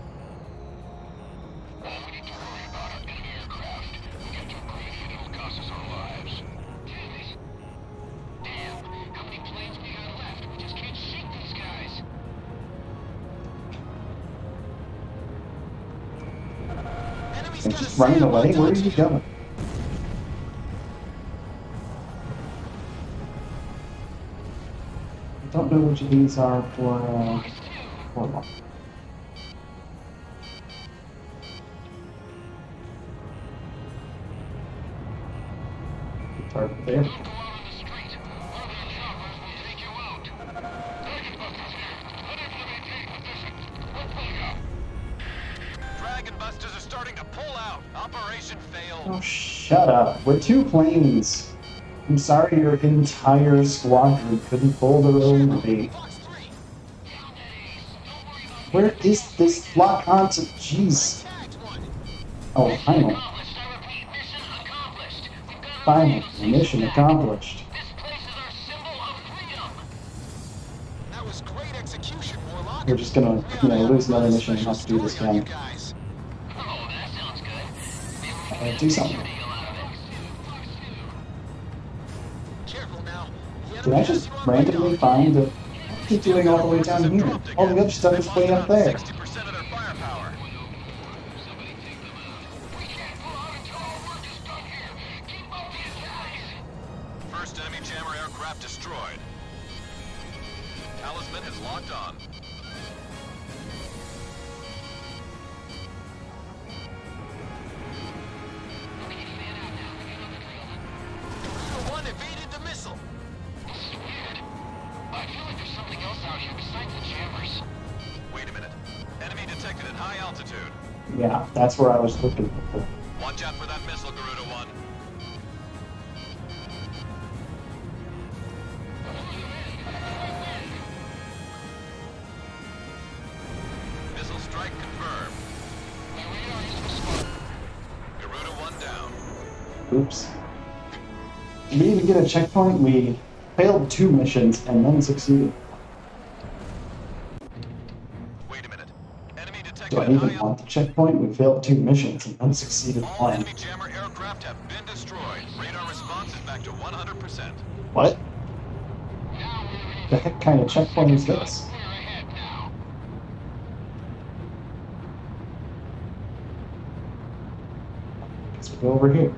All we need to worry about are enemy aircraft. We get to a graveyard, it'll cost us our lives. Damn it. Damn, how many planes we got left? We just can't shoot these guys. Enemy's And got a just running Sam away? on Where are top. you going? I don't know which of these are for what. Target there. Don't go out on the street. One of their choppers will take you out. Dragon Busters here. Unable to maintain position. We're pulling out. Dragon Busters are starting to pull out. Operation failed. Oh, shut up. We're two planes. I'm sorry your entire squadron couldn't pull their own weight. Fox 3. Where is this lock onto? Jeez. Tagged one. Oh, final. Accomplished. I repeat, mission accomplished. We've got Final. Mission accomplished. This place is our symbol of freedom. That was great execution, Warlock. We're just gonna, lose another mission and have to do this Story on you again. guys. Oh, that sounds good. Maybe we can Do something. deal out of it. Careful now. The Did enemy I has just you on randomly radar. find a... What's it doing all the way down here? All the other stuff is way up there. 60% of their firepower. Somebody take them out. We can't pull out until our work is done here. Keep up the attacks. First enemy jammer aircraft destroyed. Talisman has locked on. Okay, fan out now. You know the drill. The one evaded the missile. This is weird. I feel like there's something else out here besides the jammers. Wait a minute. Enemy detected at high altitude. Yeah, that's where I was looking for. Watch out for that missile, Garuda 1. Missile strike confirmed. Garuda 1 down. Oops. Did we even get a checkpoint? We failed 2 missions and then succeeded. Wait a minute. Enemy detected Do I at even high want the checkpoint? We failed 2 missions and then succeeded All 1. enemy jammer aircraft have been destroyed. Radar response is back to 100%. What? The heck kind of checkpoint is this? Clear ahead now. Guess we go over here.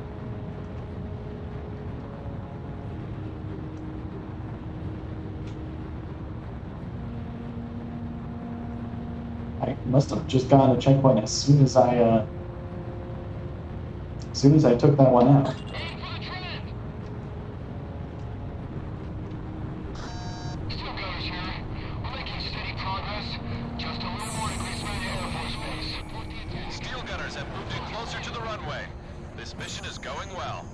I must have just gotten a checkpoint as soon as I took that one out. Aim for the trend. Still gunners here. well.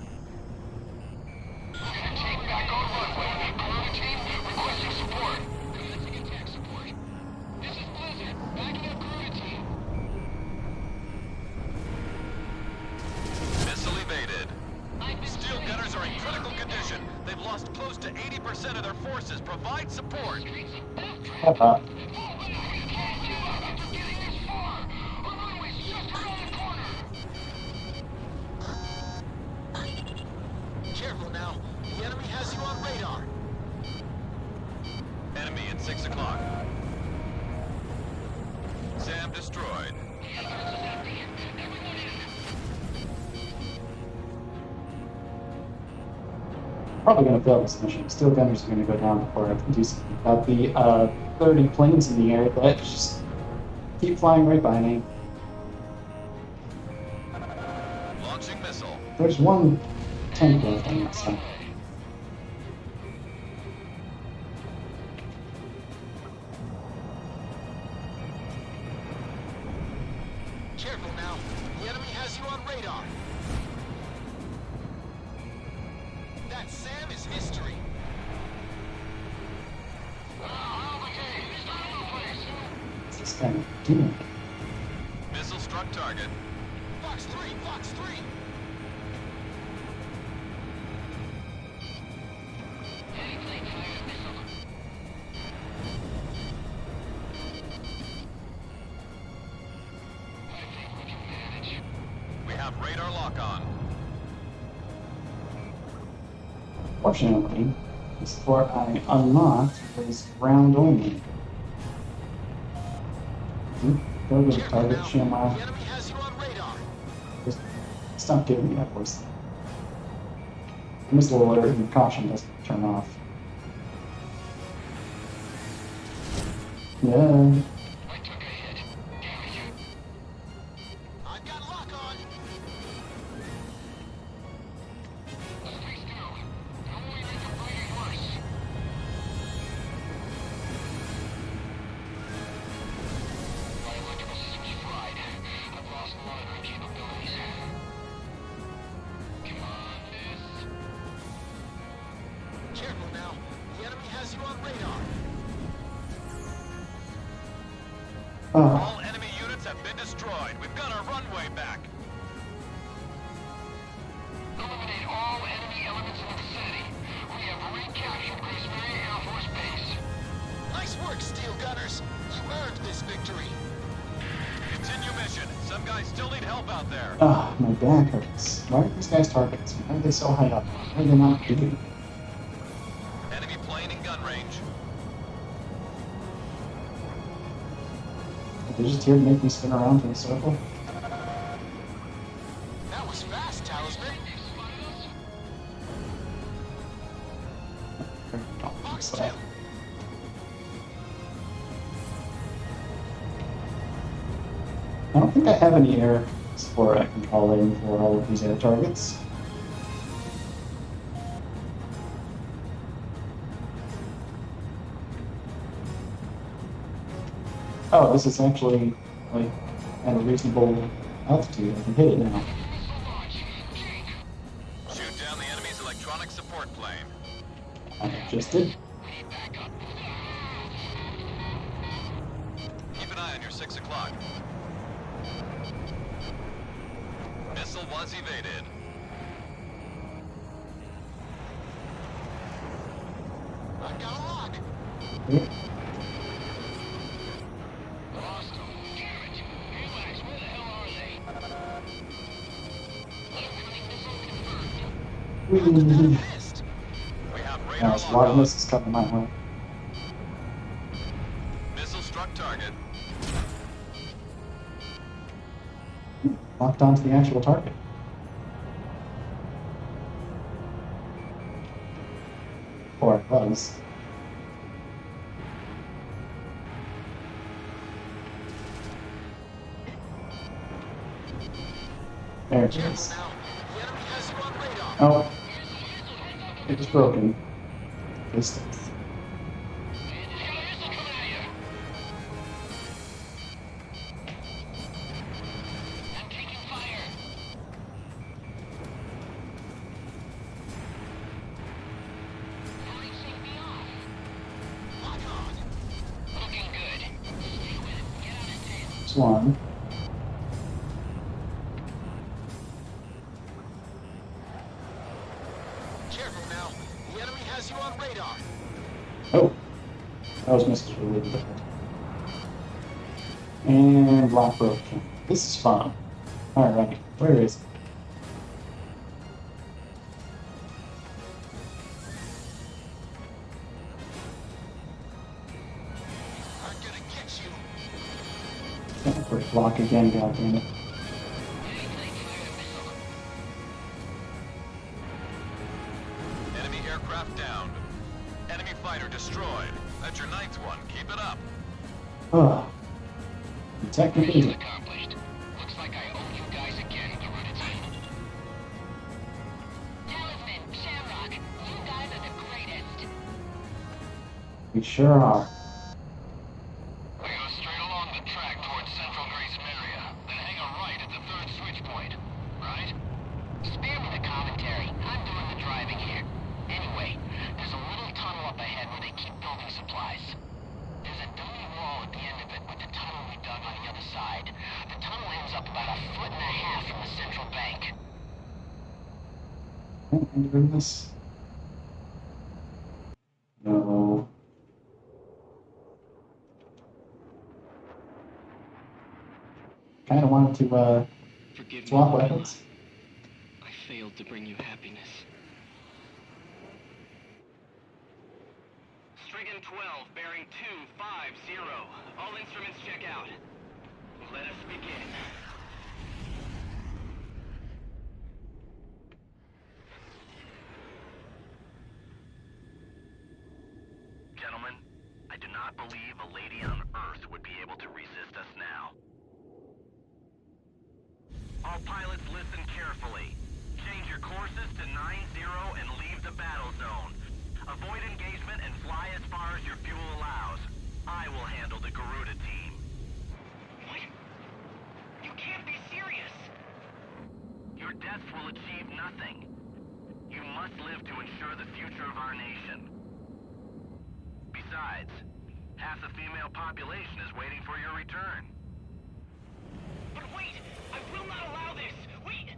Take back on runway. Corona team requesting support. Commencing attack support. This is Blizzard. Backing up Corona team. Missile evaded. Steel gunners are in critical condition. They've lost close to 80% of their forces. Provide support. Haha. Careful now. The enemy has you on radar. Enemy at 6 o'clock. SAM destroyed. Probably going to fail this mission. Steel gunners are going to go down before I can do something. Got the 30 planes in the air that just keep flying right by me. Launching missile. There's one tank left on that side. Careful now. The enemy has you on radar. That SAM is history. What's this guy doing? Missile struck target. Fox 3, Fox 3. We have radar lock on. Fortunately, this fort I unlocked was ground only. Go to the target, Shamwow. The enemy has you on radar. Just stop giving me that voice. Missile alert and caution doesn't turn off. Yeah. I've got lock on. Careful now. The enemy has you on radar. All enemy units have been destroyed. We've got our runway back. Eliminate all enemy elements in the vicinity. We have recaptured Graysmearia Air Force Base. Nice work, Steel Gunners. You earned this victory. Continue mission. Some guys still need help out there. Ah, my back hurts. Why are these guys targets? Why are they so high up? Why are they not doing? Enemy plane in gun range. They're just here to make me spin around in a circle. That was fast, Talisman. Fox 2. I don't think I have any air support I can call in for all of these air targets. Oh, this is actually like at a reasonable altitude. I can hit it now. Shoot down the enemy's electronic support plane. I just did. Keep an eye on your 6 o'clock. Missile was evaded. I've got a lock. Yep. Whee! Missed. We have radar Nice, a lock lot of on. missiles coming my way. Missile struck target. Locked onto the actual target. Or it was. There it Careful is. now. The enemy has you on radar. Oh. It was broken. Distance. one. Careful now. The enemy has you on radar. Oh, those missiles were really different. And block broken. This is fun. Alright, where is it? I'm gonna get you. Can't break block again, goddammit. Enemy aircraft downed. Enemy fighter destroyed. That's your ninth one. Keep it up. Ugh. Technically, Mission accomplished. Looks like I owe you guys again, Garuda team. Talisman, Shamrock, you guys are the greatest. we sure are. We go straight along the track towards central Graysmearia, then hang a right at the third switch point. Right? Spare me the commentary. I'm doing the driving here. Anyway, there's a little tunnel up ahead where they keep building supplies. There's a dummy wall at the end of it with the tunnel we dug on the other side. The tunnel ends up about 1.5 feet from the central bank. Oh my goodness. No. Kinda wanted to, Forgive me, swap Marilla. weapons. I failed to bring you happiness. Strigan 12, bearing 250. All instruments check out. Let us begin. Gentlemen, I do not believe a lady on Earth would be able to resist us now. All pilots listen carefully. Change your courses to 90 and leave the battle zone. Avoid engagement and fly as far as your fuel allows. I will handle the Garuda team. What? You can't be serious! Your deaths will achieve nothing. You must live to ensure the future of our nation. Besides, half the female population is waiting for your return. But wait! I will not allow this! Wait!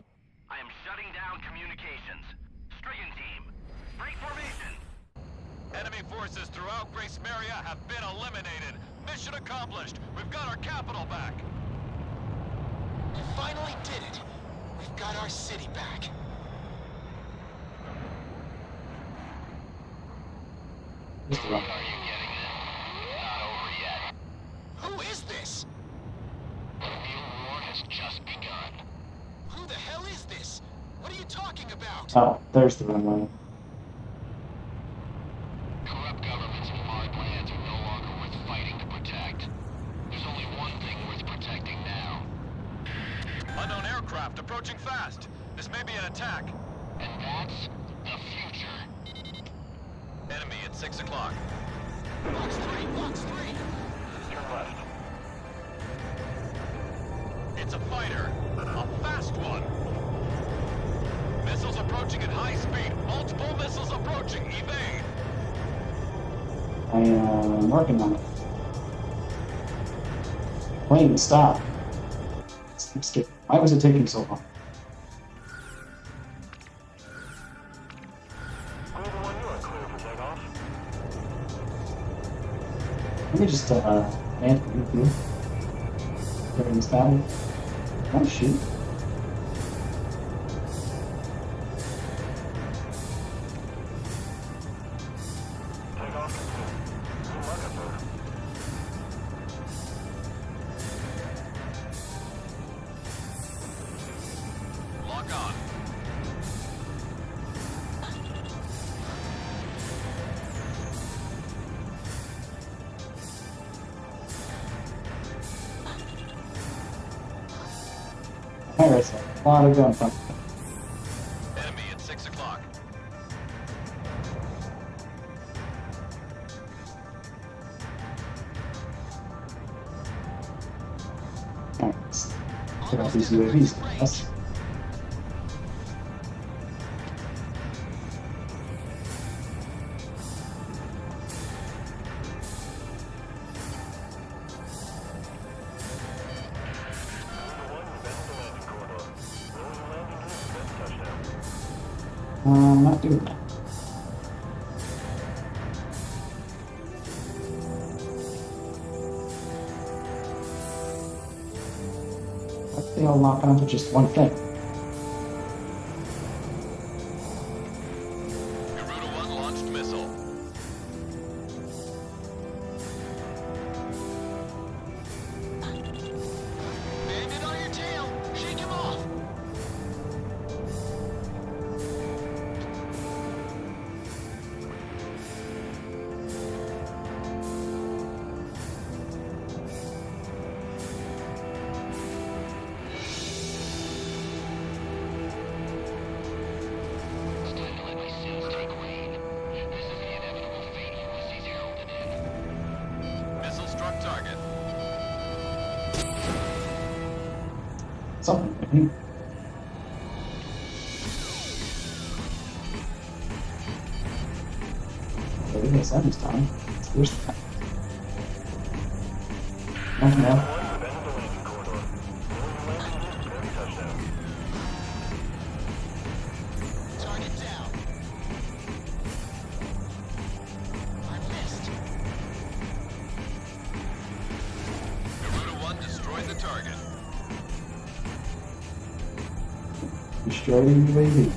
I am shutting down communications. Strigan team, break formation! Enemy forces throughout Graysmearia have been eliminated. Mission accomplished. We've got our capital back. We finally did it. We've got our city back. Are you getting this? It's not over yet. Who is this? The real war has just begun. Who the hell is this? What are you talking about? Oh, there's the runway. Corrupt governments and foreign lands are no longer worth fighting to protect. There's only one thing worth protecting now. Unknown aircraft approaching fast. This may be an attack. And that's the future. Enemy at 6 o'clock. Box 3, box 3! Turn left. It's a fighter. A fast one. Missiles approaching at high speed. Multiple missiles approaching. Evade. I am working on it. Plane, stop. Skip. Why was it taking so long? Clear the one you are clear for takeoff. Let me just, land for you. During this battle. Can I shoot? Takeoff complete. Good luck up there. Lock on. There's a lot of gunfire. Enemy at 6 o'clock. Alright, let's check out these UAVs. Yes. I'm not doing that. They all lock onto just one thing. Garuda 1 launched missile. Bandit on your tail! Shake him off! It's time to let my sins take reign. This is the inevitable fate Ulysses heralded in. Missile struck target. Something. I think. But I guess that is time. There's that. Oh, no. Target down. I missed. Garuda 1 destroyed the target. Destroying UAV.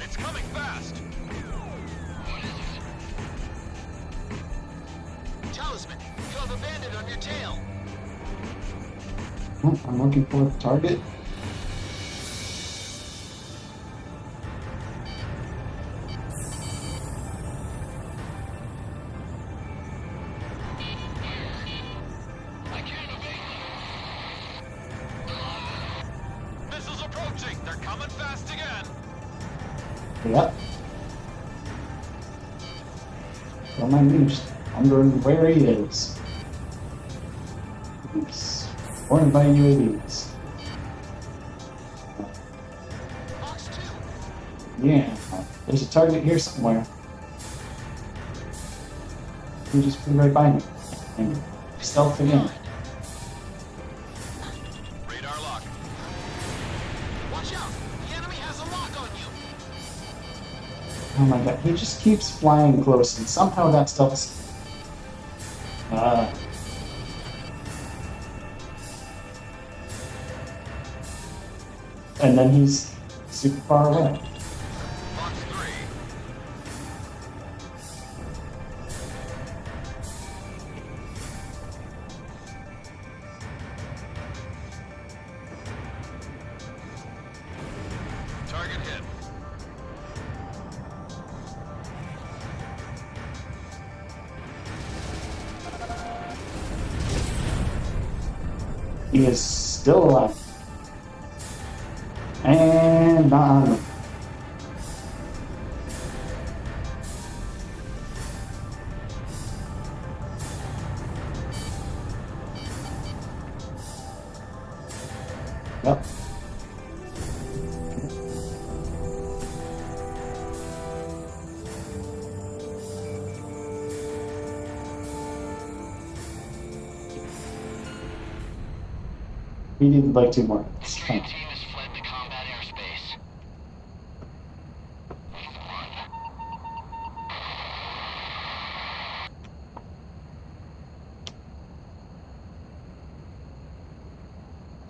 It's coming fast! Talisman, you have a bandit on your tail. Oh, I'm looking for the target. I can't evade. Missiles approaching! They're coming fast again! Yep. Don't mind me, just wondering where he is. Oops. Or by UAVs. Box 2! Yeah, there's a target here somewhere. You just be right by me. And stealth again. Radar lock. Watch out! The enemy has a lock on you! Oh my god, he just keeps flying close and somehow that stealth. And then he's super far away. Box 3. Target hit. He is still alive. And not on. Yep. We need like 2 more. Entry team has fled the combat airspace. We've won.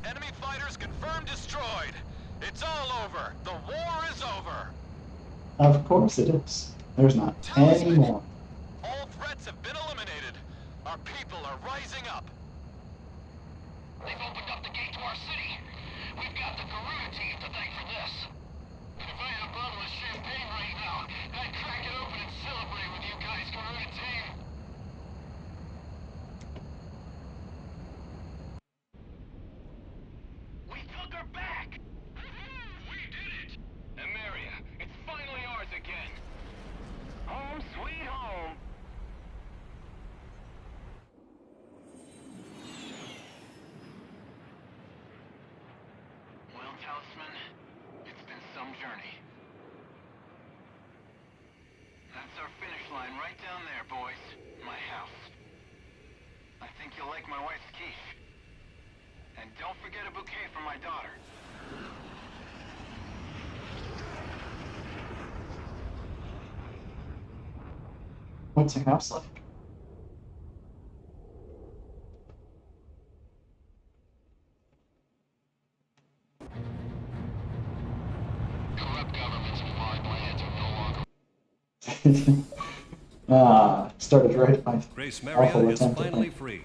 Enemy fighters confirmed destroyed. It's all over. The war is over. Of course it is. There's not any more. All threats have been eliminated. Our people are rising up. They've opened up the gate to our city. We've got the Garuda team to thank for this. If I had a bottle of champagne right now, I'd crack it open and celebrate with you guys, Garuda team. We took her back! We did it! Emeria, it's finally ours again. Home sweet home. Well, Talisman, it's been some journey. That's our finish line right down there, boys. My house. I think you'll like my wife's quiche. And don't forget a bouquet for my daughter. What's your house like? Corrupt governments and foreign lands are no longer... Started right by Graysmearia awful is attempt finally at free.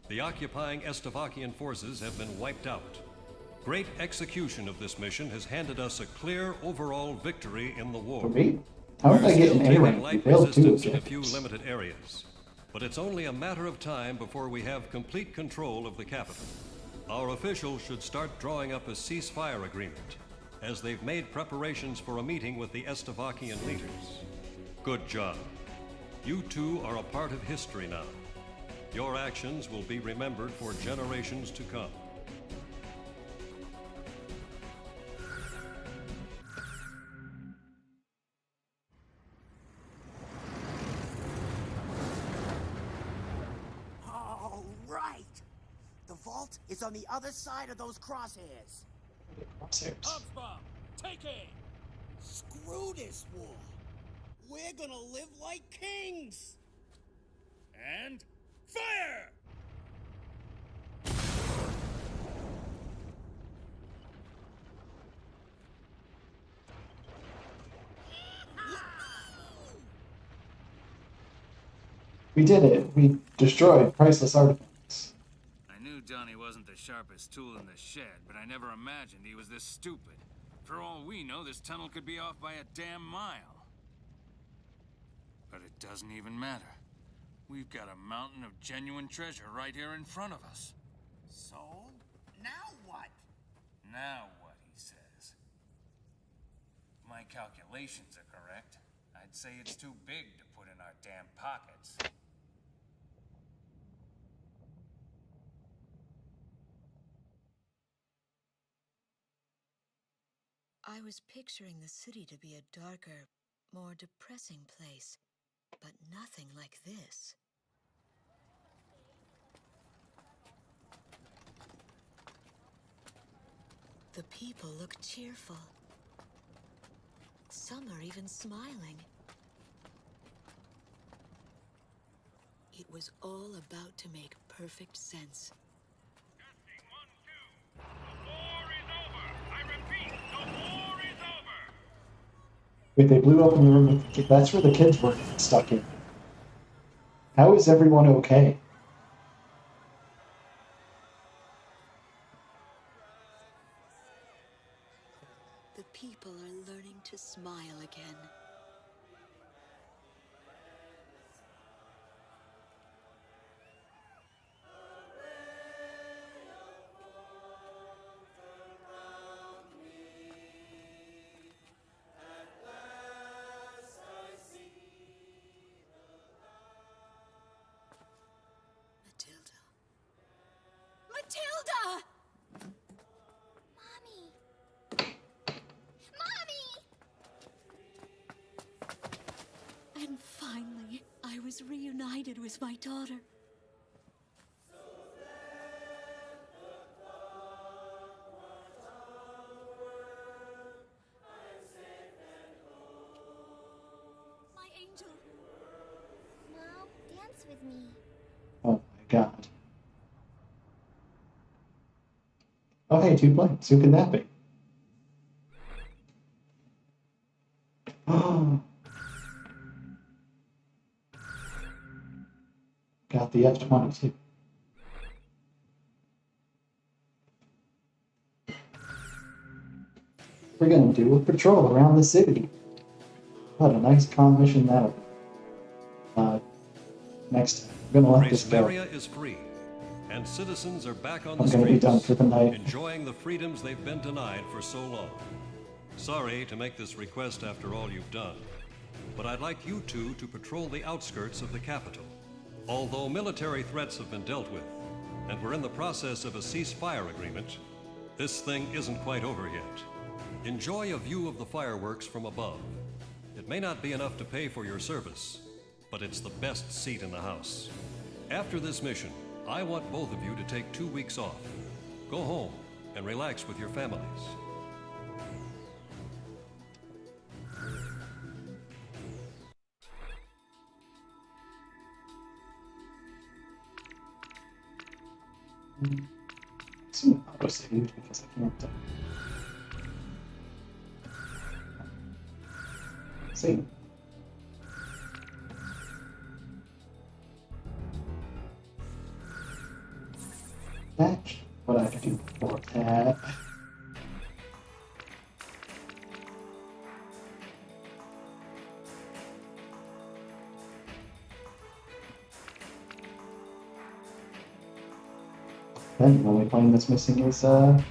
The occupying Estavakian forces have been wiped out. Great execution of this mission has handed us a clear overall victory in the war. For me? How did We're I get still an A taking rank? We light failed two resistance in a few objectives. limited areas, but it's only a matter of time before we have complete control of the capital. Our officials should start drawing up a ceasefire agreement, as they've made preparations for a meeting with the Estavakian leaders. Good job. You two are a part of history now. Your actions will be remembered for generations to come. All right. The vault is on the other side of those crosshairs. Bomb, take aim! Screw this war. We're gonna live like kings. And fire! We did it. We destroyed priceless artifacts. I knew Donnie wasn't the sharpest tool in the shed, but I never imagined he was this stupid. For all we know, this tunnel could be off by a damn mile. But it doesn't even matter. We've got a mountain of genuine treasure right here in front of us. So, now what? Now what, he says. If my calculations are correct, I'd say it's too big to put in our damn pockets. I was picturing the city to be a darker, more depressing place, but nothing like this. The people look cheerful. Some are even smiling. It was all about to make perfect sense. Testing 1, 2. The war is over. I repeat, the war is over. Wait, they blew up in the room with the kids. That's where the kids were stuck in. How is everyone okay? The people are learning to smile again. Matilda! Mommy! Mommy! And finally, I was reunited with my daughter. My angel. Mom, dance with me. Oh my god. Oh hey, 2 blanks. Who can that be? Got the F-22. We're gonna do a patrol around the city. What a nice calm mission that'll be. Next time, I'm gonna let this go. Graysmearia is free, and citizens are back on I'm the gonna be streets, done for the night. enjoying the freedoms they've been denied for so long. Sorry to make this request after all you've done, but I'd like you two to patrol the outskirts of the capital. Although military threats have been dealt with, and we're in the process of a ceasefire agreement, this thing isn't quite over yet. Enjoy a view of the fireworks from above. It may not be enough to pay for your service, but it's the best seat in the house. After this mission, I want both of you to take 2 weeks off. Go home and relax with your families. It's an auto-save because I can't save. That's what I can do for that. Then the only plane that's missing is the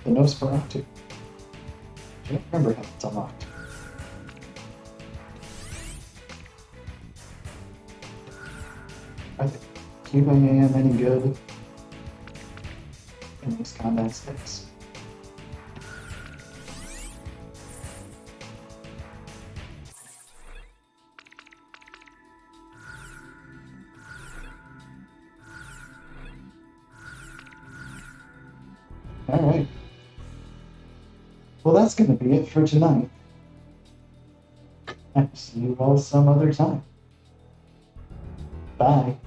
Nosferatu. I don't remember how it's unlocked. I think I am any good in these combat sticks. Alright. Well, that's going to be it for tonight. I'll see you all some other time. Bye.